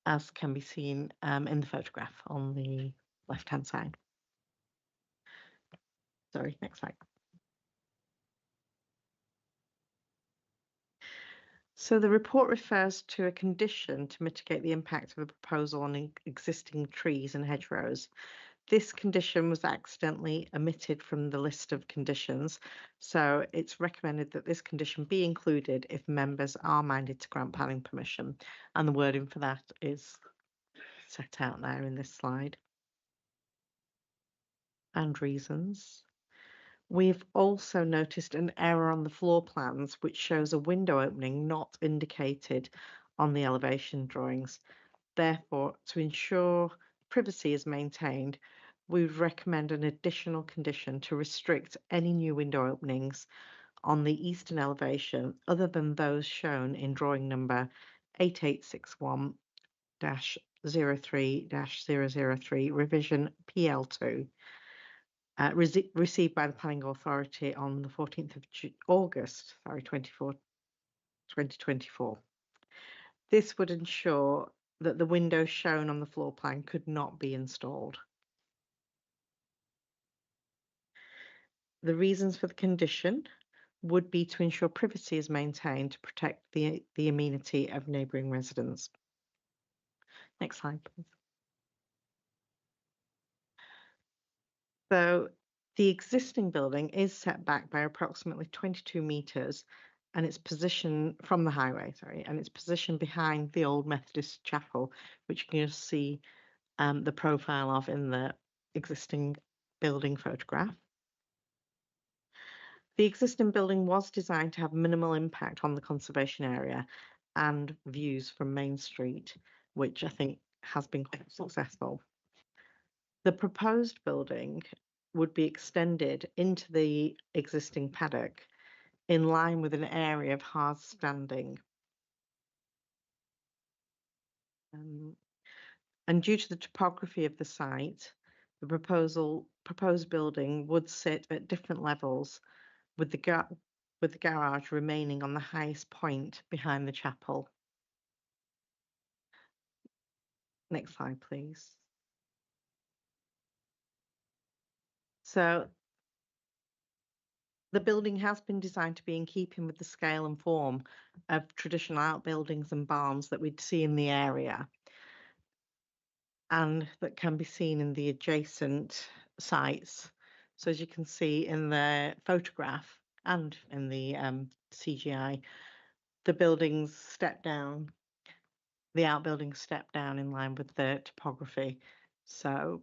as can be seen in the photograph on the left-hand side. Sorry, next slide. So the report refers to a condition to mitigate the impact of a proposal on existing trees and hedgerows. This condition was accidentally omitted from the list of conditions, so it's recommended that this condition be included if members are minded to grant planning permission, and the wording for that is set out now in this slide. And reasons. We've also noticed an error on the floor plans, which shows a window opening not indicated on the elevation drawings. Therefore, to ensure privacy is maintained, we would recommend an additional condition to restrict any new window openings on the eastern elevation other than those shown in drawing number 8861-03-003 revision PL2. Received by the Planning Authority on the 14th of August, 2024. This would ensure that the windows shown on the floor plan could not be installed. The reasons for the condition would be to ensure privacy is maintained to protect the amenity of neighbouring residents. Next slide, please. So the existing building is set back by approximately 22 metres and its position from the highway, and it's positioned behind the old Methodist chapel, which you can just see the profile of in the existing building photograph. The existing building was designed to have minimal impact on the conservation area and views from Main Street, which I think has been quite successful. The proposed building would be extended into the existing paddock in line with an area of hard standing. And due to the topography of the site, the proposed building would sit at different levels, with the garage remaining on the highest point behind the chapel. Next slide, please. So the building has been designed to be in keeping with the scale and form of traditional outbuildings and barns that we'd see in the area, and that can be seen in the adjacent sites. So as you can see in the photograph and in the CGI, the buildings step down, the outbuildings step down in line with the topography. So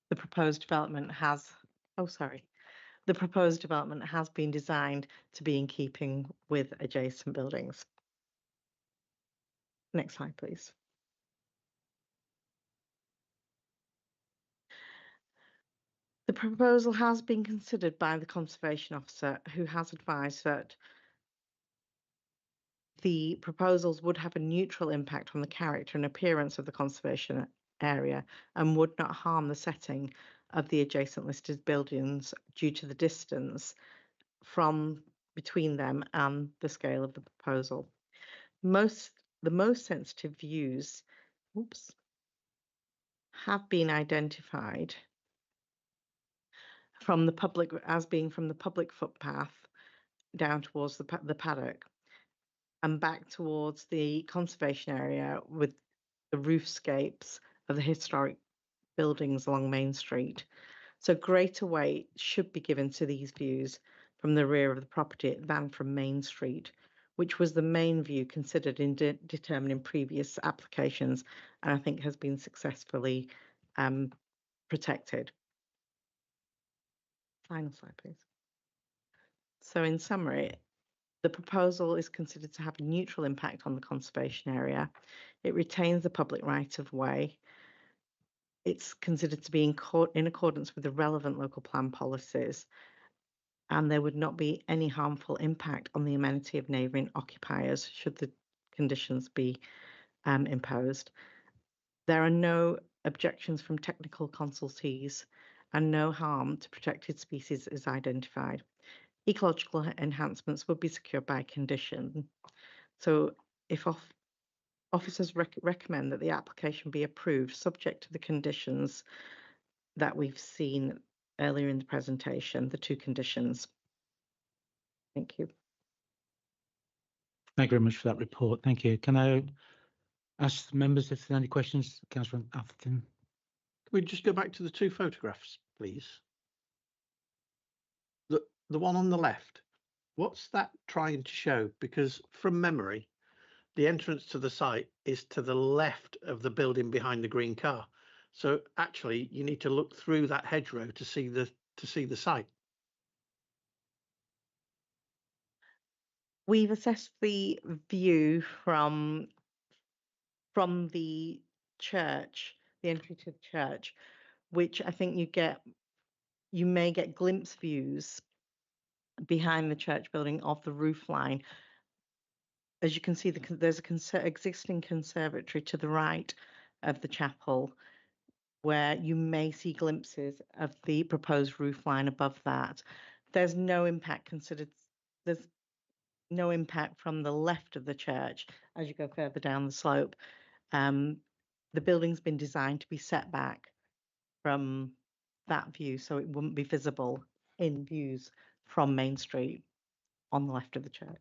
the proposed development has, the proposed development has been designed to be in keeping with adjacent buildings. Next slide, please. The proposal has been considered by the Conservation Officer, who has advised that the proposals would have a neutral impact on the character and appearance of the conservation area and would not harm the setting of the adjacent listed buildings due to the distance from between them and the scale of the proposal. The most sensitive views have been identified from the public as being from the public footpath down towards the paddock and back towards the conservation area with the roofscapes of the historic buildings along Main Street. So greater weight should be given to these views from the rear of the property than from Main Street, which was the main view considered in determining previous applications, and I think has been successfully protected. Final slide, please. So in summary, the proposal is considered to have a neutral impact on the conservation area. It retains the public right of way. It's considered to be in accordance with the relevant local plan policies, and there would not be any harmful impact on the amenity of neighbouring occupiers should the conditions be imposed. There are no objections from technical consultees and no harm to protected species is identified. Ecological enhancements would be secured by condition. So if officers recommend that the application be approved subject to the conditions that we've seen earlier in the presentation, the two conditions. Thank you. Thank you very much for that report. Thank you. Can I ask the members if there are any questions? Councillor Atherton. Can we just go back to the two photographs, please? The one on the left, what's that trying to show? Because from memory, the entrance to the site is to the left of the building behind the green car. So actually, you need to look through that hedgerow to see the site. We've assessed the view from the church, the entry to the church, which I think you may get glimpse views behind the church building of the roof line. As you can see, there's an existing conservatory to the right of the chapel, where you may see glimpses of the proposed roof line above that. There's no impact considered. There's no impact from the left of the church as you go further down the slope. The building's been designed to be set back from that view, so it wouldn't be visible in views from Main Street on the left of the church.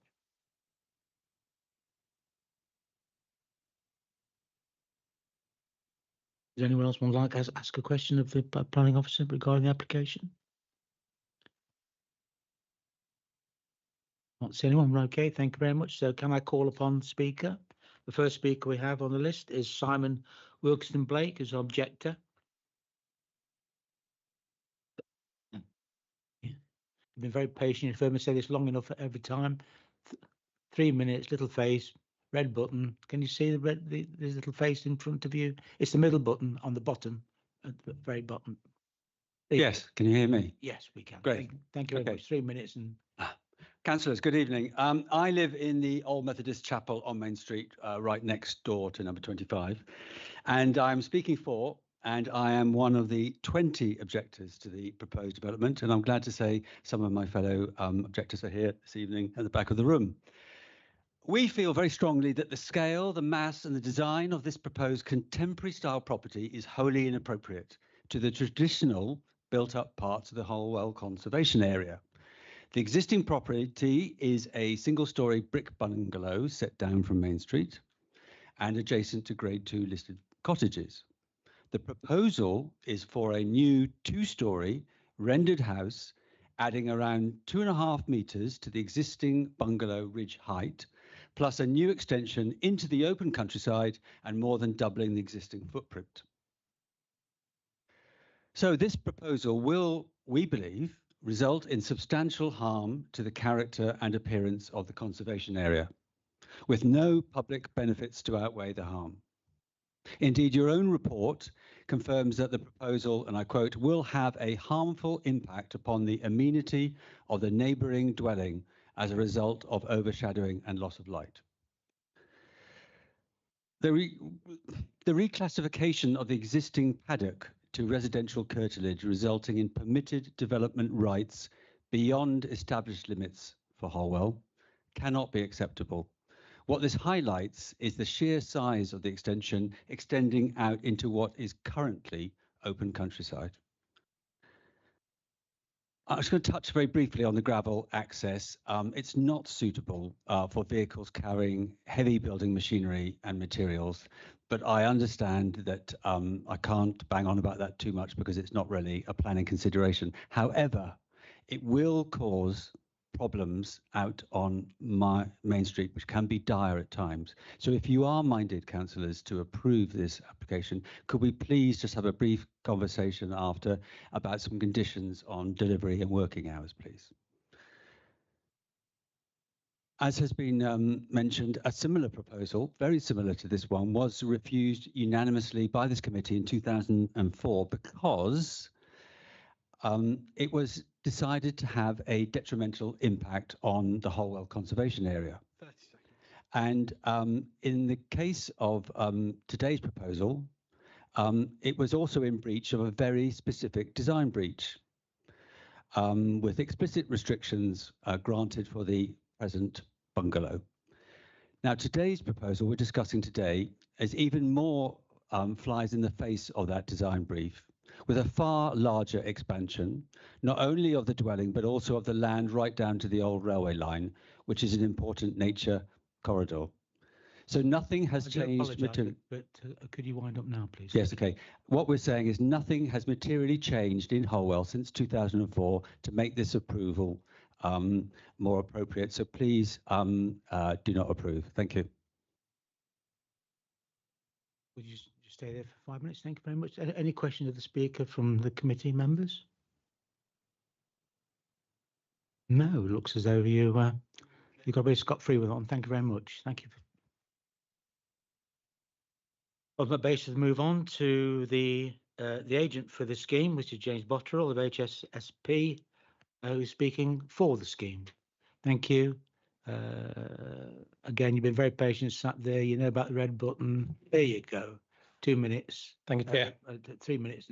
Does anyone else want to ask a question of the planning officer regarding the application? Not see anyone. Okay, thank you very much. So can I call upon the speaker? The first speaker we have on the list is Simon Wilkinson Blake as objector. You've been very patient. You've heard me say this long enough every time. 3 minutes, little face, red button. Can you see this little face in front of you? It's the middle button on the bottom, at the very bottom. Yes, can you hear me? Yes, we can. Great. Thank you very much. 3 minutes and. Councillors, good evening. I live in the Old Methodist Chapel on Main Street, right next door to number 25, and I'm speaking for, and I am one of the 20 objectors to the proposed development, and I'm glad to say some of my fellow objectors are here this evening at the back of the room. We feel very strongly that the scale, the mass and the design of this proposed contemporary style property is wholly inappropriate to the traditional built-up parts of the Holwell Conservation Area. The existing property is a single-storey brick bungalow set down from Main Street and adjacent to Grade 2 listed cottages. The proposal is for a new 2-storey rendered house, adding around 2.5 metres to the existing bungalow ridge height, plus a new extension into the open countryside and more than doubling the existing footprint. So this proposal will, we believe, result in substantial harm to the character and appearance of the conservation area. with no public benefits to outweigh the harm. Indeed, your own report confirms that the proposal, and I quote, will have a harmful impact upon the amenity of the neighbouring dwelling as a result of overshadowing and loss of light. The reclassification of the existing paddock to residential curtilage, resulting in permitted development rights beyond established limits for Holwell, cannot be acceptable. What this highlights is the sheer size of the extension extending out into what is currently open countryside. I'm just going to touch very briefly on the gravel access. It's not suitable for vehicles carrying heavy building machinery and materials, but I understand that I can't bang on about that too much because it's not really a planning consideration. However, it will cause problems out on my Main Street, which can be dire at times. So if you are minded, councillors, to approve this application, could we please just have a brief conversation after about some conditions on delivery and working hours, please? As has been mentioned, a similar proposal, very similar to this one, was refused unanimously by this committee in 2004 because it was decided to have a detrimental impact on the Holwell Conservation Area. 30 seconds. And in the case of today's proposal, it was also in breach of a very specific design breach with explicit restrictions granted for the present bungalow. Now, today's proposal we're discussing today is even more flies in the face of that design brief, with a far larger expansion, not only of the dwelling, but also of the land right down to the old railway line, which is an important nature corridor. So nothing has changed materially. But could you wind up now, please? Yes, okay. What we're saying is nothing has materially changed in Holwell since 2004 to make this approval more appropriate. So please do not approve. Thank you. Would you stay there for 5 minutes? Thank you very much. Any questions of the speaker from the committee members? No, looks as though you got away scot-free with that one. Thank you very much. Thank you. On that basis, move on to the agent for the scheme, which is James Botterill of HSSP, who's speaking for the scheme. Thank you. Again, you've been very patient, sat there. You know about the red button. There you go. 2 minutes. Thank you, Chair. 3 minutes.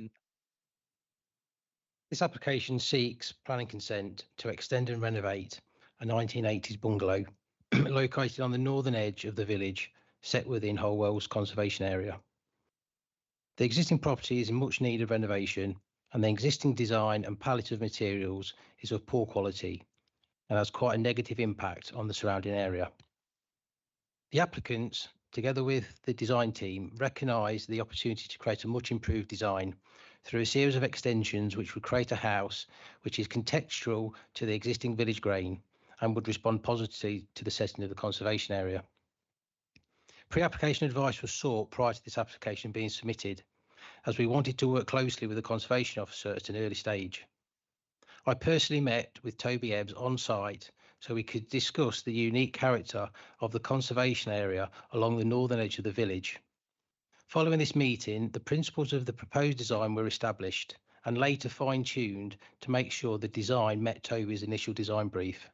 This application seeks planning consent to extend and renovate a 1980s bungalow located on the northern edge of the village, set within Holwell's conservation area. The existing property is in much need of renovation, and the existing design and palette of materials is of poor quality and has quite a negative impact on the surrounding area. The applicants, together with the design team, recognise the opportunity to create a much improved design through a series of extensions which would create a house which is contextual to the existing village green and would respond positively to the setting of the conservation area. Pre-application advice was sought prior to this application being submitted, as we wanted to work closely with the conservation officer at an early stage. I personally met with Toby Ebbs on site so we could discuss the unique character of the conservation area along the northern edge of the village. Following this meeting, the principles of the proposed design were established and later fine-tuned to make sure the design met Toby's initial design brief.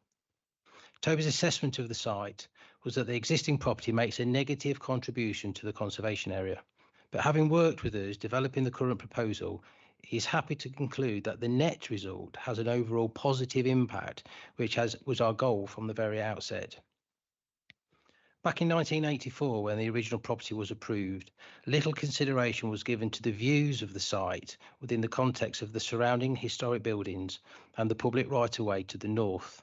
Toby's assessment of the site was that the existing property makes a negative contribution to the conservation area, but having worked with us developing the current proposal, he is happy to conclude that the net result has an overall positive impact, which was our goal from the very outset. Back in 1984, when the original property was approved, little consideration was given to the views of the site within the context of the surrounding historic buildings and the public right-of-way to the north.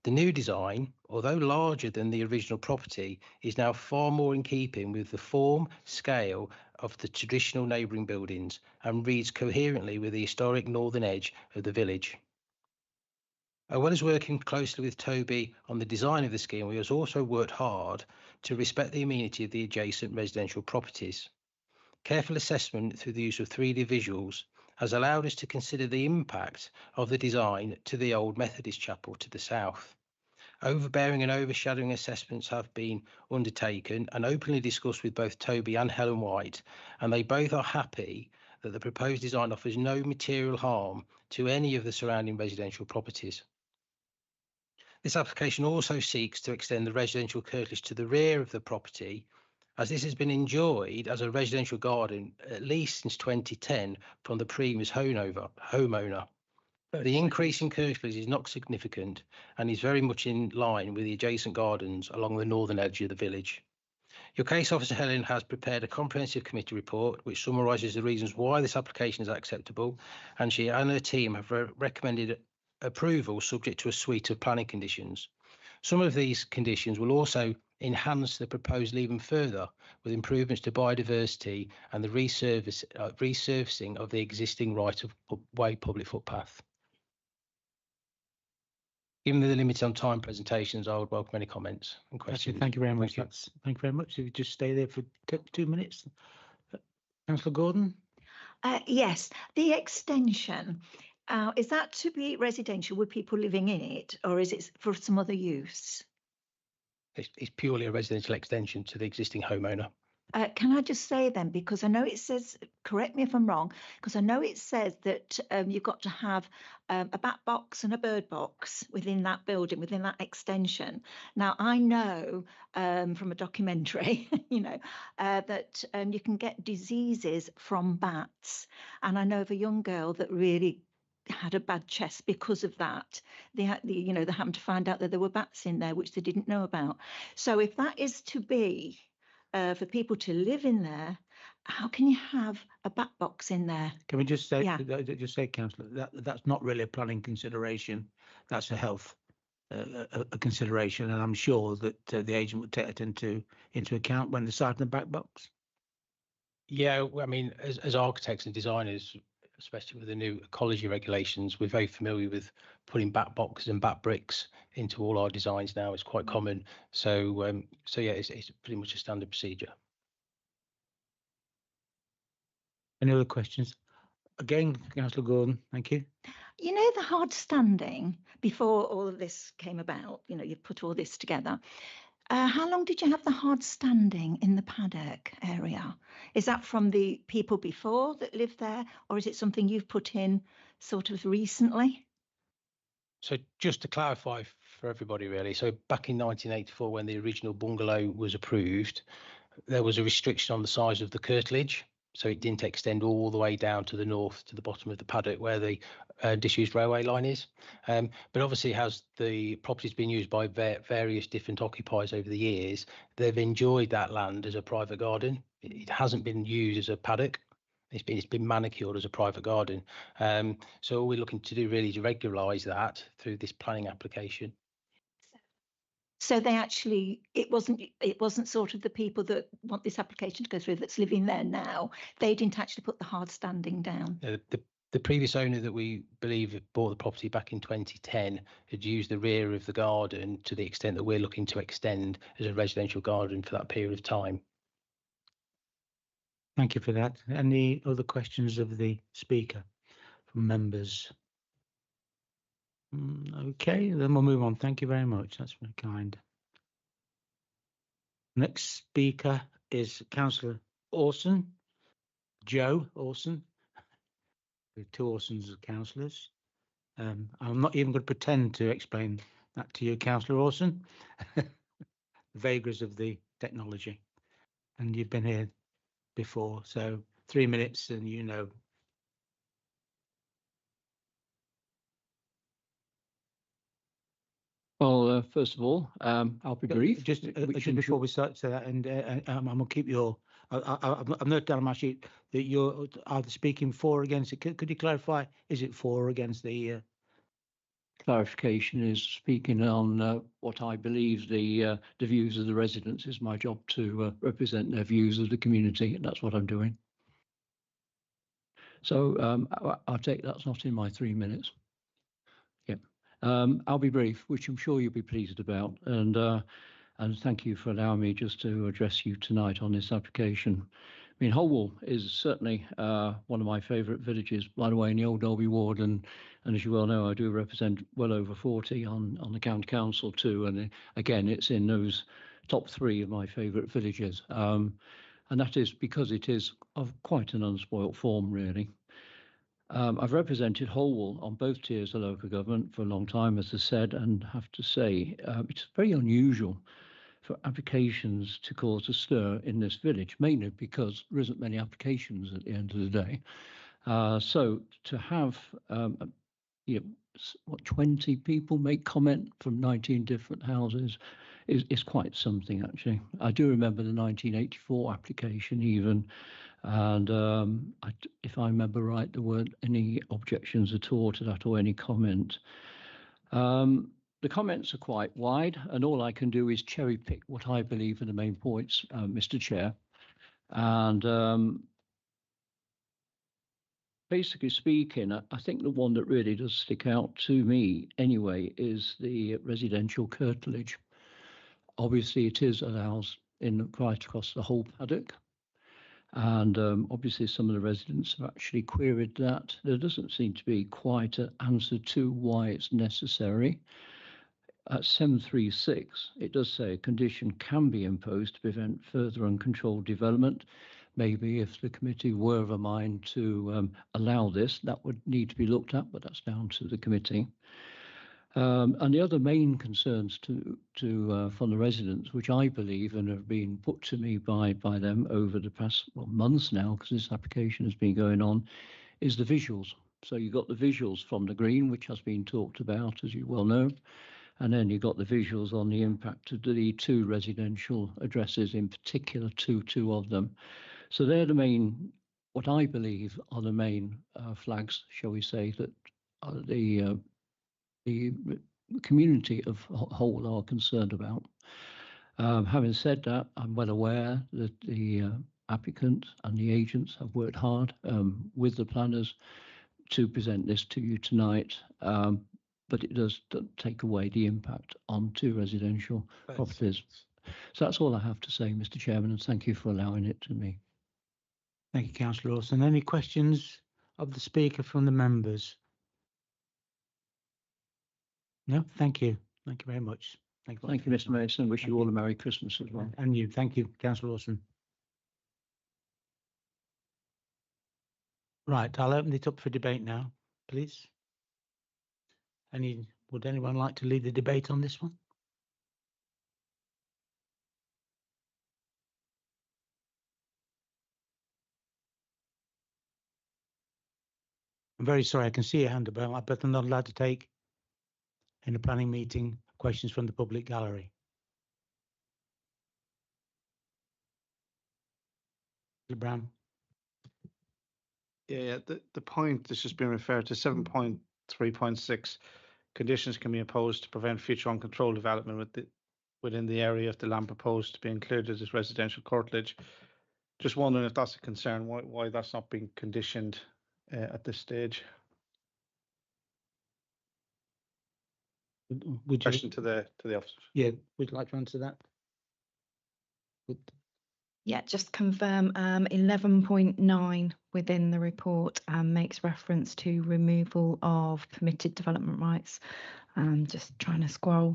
The new design, although larger than the original property, is now far more in keeping with the form, scale of the traditional neighbouring buildings and reads coherently with the historic northern edge of the village. As well as working closely with Toby on the design of the scheme, we have also worked hard to respect the amenity of the adjacent residential properties. Careful assessment through the use of 3D visuals has allowed us to consider the impact of the design to the old Methodist chapel to the south, Overbearing and overshadowing assessments have been undertaken and openly discussed with both Toby and Helen White, and they both are happy that the proposed design offers no material harm to any of the surrounding residential properties. This application also seeks to extend the residential curtilage to the rear of the property, as this has been enjoyed as a residential garden at least since 2010 from the previous homeowner. The increase in curtilage is not significant and is very much in line with the adjacent gardens along the northern edge of the village. Your case officer Helen has prepared a comprehensive committee report which summarises the reasons why this application is acceptable, and she and her team have recommended approval subject to a suite of planning conditions. Some of these conditions will also enhance the proposal even further with improvements to biodiversity and the resurfacing of the existing right-of-way public footpath. Given the limit on time presentations, I would welcome any comments and questions. Thank you very much. Thank you very much. If you just stay there for 2 minutes. Councillor Gordon? Yes, the extension, is that to be residential with people living in it, or is it for some other use? It's purely a residential extension to the existing homeowner. Can I just say then, because I know it says, correct me if I'm wrong, because I know it says that you've got to have a bat box and a bird box within that building, within that extension. Now, I know from a documentary, that you can get diseases from bats. And I know of a young girl that really had a bad chest because of that. They happened to find out that there were bats in there, which they didn't know about. So if that is to be for people to live in there, how can you have a bat box in there? Can we just say, Councillor, that's not really a planning consideration. That's a health a consideration, and I'm sure that the agent would take that into account when deciding the bat box. Yeah, I mean, as architects and designers, especially with the new ecology regulations, we're very familiar with putting bat boxes and bat bricks into all our designs now. It's quite common. So yeah, it's pretty much a standard procedure. Any other questions? Again, Councillor Gordon, thank you. You know, the hard standing, before all of this came about, you put all this together. How long did you have the hard standing in the paddock area? Is that from the people before that lived there, or is it something you've put in sort of recently? So just to clarify for everybody, really, so back in 1984, when the original bungalow was approved, there was a restriction on the size of the curtilage. So it didn't extend all the way down to the north, to the bottom of the paddock where the disused railway line is. But obviously, as the property's been used by various different occupiers over the years, they've enjoyed that land as a private garden. It hasn't been used as a paddock. It's been manicured as a private garden. So all we're looking to do really is regularise that through this planning application. So they actually, it wasn't sort of the people that want this application to go through that's living there now. They didn't actually put the hard standing down. The previous owner that we believe bought the property back in 2010 had used the rear of the garden to the extent that we're looking to extend as a residential garden for that period of time. Thank you for that. Any other questions of the speaker from members? Okay, then we'll move on. Thank you very much. That's very kind. Next speaker is Councillor Orson, Joe Orson. With 2 Orsons as councillors. I'm not even going to pretend to explain that to you, Councillor Orson. The vagaries of the technology. And you've been here before, so 3 minutes and you know. Well, first of all, I'll be brief. Just before we start to that, and I'm going to keep your. I've noted down on my sheet that you're either speaking for or against it. Could you clarify? Is it for or against the? Clarification is speaking on what I believe the views of the residents. Is my job to represent their views of the community, and that's what I'm doing. So I'll take that's not in my 3 minutes. I'll be brief, which I'm sure you'll be pleased about, and thank you for allowing me just to address you tonight on this application. mean, Holwell is certainly one of my favourite villages, by the way, in the Old Derby ward, and as you well know, I do represent well over 40 on the county council too, and again, it's in those top 3 of my favourite villages, and that is because it is of quite an unspoilt form, really. I've represented Holwell on both tiers of local government for a long time, as I said, and have to say it's very unusual for applications to cause a stir in this village, mainly because there isn't many applications at the end of the day. So to have 20 people make comment from 19 different houses is quite something, actually. I do remember the 1984 application even, and if I remember right, there weren't any objections at all to that or any comment. The comments are quite wide, and all I can do is cherry pick what I believe are the main points, Mr. Chair. And basically speaking, I think the one that really does stick out to me anyway is the residential curtilage. Obviously, it is allowed in right across the whole paddock. And obviously, some of the residents have actually queried that. There doesn't seem to be quite an answer to why it's necessary. At 736, it does say a condition can be imposed to prevent further uncontrolled development. Maybe if the committee were of a mind to allow this, that would need to be looked at, but that's down to the committee. And the other main concerns from the residents, which I believe and have been put to me by them over the past months now, because this application has been going on, is the visuals. So you've got the visuals from the green, which has been talked about, as you well know. And then you've got the visuals on the impact of the 2 residential addresses, in particular, two of them. So they're the main, what I believe are the main flags, shall we say, that the community of Holwell are concerned about. Having said that, I'm well aware that the applicant and the agents have worked hard with the planners to present this to you tonight. But it does take away the impact on 2 residential properties. So that's all I have to say, Mr. Chairman, and thank you for allowing it to me. Thank you, Councillor Lawson. Any questions of the speaker from the members? No, thank you. Thank you very much. Thank you, Mr. Mason. Wish you all a Merry Christmas as well. And you. Thank you, Councillor Lawson. Right, I'll open it up for debate now, please. Would anyone like to lead the debate on this one? I'm very sorry, I can see your hand up, but I'm not allowed to take in a planning meeting questions from the public gallery. Brown. Yeah, the point that's just been referred to, 7.3.6, conditions can be imposed to prevent future uncontrolled development within the area of the land proposed to be included as residential curtilage. Just wondering if that's a concern, why that's not being conditioned at this stage. Would you, question to the officers. Yeah, would you like to answer that? Yeah, just confirm 11.9 within the report makes reference to removal of permitted development rights. Just trying to scroll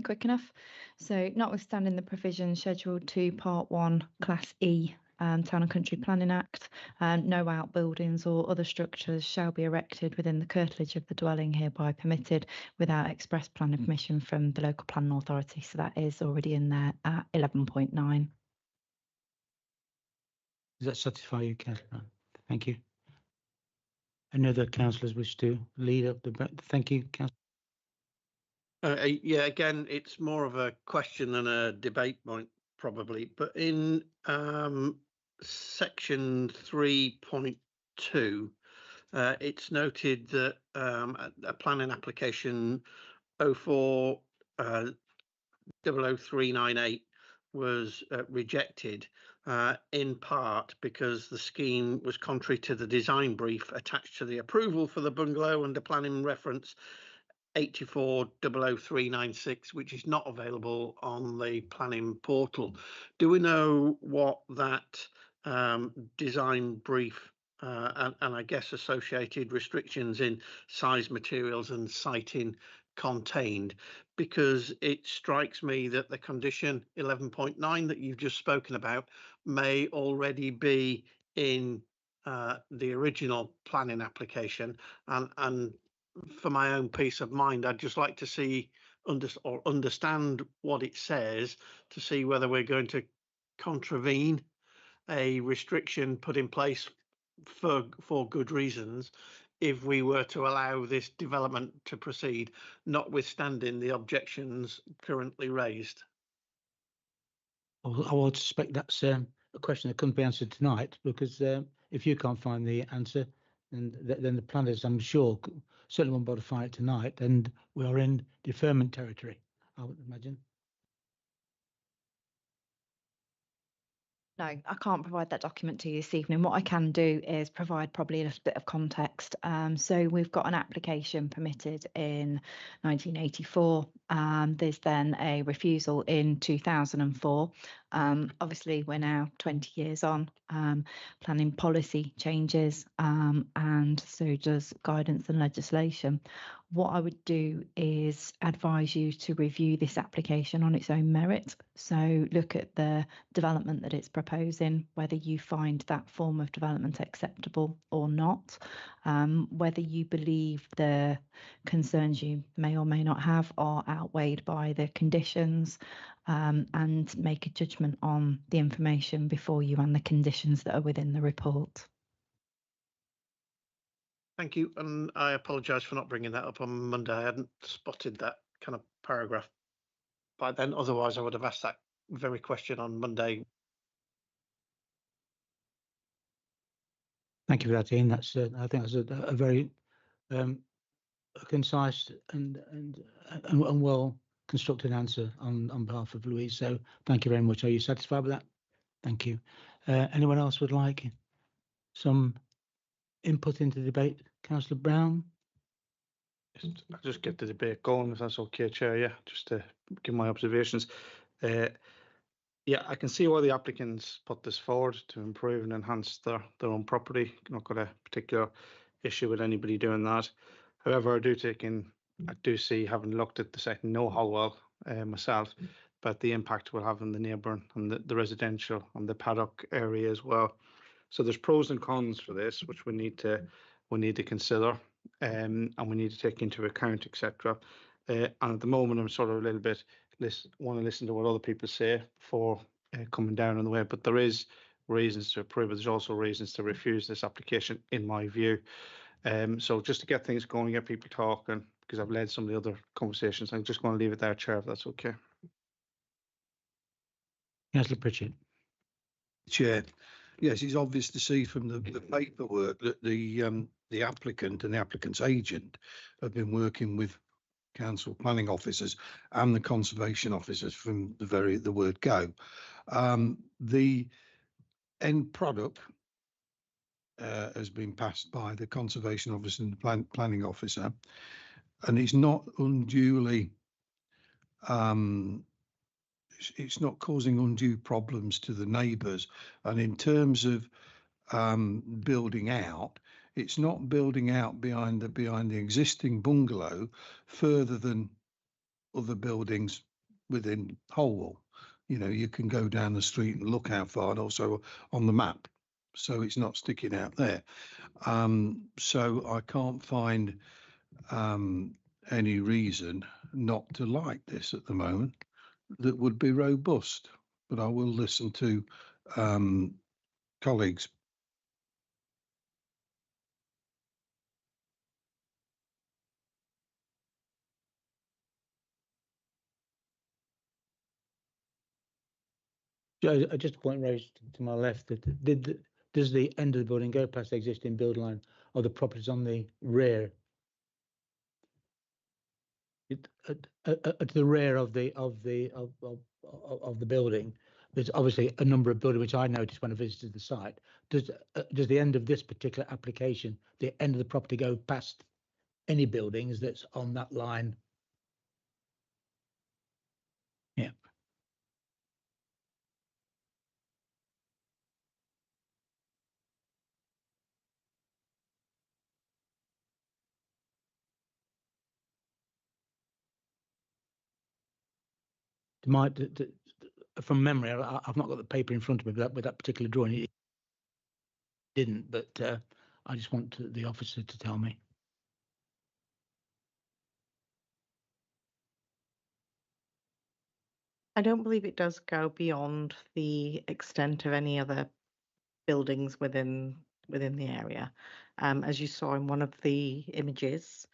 quick enough. So notwithstanding the provision Schedule 2 Part 1 Class E Town and Country Planning Act, no outbuildings or other structures shall be erected within the curtilage of the dwelling hereby permitted without express planning permission from the local planning authority. So that is already in there at 11.9. Does that satisfy you, Councillor? Thank you. Any other councillors wish to lead up the debate? Thank you, Councillor. Yeah, again, it's more of a question than a debate point, probably. But in section 3.2, it's noted that a planning application 04-00398 was rejected in part because the scheme was contrary to the design brief attached to the approval for the bungalow under planning reference 84-00396, which is not available on the planning portal. Do we know what that design brief and I guess associated restrictions in size, materials and siting contained, because it strikes me that the condition 11.9 that you've just spoken about may already be in the original planning application, and for my own peace of mind, I'd just like to see understand what it says to see whether we're going to contravene a restriction put in place for good reasons if we were to allow this development to proceed, notwithstanding the objections currently raised. I would suspect that's a question that couldn't be answered tonight, because if you can't find the answer, then the planners, I'm sure, certainly won't be able to find it tonight, and we are in deferment territory, I would imagine. No, I can't provide that document to you this evening. What I can do is provide probably a little bit of context. So we've got an application permitted in 1984. There's then a refusal in 2004. Obviously, we're now 20 years on. Planning policy changes, and so does guidance and legislation. What I would do is advise you to review this application on its own merit. So look at the development that it's proposing, whether you find that form of development acceptable or not, whether you believe the concerns you may or may not have are outweighed by the conditions, and make a judgment on the information before you and the conditions that are within the report. Thank you, and I apologise for not bringing that up on Monday. I hadn't spotted that kind of paragraph by then. Otherwise, I would have asked that very question on Monday. Thank you for that, Ian. That's I think that's a very concise and well constructed answer on behalf of Louise. So thank you very much. Are you satisfied with that? Thank you. Anyone else would like some input into the debate? Councillor Brown? I'll just get the debate going, if that's okay, Chair. Yeah, just to give my observations. Yeah, I can see why the applicants put this forward to improve and enhance their own property. Not got a particular issue with anybody doing that. However, I do see, having looked at the site and know how well myself, but the impact will have on the neighbouring and the residential and the paddock area as well. So there's pros and cons for this, which we need to consider, and we need to take into account, etc. And at the moment, I'm sort of a little bit want to listen to what other people say before coming down on the way. But there is reasons to approve it. There's also reasons to refuse this application, in my view. So just to get things going, get people talking, because I've led some of the other conversations, I'm just going to leave it there, Chair, if that's okay. Councillor Pritchett. Chair, yes, it's obvious to see from the paperwork that the applicant and the applicant's agent have been working with council planning officers and the conservation officers from the word go. The end product has been passed by the conservation officer and the planning officer, and it's not unduly it's not causing undue problems to the neighbours. And in terms of building out, it's not building out behind the existing bungalow further than other buildings within Holwell. You know, you can go down the street and look how far, and also on the map, so it's not sticking out there. So I can't find any reason not to like this at the moment that would be robust, but I will listen to colleagues. Just a point raised to my left, that does the end of the building go past the existing build line, or the properties on the rear? At the rear of the building, there's obviously a number of buildings which I noticed when I visited the site. Does the end of this particular application, the end of the property, go past any buildings that's on that line? Yeah. from memory, I've not got the paper in front of me with that particular drawing. It didn't, but I just want the officer to tell me. I don't believe it does go beyond the extent of any other buildings within the area. As you saw in one of the images,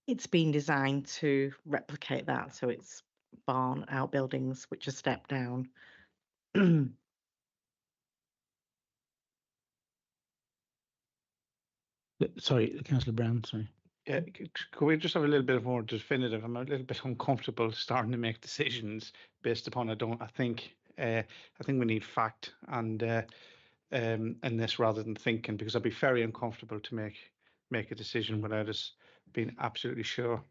it's been designed to replicate that. So it's barn outbuildings which are stepped down. Sorry, Councillor Brown, sorry. Yeah, could we just have a little bit more definitive? I'm a little bit uncomfortable starting to make decisions based upon I think we need fact and this rather than thinking, because I'd be very uncomfortable to make a decision without us being absolutely sure.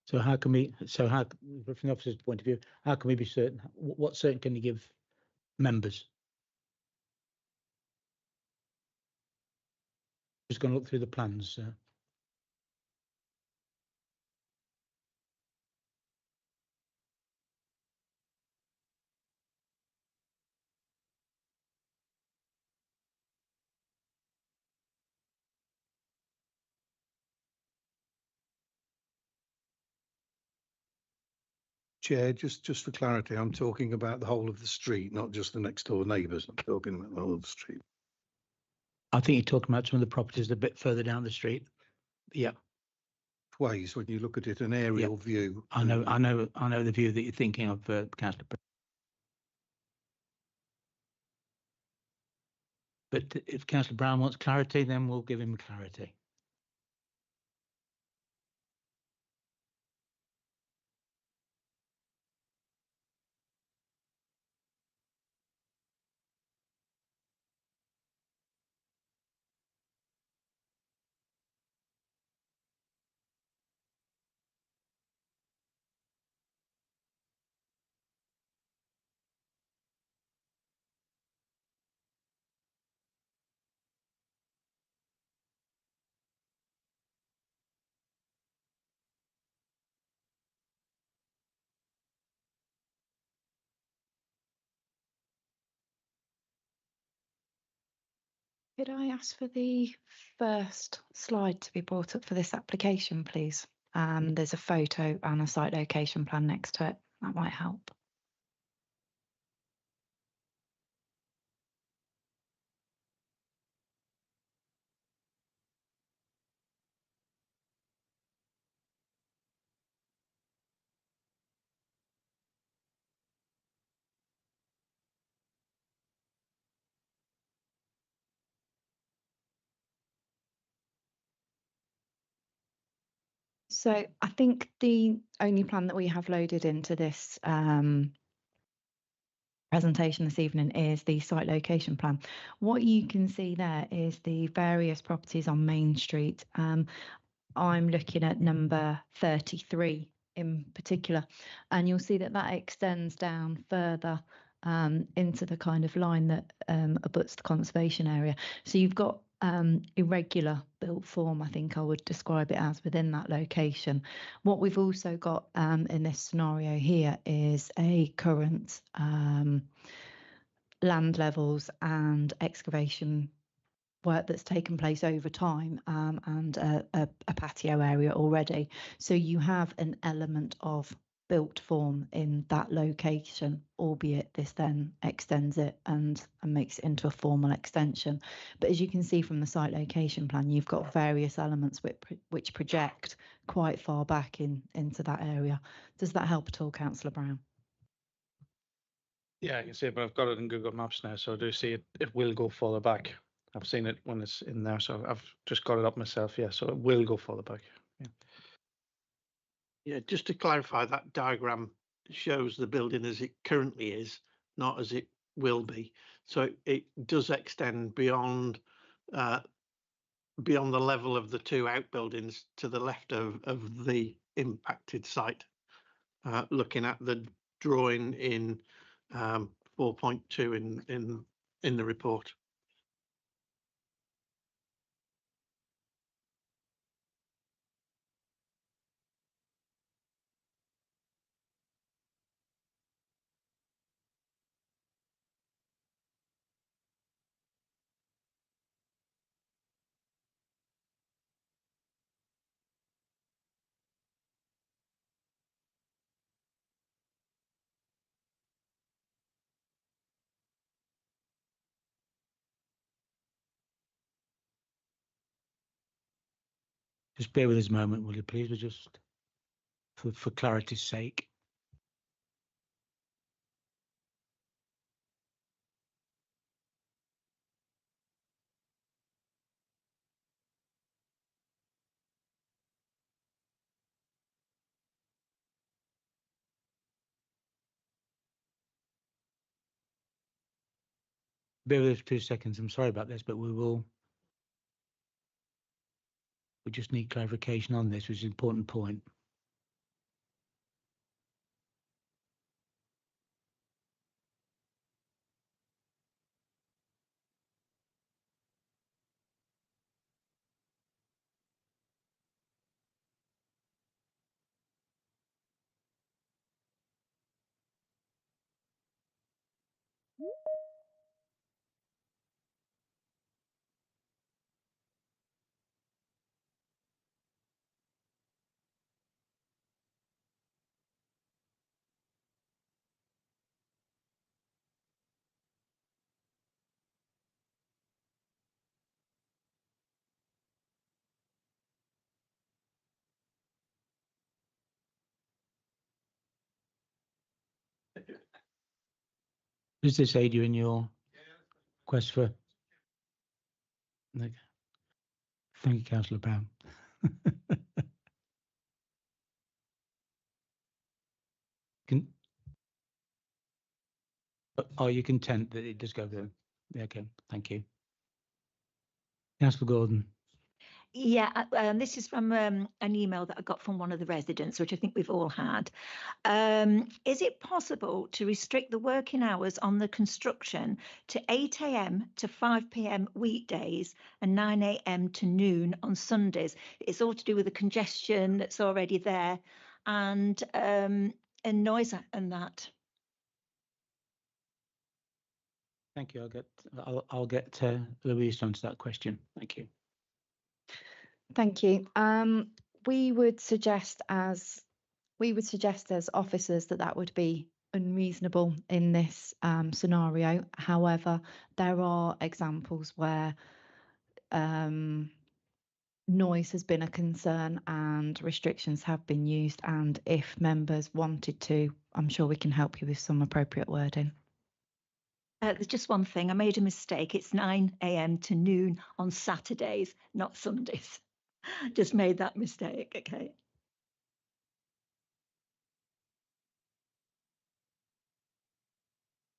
So from the officer's point of view, how can we be certain? What certain can you give members? Just going to look through the plans. Chair, just for clarity, I'm talking about the whole of the street, not just the next door neighbours. I'm talking about the whole of the street. I think you're talking about some of the properties a bit further down the street. Yeah. Ways when you look at it, an aerial view. I know the view that you're thinking of, Councillor. But if Councillor Brown wants clarity, then we'll give him clarity. Could I ask for the first slide to be brought up for this application, please? There's a photo and a site location plan next to it. That might help. So I think the only plan that we have loaded into this presentation this evening is the site location plan. What you can see there is the various properties on Main Street. I'm looking at number 33 in particular, and you'll see that that extends down further into the kind of line that abuts the conservation area. So you've got irregular built form, I think I would describe it as, within that location. What we've also got in this scenario here is a current land levels and excavation work that's taken place over time and a patio area already. So you have an element of built form in that location, albeit this then extends it and makes it into a formal extension. But as you can see from the site location plan, you've got various elements which project quite far back into that area. Does that help at all, Councillor Brown? Yeah, I can see it, but I've got it in Google Maps now, so I do see it. It will go further back. I've seen it when it's in there, so I've just got it up myself. Yeah, so it will go further back. Yeah. Yeah, just to clarify, that diagram shows the building as it currently is, not as it will be. So it does extend beyond the level of the two outbuildings to the left of the impacted site. Looking at the drawing in 4.2 in the report. Just bear with us a moment, will you please? We're just for clarity's sake. Bear with us for 2 seconds. I'm sorry about this, but we just need clarification on this, which is an important point. Does this aid you in your quest for? Okay. Thank you, Councillor Brown. Are you content that it does go there? Yeah, okay, thank you. Councillor Gordon. Yeah, this is from an email that I got from one of the residents, which I think we've all had. Is it possible to restrict the working hours on the construction to 8 a.m. to 5 p.m. weekdays and 9 a.m. to noon on Sundays? It's all to do with the congestion that's already there and noise and that. Thank you. I'll get Louise to answer that question. Thank you. Thank you. We would suggest as officers that would be unreasonable in this scenario. However, there are examples where noise has been a concern and restrictions have been used, and if members wanted to, I'm sure we can help you with some appropriate wording. There's just one thing. I made a mistake. It's 9 a.m. to noon on Saturdays, not Sundays. Just made that mistake. Okay.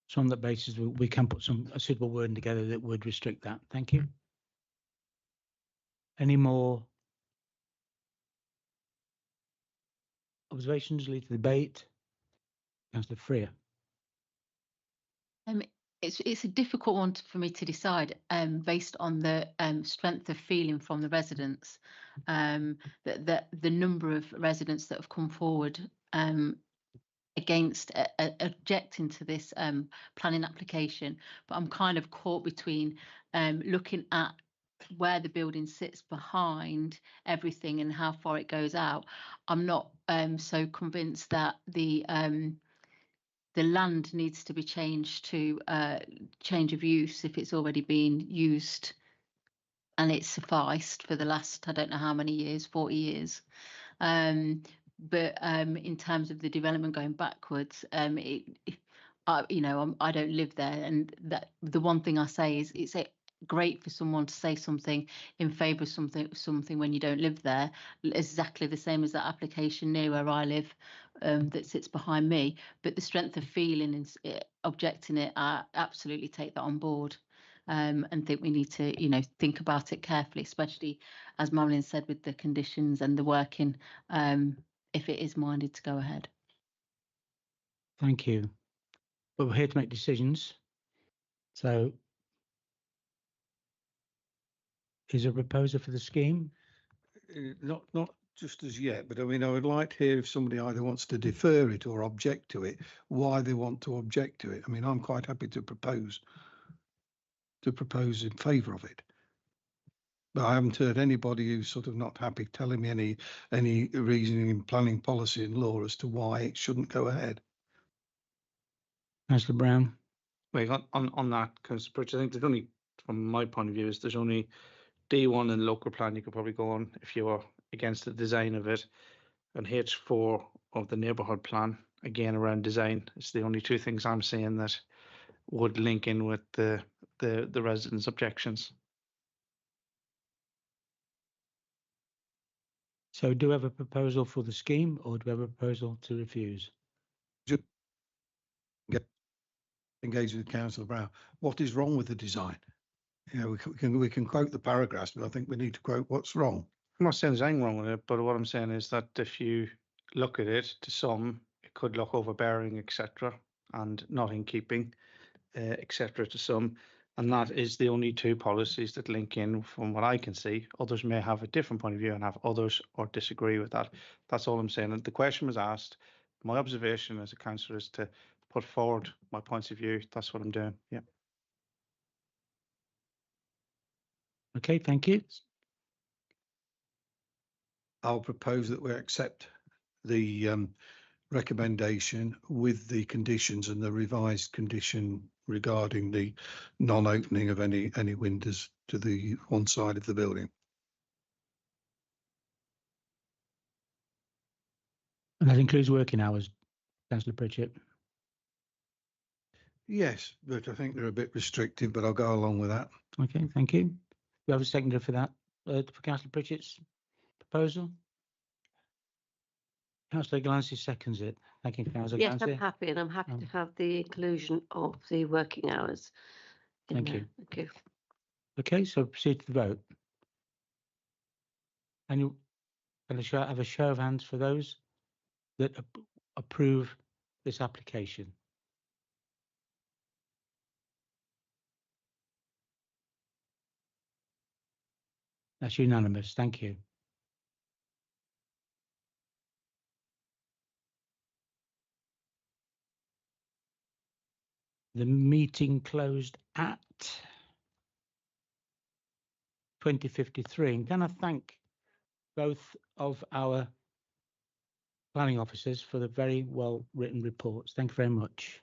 So on that basis, we can put a suitable wording together that would restrict that. Thank you. Any more observations, lead to debate? Councillor Freer. It's a difficult one for me to decide based on the strength of feeling from the residents, that the number of residents that have come forward against objecting to this planning application. But I'm kind of caught between looking at where the building sits behind everything and how far it goes out. I'm not so convinced that the land needs to be changed to change of use if it's already been used and it's sufficed for the last, I don't know how many years, 40 years. But in terms of the development going backwards, I don't live there, and that the one thing I say is it's great for someone to say something in favour of something when you don't live there, exactly the same as that application near where I live that sits behind me. But the strength of feeling and objecting it, I absolutely take that on board. And think we need to, think about it carefully, especially as Marilyn said, with the conditions and the working, if it is minded to go ahead. Thank you. But we're here to make decisions. So is there a proposal for the scheme? Not just as yet, but I mean, I would like to hear if somebody either wants to defer it or object to it, why they want to object to it. I mean, I'm quite happy to propose in favour of it. But I haven't heard anybody who's sort of not happy telling me any reasoning in planning policy and law as to why it shouldn't go ahead. Councillor Brown. Wait, on that, Councillor Pritchard, I think there's only, from my point of view, is there's only D1 and local plan you could probably go on if you are against the design of it, and H4 of the neighbourhood plan, again around design. It's the only two things I'm seeing that would link in with the residents' objections. So do we have a proposal for the scheme or do we have a proposal to refuse? Engage with Councillor Brown. What is wrong with the design? You know, we can quote the paragraphs, but I think we need to quote what's wrong. I'm not saying there's anything wrong with it, but what I'm saying is that if you look at it, to some, it could look overbearing, etc., and not in keeping, etc., to some. And that is the only two policies that link in from what I can see. Others may have a different point of view and have others or disagree with that. That's all I'm saying. And the question was asked. My observation as a councillor is to put forward my points of view. That's what I'm doing. Yeah. Okay, thank you. I'll propose that we accept the recommendation with the conditions and the revised condition regarding the non-opening of any windows to the one side of the building. And that includes working hours, Councillor Pritchett. Yes, but I think they're a bit restrictive, but I'll go along with that. Okay, thank you. We have a seconder for that, for Councillor Pritchett's proposal. Councillor Glancy seconds it. Thank you, Councillor Yes, Glancy. I'm happy, and I'm happy to have the inclusion of the working hours. Thank you. Thank you. Okay, so proceed to the vote. And you can have a show of hands for those that approve this application. That's unanimous. Thank you. The meeting closed at 20:53. And can I thank both of our planning officers for the very well written reports. Thank you very much.